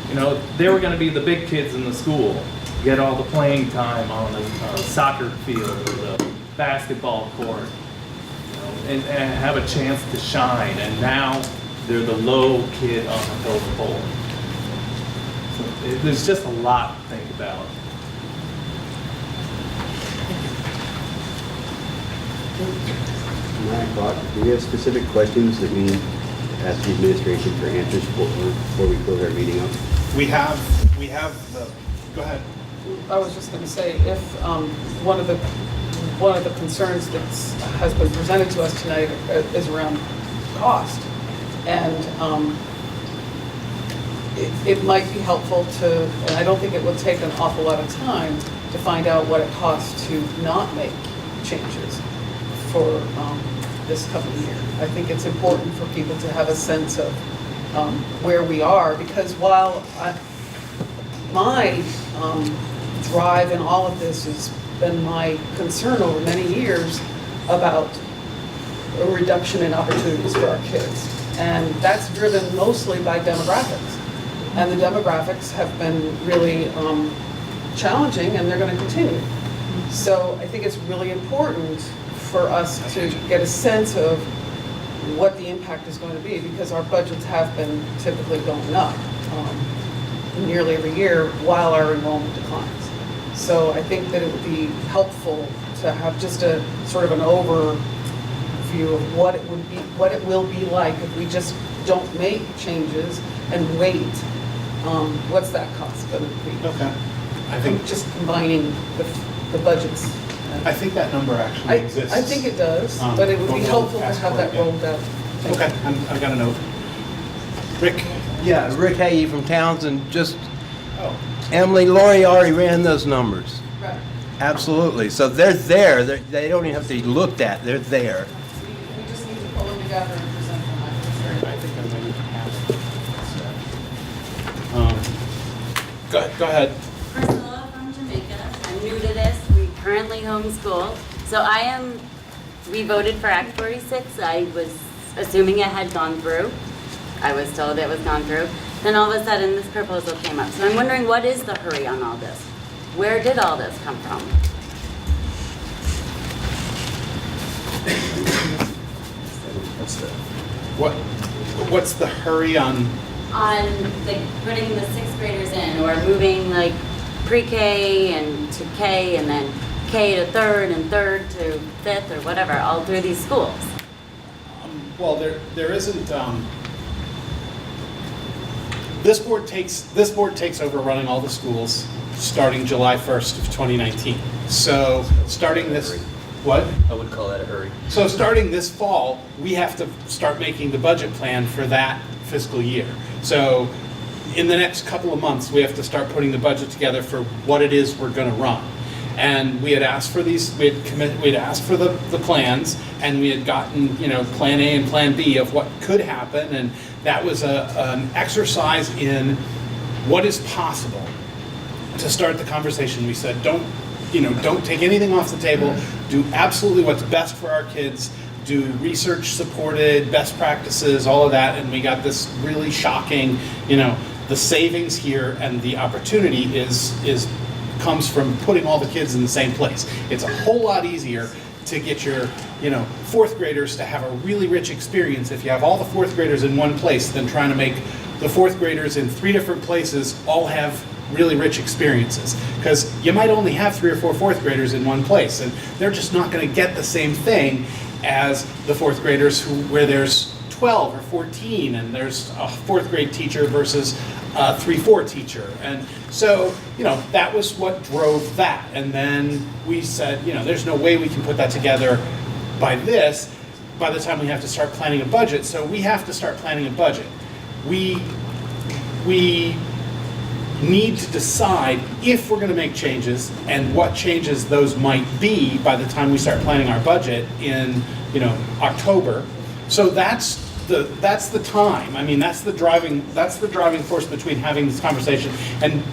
You know, they were going to be the big kids in the school, get all the playing time on the soccer field or the basketball court, you know, and have a chance to shine. And now they're the low kid on the hill pole. So there's just a lot to think about. Do we have specific questions that we need to ask the administration for answers before we close our meeting up? We have the, go ahead. I was just going to say, if one of the concerns that has been presented to us tonight is around cost, and it might be helpful to, and I don't think it will take an awful lot of time to find out what it costs to not make changes for this coming year. I think it's important for people to have a sense of where we are, because while my drive in all of this has been my concern over many years about a reduction in opportunities for our kids. And that's driven mostly by demographics. And the demographics have been really challenging, and they're going to continue. So I think it's really important for us to get a sense of what the impact is going to be, because our budgets have been typically going up nearly every year while our enrollment declines. So I think that it would be helpful to have just a sort of an overview of what it would be, what it will be like if we just don't make changes and wait. What's that cost going to be? Okay. I think just combining the budgets. I think that number actually exists. I think it does, but it would be helpful to have that rolled out. Okay, I got a note. Rick? Yeah, Rick Hagee from Townsend. Just, Emily, Lori already ran those numbers. Right. Absolutely. So they're there. They don't even have to be looked at. They're there. We just need to pull them together and present them. I think I might have it. Go ahead. Priscilla from Jamaica. I'm new family homeschool. So we voted for Act 46. I was assuming it had gone through. I was told it was gone through. Then all of a sudden this proposal came up. So I'm wondering, what is the hurry on all this? Where did all this come from? What's the hurry on? On like putting the 6th graders in, or moving like pre-K and to K, and then K to 3rd and 3rd to 5th, or whatever, all through these schools. Well, there isn't. This board takes over running all the schools starting July 1st of 2019. So starting this. What? I would call that a hurry. So starting this fall, we have to start making the budget plan for that fiscal year. So in the next couple of months, we have to start putting the budget together for what it is we're going to run. And we had asked for these, we'd asked for the plans, and we had gotten, plan A and plan B of what could happen, and that was an exercise in what is possible. To start the conversation, we said, don't take anything off the table. Do absolutely what's best for our kids. Do research-supported best practices, all of that, and we got this really shocking. The savings here and the opportunity comes from putting all the kids in the same place. It's a whole lot easier to get your 4th graders to have a really rich experience if you have all the 4th graders in one place than trying to make the 4th graders in 3 different places all have really rich experiences, because you might only have 3 or 4 4th graders in one place, and they're just not going to get the same thing as the 4th graders where there's 12 or 14 and there's a 4th grade teacher versus a 3-4 teacher. And so, that was what drove that. And then we said, there's no way we can put that together by the time we have to start planning a budget. So we have to start planning a budget. We need to decide if we're going to make changes and what changes those might be by the time we start planning our budget in October. So that's the time. I mean, that's the driving force between having this conversation and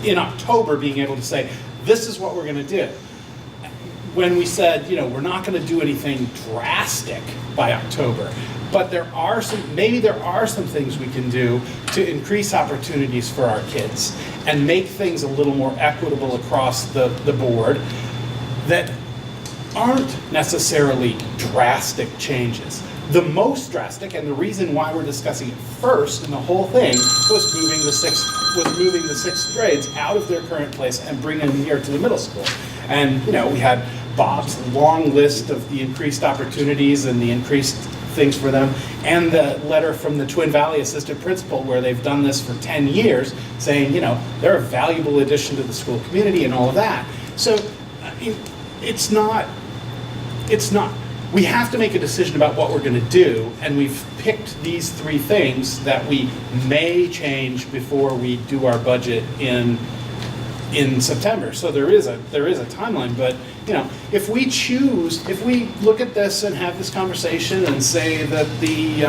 in October being able to say, this is what we're going to do. When we said, we're not going to do anything drastic by October, but there are some things we can do to increase opportunities for our kids and make things a little more equitable across the board that aren't necessarily drastic changes. The most drastic, and the reason why we're discussing it first in the whole thing, was moving the 6th grades out of their current place and bringing them here to the middle school. And we had Bob's long list of the increased opportunities and the increased things for them, and the letter from the Twin Valley assistant principal where they've done this for 10 years saying, they're a valuable addition to the school community and all of that. So, I mean, it's not, we have to make a decision about what we're going to do, and we've picked these 3 things that we may change before we do our budget in September. So there is a timeline, but if we look at this and have this conversation and say that the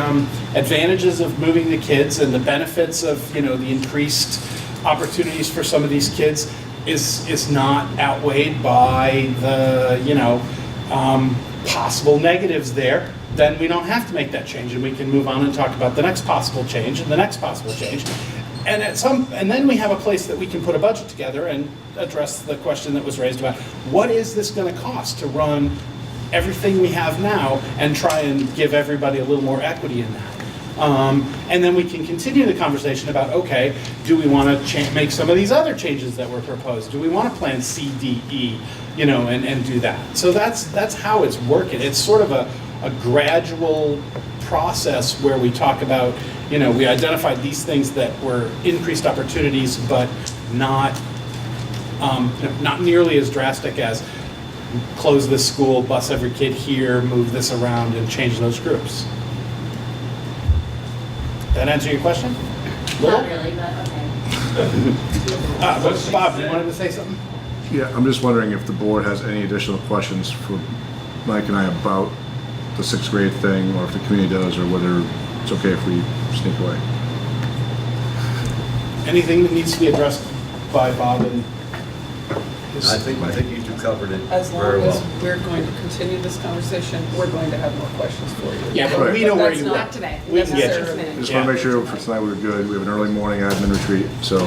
advantages of moving the kids and the benefits of the increased opportunities for some of these kids is not outweighed by the possible negatives there, then we don't have to make that change, and we can move on and talk about the next possible change and the next possible change. And then we have a place that we can put a budget together and address the question that was raised about what is this going to cost to run everything we have now and try and give everybody a little more equity in that. And then we can continue the conversation about, okay, do we want to make some of these other changes that were proposed? Do we want to plan C, D, E, and do that? So that's how it's working. It's sort of a gradual process where we talk about, we identified these things that were increased opportunities, but not nearly as drastic as close this school, bus every kid here, move this around, and change those groups. That answer your question? Not really, but okay. Bob, you wanted to say something? Yeah, I'm just wondering if the board has any additional questions for Mike and I about the 6th grade thing, or if the community does, or whether it's okay if we sneak away. Anything that needs to be addressed by Bob and his... I think you two covered it As long very as well. we're going to continue this conversation, we're going to have more questions for you. Yeah, but we know where you are. Not today. We can get you. Just want to make sure for tonight we're good. We have an early morning admin retreat, so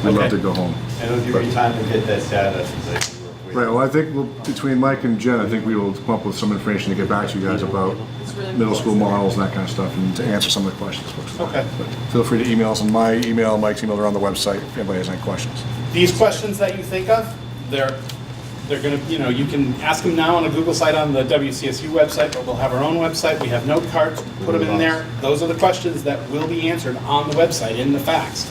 we'd love to go home. And it'll give you time to get that data. Right, well, I think between Mike and Jen, I think we will come up with some information to get back to you guys about middle school models and that kind of stuff, and to answer some of the questions. Okay. But feel free to email us on my email, Mike's email, they're on the website if anybody has any questions. These questions that you think of, they're gonna, you can ask them now on a Google site on the WCSU website, but we'll have our own website. We have note cards, put them in there. Those are the questions that will be answered on the website in the facts.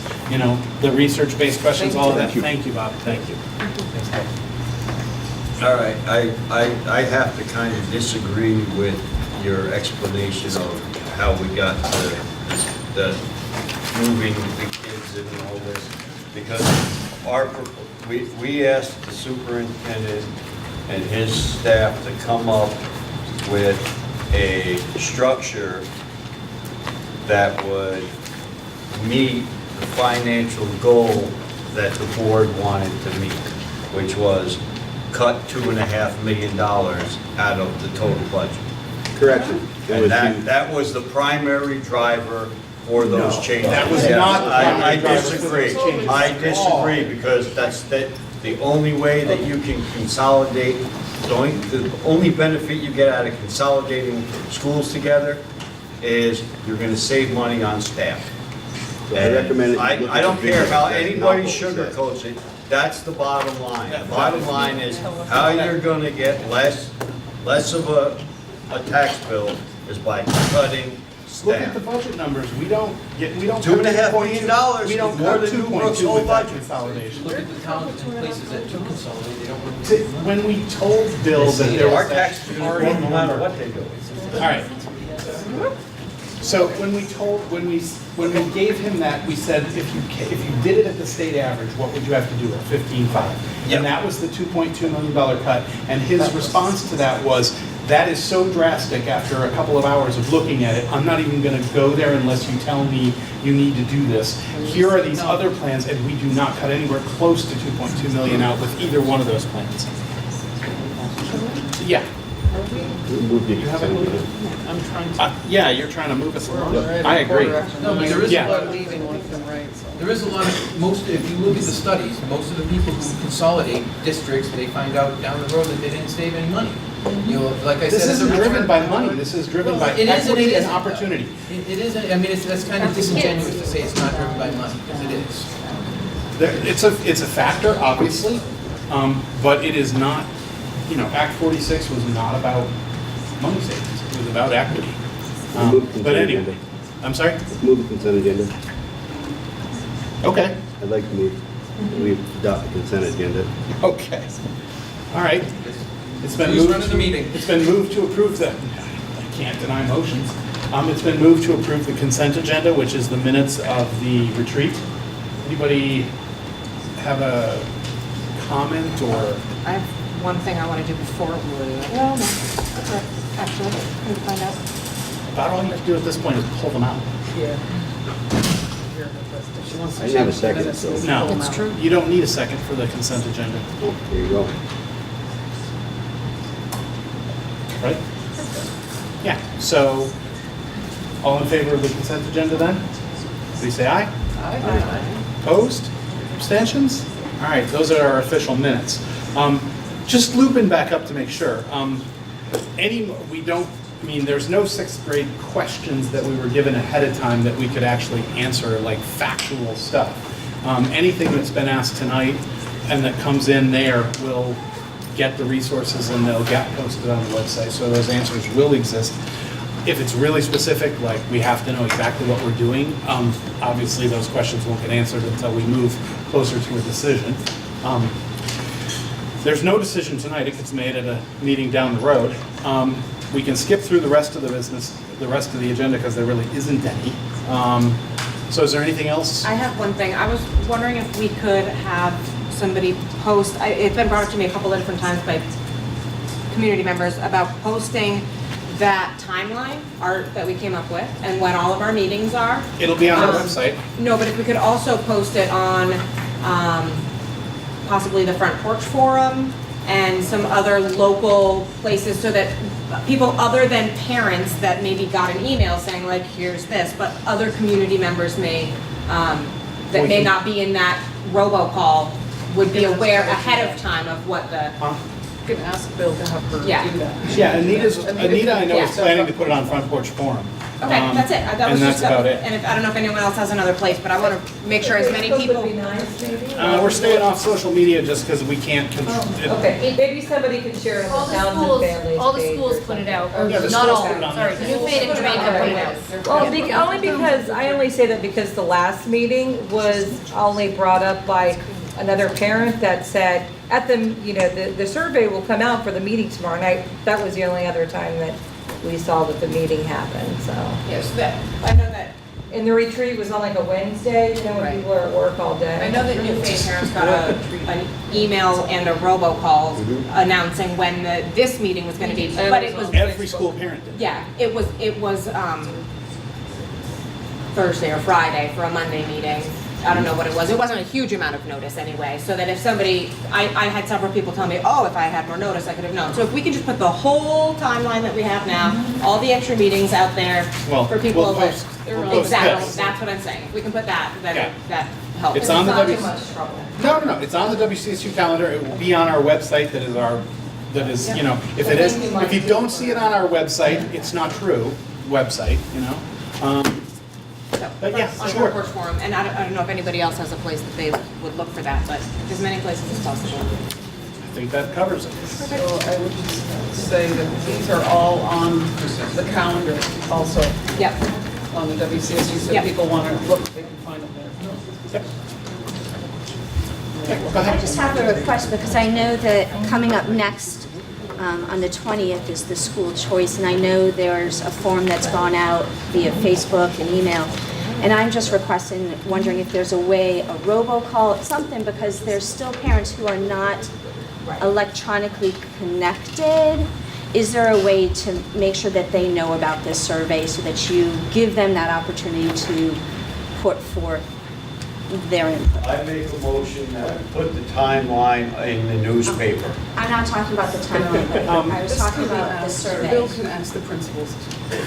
The research-based questions, all of that. Thank you, Bob. Thank you. All right, I have to kind of disagree with your explanation of how we got to the moving the kids and all this, because we asked the superintendent and his staff to come up with a structure that would meet the financial goal that the board wanted to meet, which was cut $2.5 million out of the total budget. Correction. And that was the primary driver for those changes. That was Yes, not the primary I driver for disagree. those changes I at disagree, because that's the only way that you can consolidate, the only benefit you get out of consolidating schools together is you're gonna save money on staff. So I recommend that you look I at don't the care video. how That's anybody not what we said. sugarcoats it, that's the bottom line. The bottom line is how you're gonna get less of a tax bill is by cutting Look at staff. the budget numbers. We don't $2.5 million We don't more cut than New Brook's 2.2 whole with that budget. consolidation. Look at the towns and places that do consolidate, they don't. When we told Bill that there Our was that taxes are gonna go up no matter what they do. All right. So when we gave him that, we said, if you did it at the state average, what would you have to do at 15.5? And that was the $2.2 million cut. And his response to that was, that is so drastic after a couple of hours of looking at it, I'm not even going to go there unless you tell me you need to do this. Here are these other plans, and we do not cut anywhere close to 2.2 million out with either one of those plans. Yeah. You have a I'm trying to. yeah, you're trying to move us along. Already I agree. No, but there is a Yeah. lot of leaving left and right, so. There is a lot of, if you look at the studies, most of the people who consolidate districts, they find out down the road that they didn't save any money. Like I said. This as a isn't driven return- by money, this is driven by It is equity and isn't. opportunity. It is, I mean, that's kind of disingenuous to say it's not driven by money, because it is. It's a factor, obviously, but it is not, Act 46 was not about money savings, it was about equity. Move the But consent anyway, agenda. I'm sorry? Let's move the consent agenda. Okay. I'd like to move, we adopt the consent agenda. Okay. All right. It's been Who's moved running the meeting? It's been moved to approve the, I can't deny motions. It's been moved to approve the consent agenda, which is the minutes of the retreat. Anybody have a comment or? I have one thing I want to do before we, well, no, okay, actually, can we find out? About all you have to do at this point is pull them out. Yeah. I didn't have a second, so. No, it's true. You don't need a second for the consent agenda, There you go. right? Yeah, so, all in favor of the consent agenda then? Please say aye. Aye. Opposed? Abstentions? All right, those are our official minutes. Just looping back up to make sure. There's no sixth grade questions that we were given ahead of time that we could actually answer, like factual stuff. Anything that's been asked tonight and that comes in there will get the resources and they'll get posted on the website, so those answers will exist. If it's really specific, like we have to know exactly what we're doing, obviously those questions won't get answered until we move closer to a decision. There's no decision tonight, it gets made at a meeting down the road. We can skip through the rest of the business, the rest of the agenda, because there really isn't any. So is there anything else? I have one thing. I was wondering if we could have somebody post, it's been brought up to me a couple of different times by community members about posting that timeline art that we came up with and when all of our meetings are. It'll be on our website. No, but if we could also post it on possibly the Front Porch Forum and some other local places so that people other than parents that maybe got an email saying like, here's this, but other community members may, that may not be in that robocall would be aware ahead of time of what the. You can ask Bill to have her do Yeah. that. Yeah, Anita I know Yeah. is planning to put it on Front Porch Forum. Okay, that's it. That was and just that's about it. And if, I don't know if anyone else has another place, but I want to make sure as many people. We're staying off social media just because we can't control. Okay, maybe somebody could share it All on the Towns and schools, Families all the page schools or put it something. out, or Yeah, the not schools all, put it on sorry, there. New Fate and Jamaica put it out. Well, only because, I only say that because the last meeting was only brought up by another parent that said, at the, the survey will come out for the meeting tomorrow night. That was the only other time that we saw that the meeting happened, so. Yes, I know that. And the retreat was on like a Wednesday, when people are at work all day. I know that New Fate parents got an email and a robocall announcing when this meeting was going to be, but it was. Every school parent did. Yeah, it was Thursday or Friday for a Monday meeting. I don't know what it was. It wasn't a huge amount of notice anyway, so that if somebody, I had several people tell me, oh, if I had more notice, I could have known. So if we could just put the whole timeline that we have now, all the extra meetings out there for people we'll that. post- we'll post Exactly, this. that's what I'm saying. If we can put that, then Yeah. that helps. It's on the not W. too much trouble. No. It's on the WCSU calendar. It will be on our website. That is, if it is, if you don't see it on our website, it's not true. Website, But yeah, On sure. Porch Forum, and I don't know if anybody else has a place that they would look for that, but as many places as possible. I think that covers it. So I would just say that these are all on the calendar also. Yep. On the WCSU, so Yep. if people want to look, they can find them there. I just have a request because I know that coming up next on the 20th is the school choice, and I know there's a form that's gone out via Facebook and email. And I'm just requesting, wondering if there's a way, a robocall, something, because there's still parents who are not electronically connected. Is there a way to make sure that they know about this survey so that you give them that opportunity to put forth their input? I make a motion that we put the timeline in the newspaper. I'm not talking about the timeline, but I was talking about the survey. Bill can ask the principals.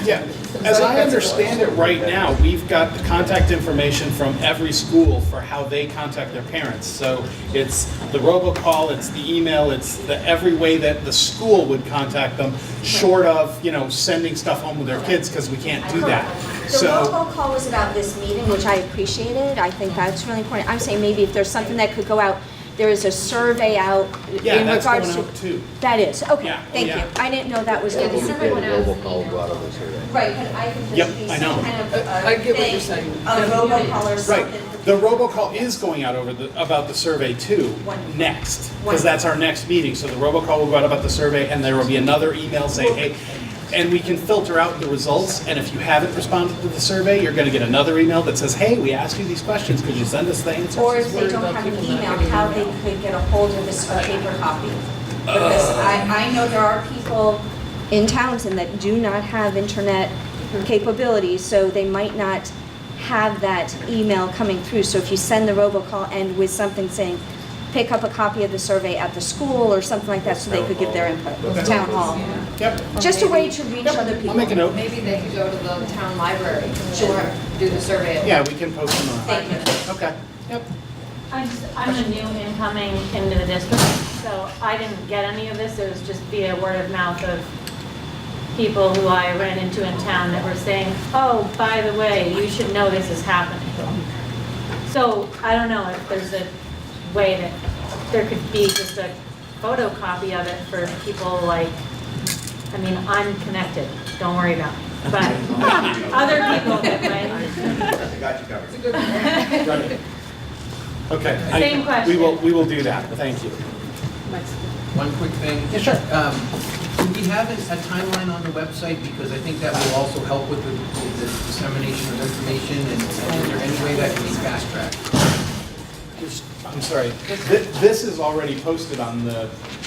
Yeah, as I understand it right now, we've got the contact information from every school for how they contact their parents. So it's the robocall, it's the email, it's the every way that the school would contact them, short of, sending stuff home with their kids, because we can't do that. The So, robocall was about this meeting, which I appreciated. I think that's really important. I'm saying maybe if there's something that could go out, there is a survey out yeah, in that's regards going to. out too. That is, okay, Yeah, thank yeah. you. I didn't know that was. Yeah, the survey went out. Right, but I think there Yep, should be I some know. kind of I get what thing, you're saying. a robocall or something. Right. The robocall is going out about the survey too, next, because that's our next meeting. So the robocall will go out about the survey, and there will be another email saying, hey, and we can filter out the results, and if you haven't responded to the survey, you're going to get another email that says, hey, we asked you these questions, could you send us the answers? Or if they don't have an email, how they could get a hold of this paper copy. Because I know there are people in Townsend that do not have internet capabilities, so they might not have that email coming through. So if you send the robocall and with something saying, pick up a copy of the survey at the school or something like that, so they could give their input. Town hall. Yep. Just a way to reach other people. I'll make a note. Maybe they could go to the town library or do the survey. Yeah, we can post them on. Thank you. Okay. Yep. I'm a new incoming into the district, so I didn't get any of this. It was just via word of mouth of people who I ran into in town that were saying, oh, by the way, you should know this is happening. So I don't know if there's a way that there could be just a photocopy of it for people like, I'm connected, don't worry about me. But other people that way. I got you covered. Right. Okay. Same question. We will do that. Thank you. One quick thing. Yeah, sure. Do we have a timeline on the website? Because I think that will also help with the dissemination of information, and is there any way that can be fast tracked? I'm sorry. This is already posted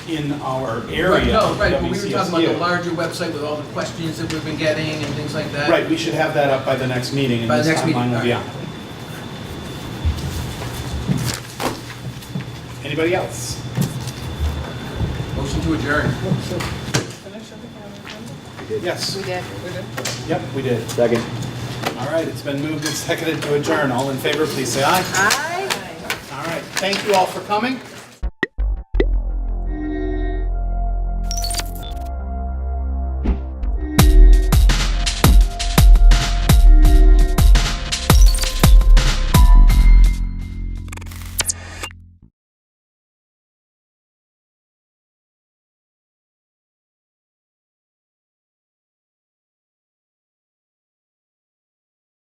in our area. Right, no, right, but we were WCSU. talking about the larger website with all the questions that we've been getting and things like that. Right, we should have that up by the next meeting, and By the this next meeting, timeline will be all on. Anybody else? Motion to adjourn. Yes. We did. Yep, we did. Second. All right, it's been moved and seconded to adjourn. All in favor, please say aye. Aye. All right, thank you all for coming.